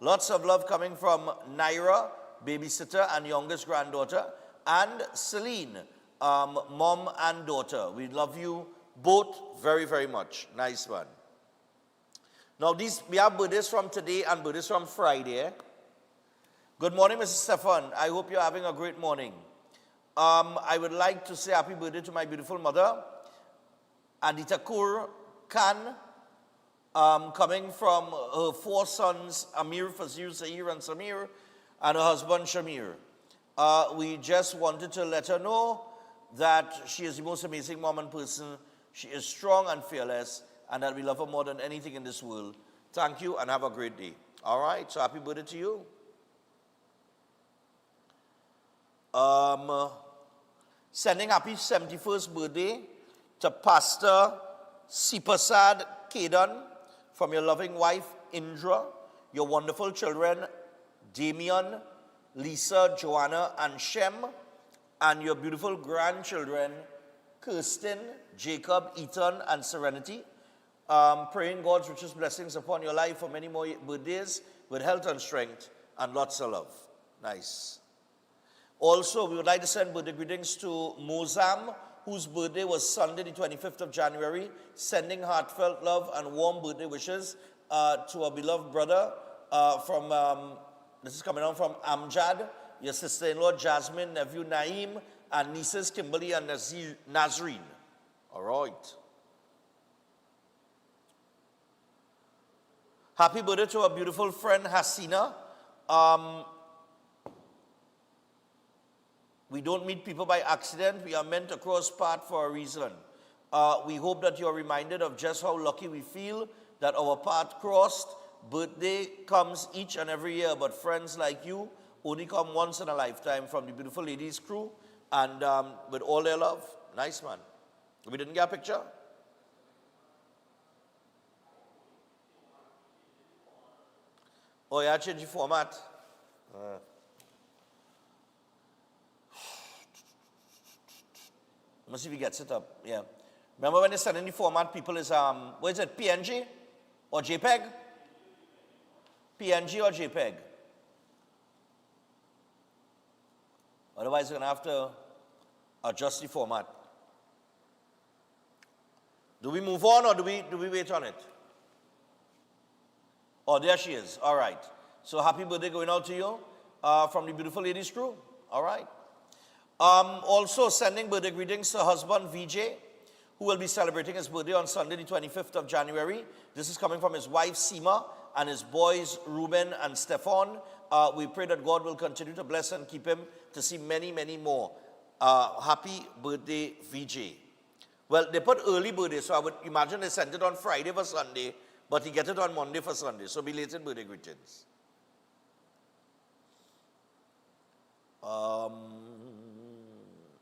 Lots of love coming from Naira, babysitter and youngest granddaughter, and Celine, mom and daughter. We love you both very, very much. Nice one. Now, we have birthdays from today and birthdays from Friday. Good morning, Mrs. Stefan. I hope you're having a great morning. I would like to say happy birthday to my beautiful mother, Adita Kaur Khan, coming from her 4 sons, Amir, Fazir, Zahir, and Samir, and her husband, Shamir. We just wanted to let her know that she is the most amazing mom and person. She is strong and fearless, and that we love her more than anything in this world. Thank you, and have a great day. All right, so happy birthday to you. Sending happy 71st birthday to Pastor Sipasad Kedan, from your loving wife, Indra, your wonderful children, Damien, Lisa, Joanna, and Shem, and your beautiful grandchildren, Kirsten, Jacob, Ethan, and Serenity. Praying God's richest blessings upon your life for many more birthdays with health and strength and lots of love. Nice. Also, we would like to send birthday greetings to Mozam, whose birthday was Sunday, the 25th of January, sending heartfelt love and warm birthday wishes to our beloved brother this is coming on from Amjad, your sister-in-law Jasmine, nephew Naeem, and nieces Kimberly and Nazreen. All right. Happy birthday to our beautiful friend Hasina. We don't meet people by accident. We are meant to cross paths for a reason. We hope that you're reminded of just how lucky we feel that our path crossed. Birthday comes each and every year, but friends like you only come once in a lifetime from the beautiful ladies crew and with all their love. Nice, man. We didn't get a picture? Oh, yeah, change the format. Let's see if we gets it up. Yeah. Remember when they send in the format, people is, what is it, PNG or JPEG? PNG or JPEG? Otherwise, you're going to have to adjust the format. Do we move on or do we wait on it? Oh, there she is. All right. So happy birthday going out to you from the beautiful ladies crew. All right. Also sending birthday greetings to husband VJ, who will be celebrating his birthday on Sunday, the 25th of January. This is coming from his wife, Seema, and his boys, Ruben and Stefan. We pray that God will continue to bless and keep him to see many, many more. Happy birthday, VJ. Well, they put early birthday, so I would imagine they sent it on Friday for Sunday, but he get it on Monday for Sunday. So belated birthday greetings.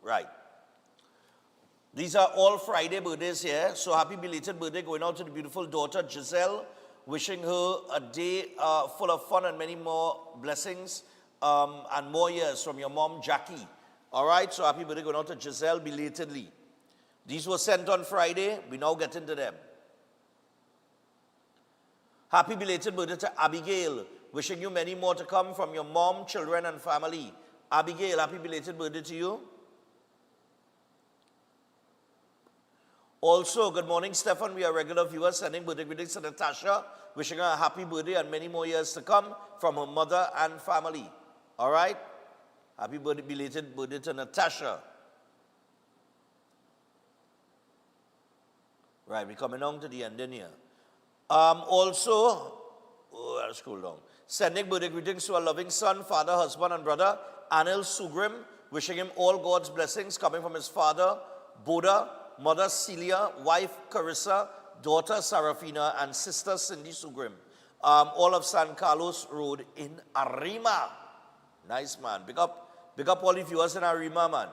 Right. These are all Friday birthdays here. So happy belated birthday going out to the beautiful daughter, Giselle. Wishing her a day full of fun and many more blessings and more years from your mom, Jackie. All right, so happy birthday going out to Giselle belatedly. These were sent on Friday. We now get into them. Happy belated birthday to Abigail. Wishing you many more to come from your mom, children, and family. Abigail, happy belated birthday to you. Also, good morning, Stefan. We are regular viewers sending birthday greetings to Natasha, wishing her a happy birthday and many more years to come from her mother and family. All right? Happy birthday, belated birthday to Natasha. Right, we're coming on to the end in here. Also, I'll scroll down. Sending birthday greetings to our loving son, father, husband, and brother, Anil Sugrim, wishing him all God's blessings coming from his father, Boda, mother Celia, wife Carissa, daughter Sarafina, and sister Cindy Sugrim. All of San Carlos Road in Arima. Nice, man. Big up all the viewers in Arima, man.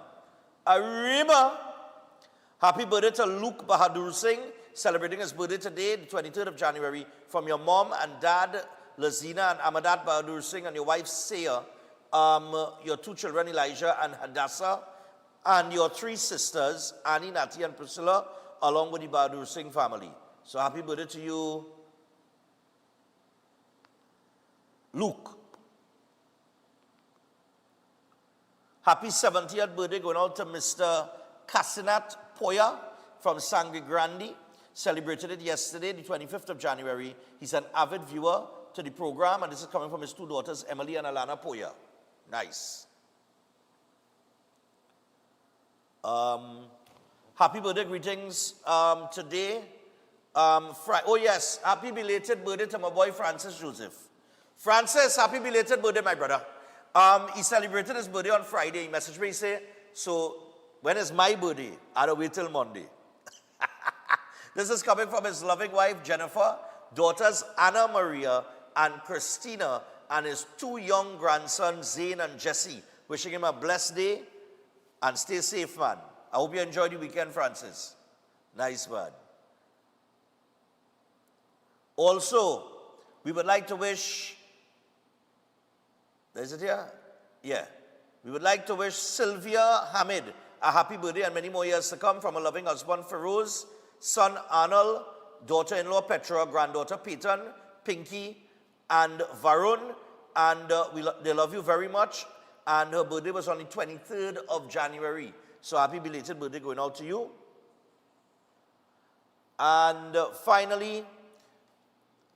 Arima. Happy birthday to Luke Bahadur Singh, celebrating his birthday today, the 23rd of January, from your mom and dad, Lazina and Amadat Bahadur Singh, and your wife, Saya, your two children, Elijah and Hadassah, and your three sisters, Annie, Nati, and Priscilla, along with the Bahadur Singh family. So happy birthday to you, Luke. Happy 70th birthday going out to Mr. Kasinat Poya from Sangre Grande. Celebrated it yesterday, the 25th of January. He's an avid viewer to the program, and this is coming from his two daughters, Emily and Alana Poya. Nice. Happy birthday greetings today. Oh yes, happy belated birthday to my boy Francis Joseph. Francis, happy belated birthday, my brother. He celebrated his birthday on Friday. He messaged me, he said, so when is my birthday? I'll wait till Monday. This is coming from his loving wife, Jennifer, daughters Anna Maria and Christina, and his two young grandsons, Zane and Jesse. Wishing him a blessed day and stay safe, man. I hope you enjoyed the weekend, Francis. Nice, man. Also, we would like to wish, is it here? Yeah. We would like to wish Sylvia Hamid a happy birthday and many more years to come from a loving husband, Feroz, son Arnold, daughter-in-law Petra, granddaughter Peyton, Pinky, and Varun. And they love you very much. And her birthday was on the 23rd of January. So happy belated birthday going out to you. And finally,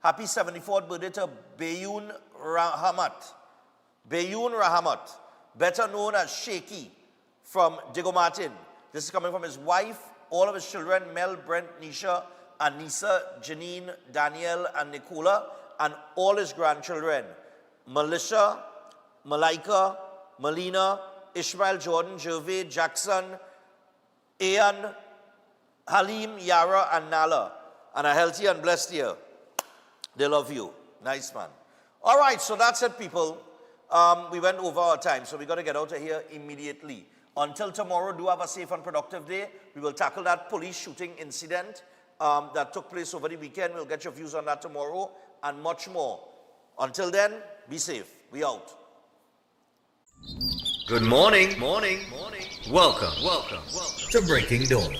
happy 74th birthday to Bayoun Rahamat. Bayoun Rahamat, better known as Shaky, from Diego Martin. This is coming from his wife, all of his children, Mel, Brent, Nisha, Anissa, Janine, Danielle, and Nicola, and all his grandchildren, Melissa, Malaika, Melina, Ishmael, Jordan, Gervais, Jackson, Ian, Halim, Yara, and Nala. And a healthy and blessed year. They love you. Nice, man. All right, so that's it, people. we went over our time, so we got to get out of here immediately. Until tomorrow, do have a safe and productive day. We will tackle that police shooting incident that took place over the weekend. We'll get your views on that tomorrow and much more. Until then, be safe. We out. Good morning. Welcome to Breaking Dawn.